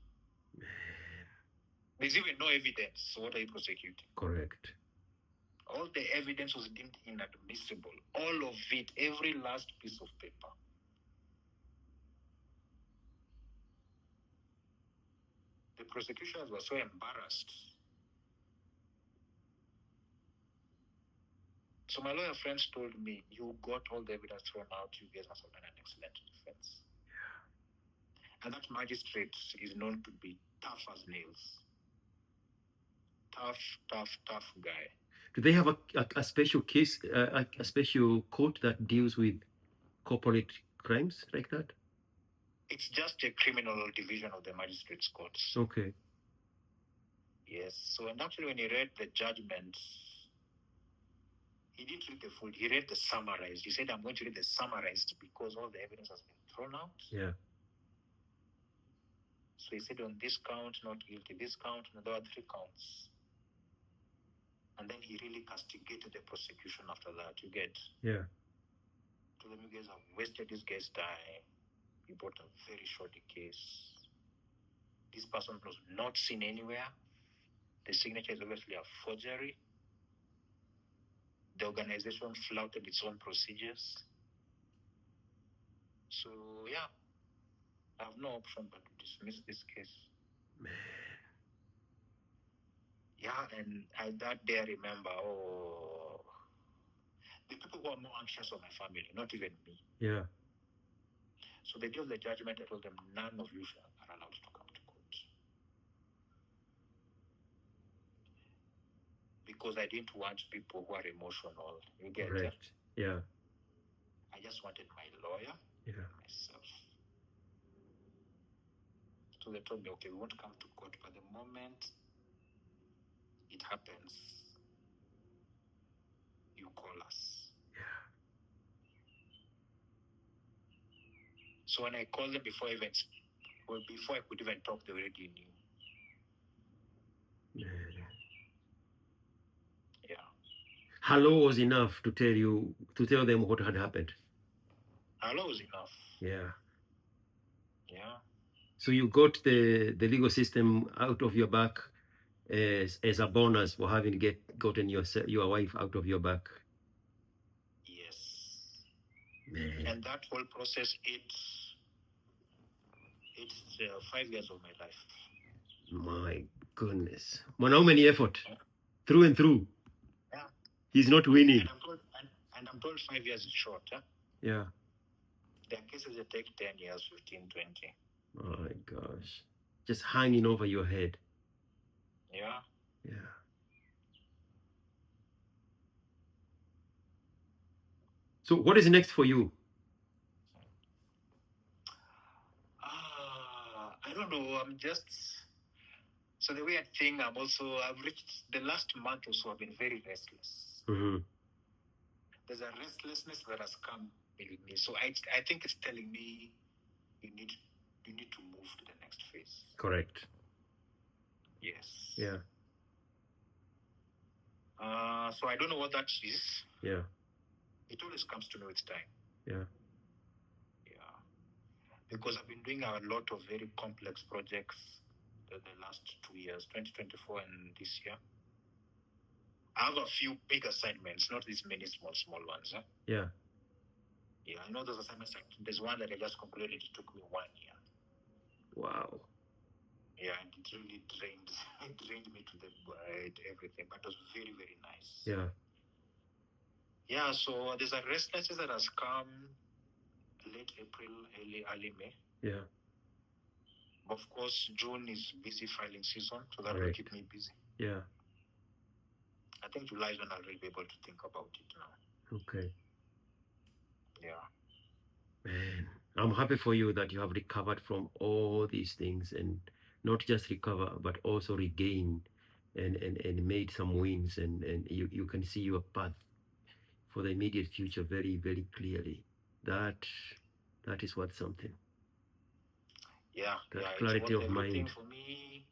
There's even no evidence. So what are you prosecuting? Correct. All the evidence was deemed inadmissible. All of it, every last piece of paper. The prosecutioners were so embarrassed. So my lawyer friends told me, you got all the evidence thrown out, you guys must have done an excellent defense. And that magistrate is known to be tough as nails. Tough guy. Do they have a special case, a special court that deals with corporate crimes like that? It's just a criminal division of the magistrates' courts. Okay. Yes. So, and actually, when he read the judgment, he didn't read the full. He read the summarized. He said, "I'm going to read the summarized because all the evidence has been thrown out." Yeah. So he said, on this count, not guilty. This count, no, there are 3 counts. And then he really castigated the prosecution after that. You get? Yeah. To them, you guys have wasted this guy's time. You brought a very short case. This person was not seen anywhere. The signature is obviously a forgery. The organization flouted its own procedures. So, yeah, I have no option but to dismiss this case. Man. Yeah, and that day I remember, the people who are more anxious of my family, not even me. Yeah. So the day of the judgment, I told them, none of you are allowed to come to court. Because I didn't want people who are emotional. You get it? Correct. Yeah. I just wanted my lawyer Yeah. and myself. So they told me, okay, we won't come to court, but the moment it happens, you call us. Yeah. So when I called them before I could even talk, they already knew. Man. Yeah. Hello was enough to tell them what had happened. Hello was enough. Yeah. Yeah. So you got the legal system out of your back as a bonus for having gotten your wife out of your back. Yes. Man. And that whole process, it's 5 years of my life. My goodness. Man, how many effort? Through and through. Yeah. He's not winning. And I'm told 5 years is short. Huh? Yeah. There are cases that take 10 years, 15, 20. My gosh. Just hanging over your head. Yeah. Yeah. So what is next for you? I don't know. I'm just. So the weird thing, I've reached the last month or so, I've been very restless. Mm-hmm. There's a restlessness that has come with me. So I think it's telling me you need to move to the next phase. Correct. Yes. Yeah. So I don't know what that is. Yeah. It always comes to me with time. Yeah. Yeah. Because I've been doing a lot of very complex projects the last 2 years, 2024 and this year. I have a few big assignments, not these many small ones. Huh? Yeah. Yeah, I know those assignments. There's one that I just concluded. It took me 1 year. Wow. Yeah, and it really drained me to the everything, but it was very, very nice. Yeah. Yeah, so there's a restlessness that has come late April, early May. Yeah. Of course, June is busy filing season, so that will Correct. keep me busy. Yeah. I think July is when I'll really be able to think about it now. Okay. Yeah. Man, I'm happy for you that you have recovered from all these things, and not just recover, but also regain and made some wins, and you can see your path for the immediate future very, very clearly. That is worth something. Yeah, That yeah. clarity It's of everything mind. for me.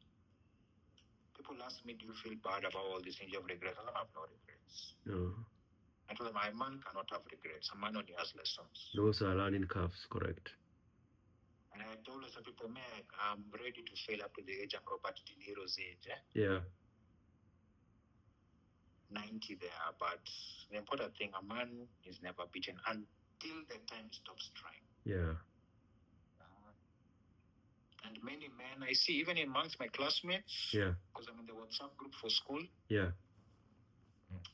People ask me, do you feel bad about all these things? You have regrets? I have no regrets. No. I told them, a man cannot have regrets. A man only has lessons. Those are learning curves, correct. And I told some people, man, I'm ready to fail up to the age of Robert De Niro's age. Yeah. 90 there. But the important thing, a man is never beaten until the time he stops trying. Yeah. And many men I see, even amongst my classmates, Yeah. because I'm in the WhatsApp group for school, Yeah.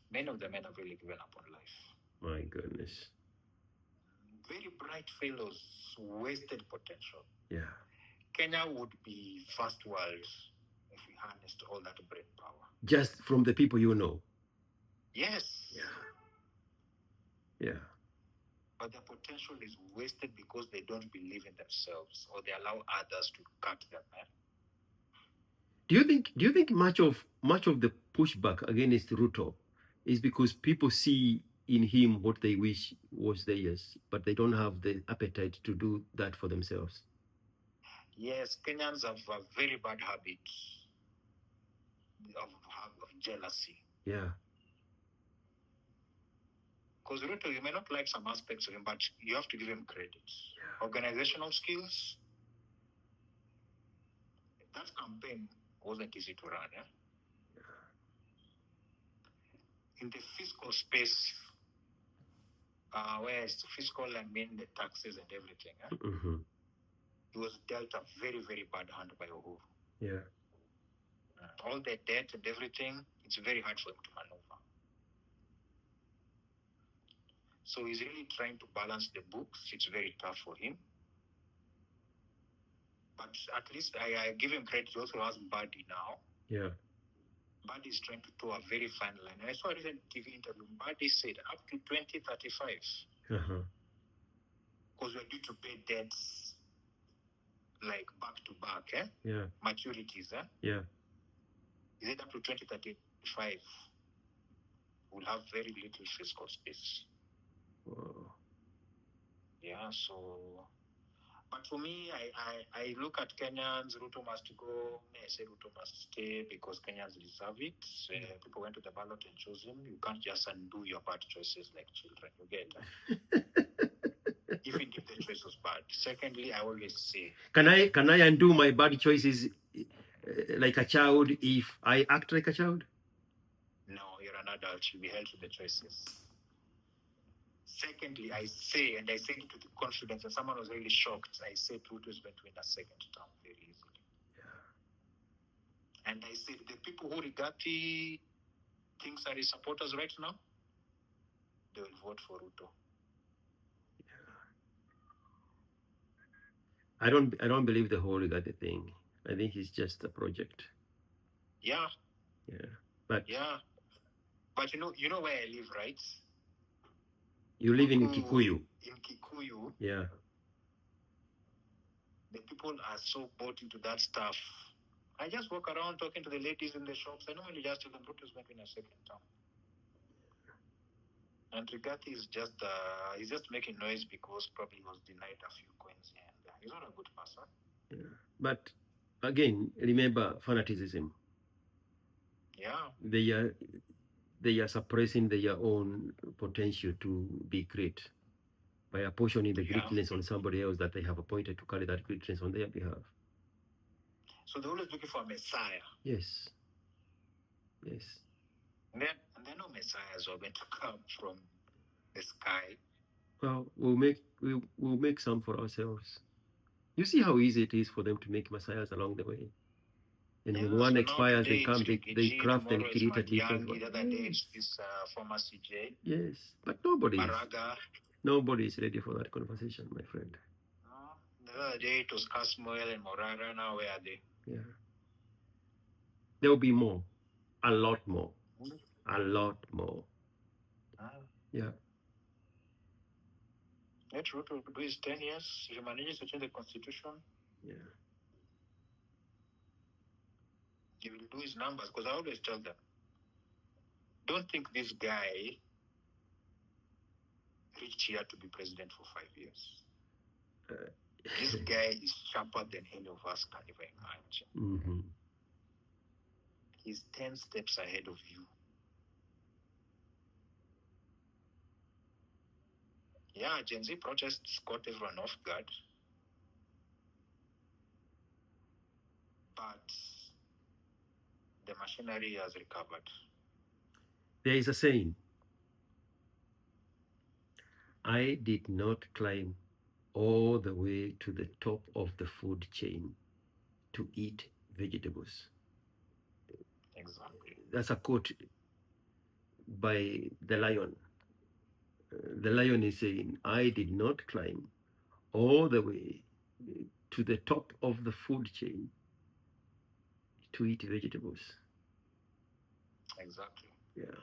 many of the men have really given up on life. My goodness. Very bright fellows, wasted potential. Yeah. Kenya would be first world if we harnessed all that brain power. Just from the people you know. Yes. Yeah. Yeah. But their potential is wasted because they don't believe in themselves, or they allow others to cut them. Do you think much of the pushback against Ruto is because people see in him what they wish was theirs, but they don't have the appetite to do that for themselves? Yes, Kenyans have a very bad habit of jealousy. Yeah. Because Ruto, you may not like some aspects of him, but you have to give him credit. Yeah. Organizational skills, that campaign wasn't easy to run. In the fiscal space, where it's fiscal, I mean the taxes and everything, it was dealt a very, very bad hand by Uhuru. Yeah. All the debt and everything, it's very hard for him to maneuver. So he's really trying to balance the books. It's very tough for him. But at least I give him credit. He also has Buddy now. Yeah. Buddy is trying to toe a very fine line. I saw a recent TV interview. Buddy said up to 2035, because we're due to pay debts like back to back, Yeah. maturities. Yeah. He said up to 2035, we'll have very little fiscal space. Wow. Yeah, so, but for me, I look at Kenyans. Ruto must go. I say Ruto must stay because Kenyans deserve it. People went to the ballot and chose him. You can't just undo your bad choices like children. You get even if the choice was bad. Secondly, I always say, can I undo my bad choices like a child if I act like a child? no, you're an adult. You'll be held to the choices. Secondly, I say, and I say it with confidence, and someone was really shocked. I said Ruto is going to win a second term very easily. Yeah. And I said the people who Rigathi thinks are his supporters right now, they will vote for Ruto. I don't believe the whole Rigathi thing. I think it's just a project. Yeah. Yeah. But you know where I live, right? You live in Kikuyu. In Kikuyu. Yeah. The people are so bought into that stuff. I just walk around talking to the ladies in the shops. I normally just tell them Ruto is going to win a second term. And Rigathi is just he's just making noise because probably he was denied a few coins here and there. He's not a good person. Yeah. But again, remember fanaticism. Yeah. They are suppressing their own potential to be great by apportioning the greatness on somebody else that they have appointed to carry that greatness on their behalf. So they're always looking for a messiah. Yes. Yes. And they're no messiahs are going to come from the sky. Well, we'll make some for ourselves. You see how easy it is for them to make messiahs along the way. And when one expires, they come, they craft and create a different one. The other day it's this former CJ. Yes, but nobody is ready for that conversation, my friend. The other day it was Casmoel and Morara. Now where are they? Yeah. There will be more. A lot more. A lot more. Yeah. Let Ruto do his 10 years. If he manages to change the constitution, yeah, he will do his numbers. Because I always tell them, don't think this guy reached here to be president for 5 years. This guy is sharper than any of us can ever imagine. He's 10 steps ahead of you. Yeah, Gen Z protests caught everyone off guard. But the machinery has recovered. There is a saying, I did not climb all the way to the top of the food chain to eat vegetables. Exactly. That's a quote by the lion. The lion is saying, I did not climb all the way to the top of the food chain to eat vegetables. Exactly. Yeah.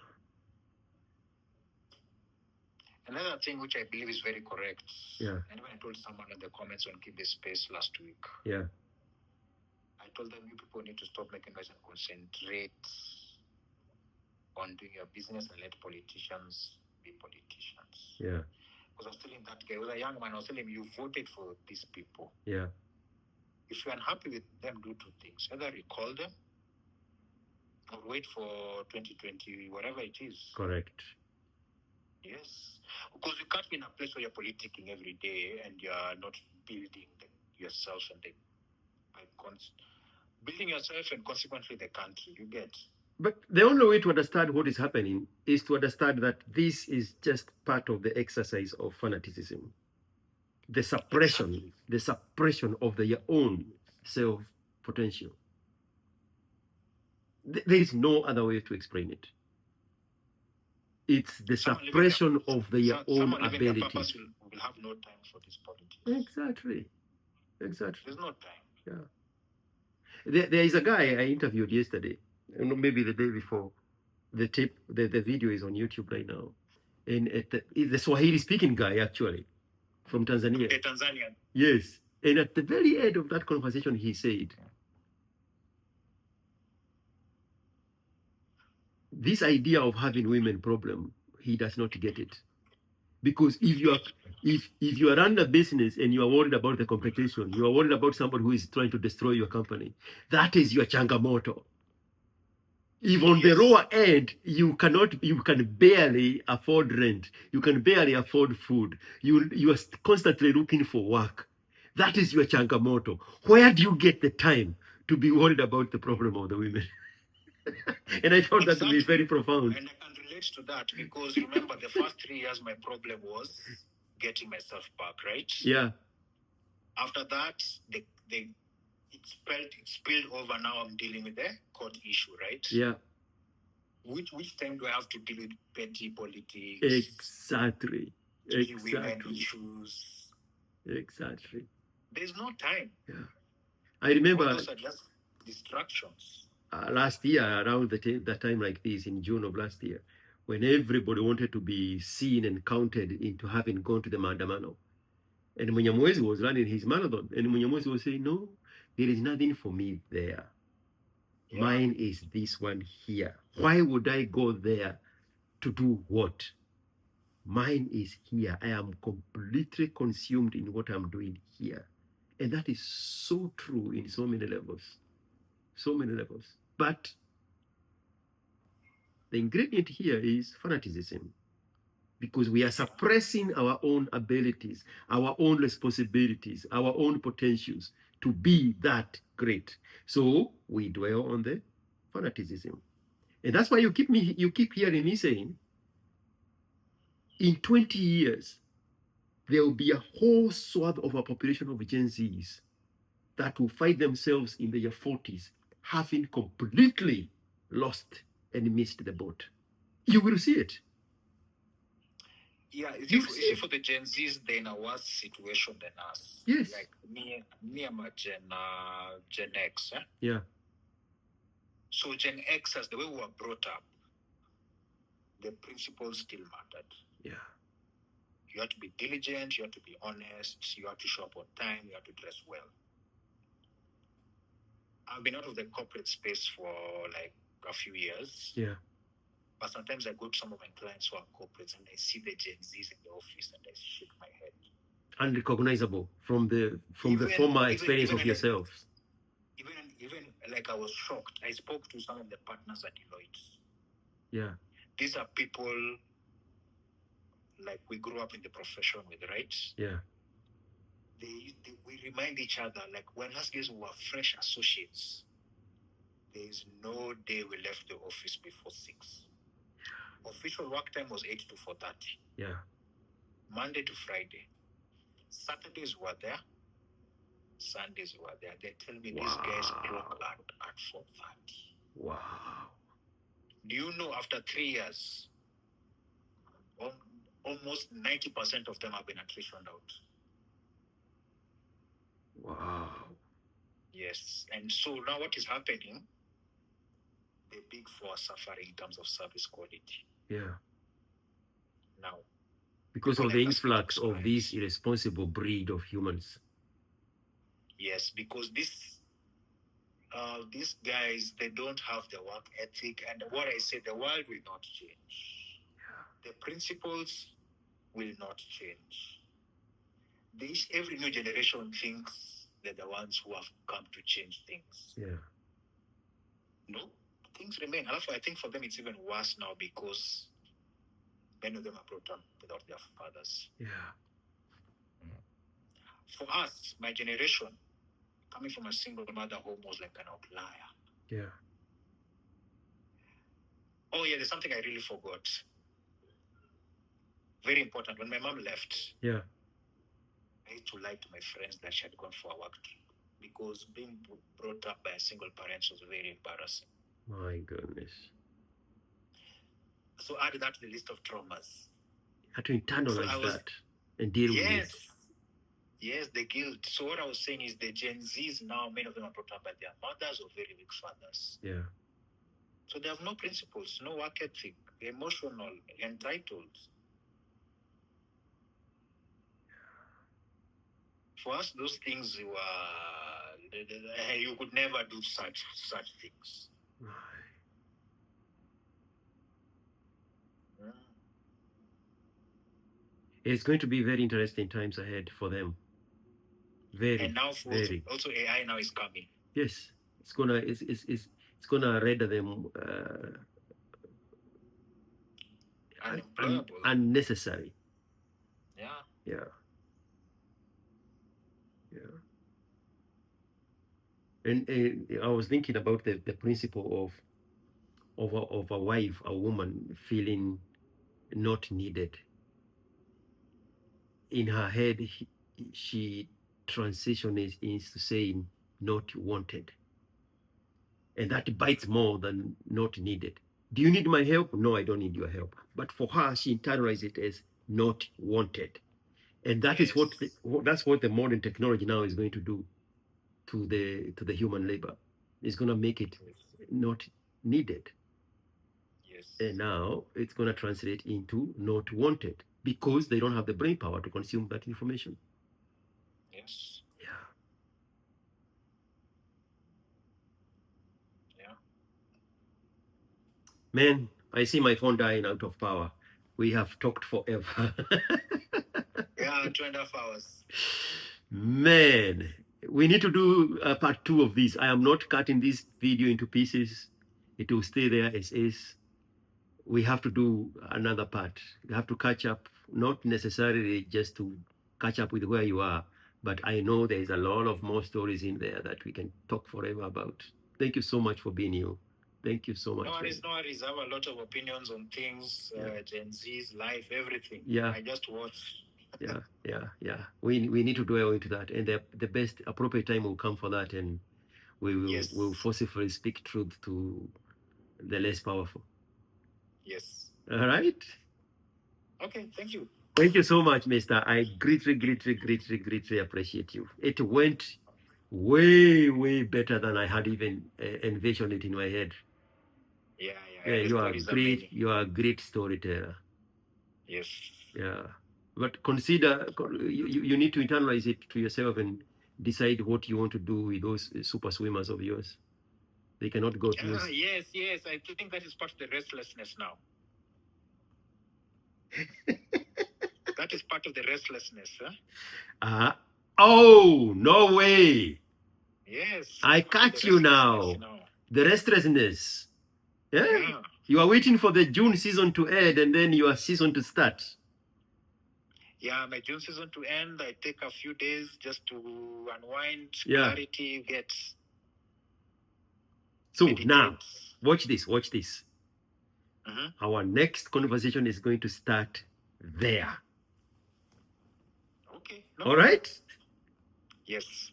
Another thing which I believe is very correct. Yeah. And when I told someone in the comments on Keep the Space last week. Yeah. I told them you people need to stop making noise and concentrate on doing your business and let politicians be politicians. Yeah. Because I was telling that guy, was a young man, I was telling him, you voted for these people. Yeah. If you're unhappy with them, do two things. Either recall them or wait for 2020, whatever it is. Correct. Yes. Because you can't be in a place where you're politicking every day and you're not building yourself and building yourself and consequently the country. You get. But the only way to understand what is happening is to understand that this is just part of the exercise of fanaticism, Exactly. the suppression of their own self potential. There is no other way to explain it. It's the suppression of their own someone living their purpose abilities. will have no time for this politics. Exactly. Exactly. There's no time. Yeah. There is a guy I interviewed yesterday, maybe the day before. The video is on YouTube right now. And the Swahili speaking guy, actually, from Tanzania. The Tanzanian. Yes. And at the very end of that conversation, he said, this idea of having women problem, he does not get it. Because if you are under business and you are worried about the competition, you are worried about somebody who is trying to destroy your company, that is your changamoto. If on the lower end you can barely afford rent, you can barely afford food, you are constantly looking for work. That is your changamoto. Where do you get the time to be worried about the problem of the women? And I found that to be very profound. And I can relate to that because remember the first 3 years my problem was getting myself back, right? Yeah. After that, it spilled over. Now I'm dealing with the court issue, right? Yeah. Which time do I have to deal with petty politics? Exactly. Women issues. Exactly. There's no time. Yeah. I remember all those are just distractions. Last year, around that time like this, in June of last year, when everybody wanted to be seen and counted into having gone to the Maandamano. And Munyamwezi was running his marathon. And Munyamwezi was saying, no, there is nothing for me there. Yeah. Mine is this one here. Why would I go there to do what? Mine is here. I am completely consumed in what I'm doing here. And that is so true in so many levels. So many levels. But the ingredient here is fanaticism, because we are suppressing our own abilities, our own responsibilities, our own potentials to be that great. So we dwell on the fanaticism. And that's why you keep hearing me saying, in 20 years, there will be a whole swath of a population of Gen Zs that will find themselves in their 40s having completely lost and missed the boat. You will see it. Yeah, you see for the Gen Zs, they're in a worse situation than us. Yes. Like me I'm a Gen X. Eh? Yeah. So Gen Xers, the way we were brought up, the principles still mattered. Yeah. You have to be diligent, you have to be honest, you have to show up on time, you have to dress well. I've been out of the corporate space for like a few years. Yeah. But sometimes I go to some of my clients who are corporates and I see the Gen Zs in the office and I shake my head. Unrecognizable from the former experience of yourselves. Even like I was shocked. I spoke to some of the partners at Deloitte. Yeah. These are people like we grew up in the profession with, right? Yeah. We remind each other, like when last days we were fresh associates, there is no day we left the office before 6. Official work time was 8 to 4:30. Yeah. Monday to Friday. Saturdays were there. Sundays were there. They tell me these guys clock at 4:30. Wow. Do you know after 3 years, almost 90% of them have been attritioned out? Wow. Yes. And so now what is happening? The big four are suffering in terms of service quality. Yeah. Now. Because of the influx of this irresponsible breed of humans. Yes, because these guys, they don't have the work ethic. And what I say, the world will not change. Yeah. The principles will not change. Every new generation thinks they're the ones who have come to change things. Yeah. No, things remain. Also, I think for them it's even worse now because many of them are brought up without their fathers. Yeah. For us, my generation, coming from a single mother home was like an outlier. Yeah. Oh yeah, there's something I really forgot. Very important. When my mom left, Yeah. I had to lie to my friends that she had gone for a work trip because being brought up by a single parent was very embarrassing. My goodness. So add that to the list of traumas. Had to internalize that and deal with it. Yes, the guilt. So what I was saying is the Gen Zs now, many of them are brought up by their mothers or very weak fathers. Yeah. So they have no principles, no work ethic, emotional, entitled. For us, those things you could never do such things. It's going to be very interesting times ahead for them. Very. And now very. Also AI now is coming. Yes, it's gonna render them unnecessary. Yeah. Yeah. Yeah. And I was thinking about the principle of a wife, a woman feeling not needed. In her head, she transitions into saying not wanted. And that bites more than not needed. Do you need my help? No, I don't need your help. But for her, she internalizes it as not wanted. And that is that's what the modern technology now is going to do to the human labor. It's going to make it not needed. Yes. And now it's going to translate into not wanted because they don't have the brain power to consume that information. Yes. Yeah. Yeah. Man, I see my phone dying out of power. We have talked forever. Yeah, 2.5 hours. Man, we need to do a part 2 of this. I am not cutting this video into pieces. It will stay there as is. We have to do another part. You have to catch up, not necessarily just to catch up with where you are, but I know there's a lot of more stories in there that we can talk forever about. Thank you so much for being you. Thank you so much. No worries. I have a lot of opinions on things, Gen Z's life, everything. Yeah. I just watch. Yeah. We need to dwell into that, and the best appropriate time will come for that, and we will forcefully speak truth to the less powerful. Yes. All right. Okay. Thank you. Thank you so much, Mister. I greatly appreciate you. It went way better than I had even envisioned it in my head. Yeah. You are great. You are a great storyteller. Yes. Yeah. But consider, you need to internalize it to yourself and decide what you want to do with those super swimmers of yours. They cannot go to. Yes. I think that is part of the restlessness now. That is part of the restlessness, huh? Oh, no way. Yes. I catch you now. The restlessness. Yeah. You are waiting for the June season to end and then your season to start. Yeah, my June season to end. I take a few days just to unwind, clarity, get. So now, watch this. Our next conversation is going to start there. Okay. All right? Yes.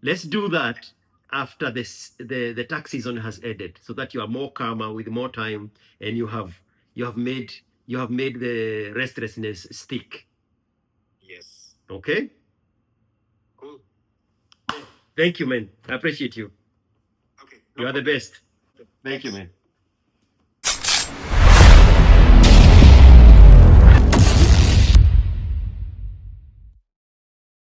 Let's do that after the tax season has ended, so that you are more calmer with more time, and you have made the restlessness stick. Yes. Okay? Cool. Thank you, man. I appreciate you. Okay. You are the best. Thank you, man.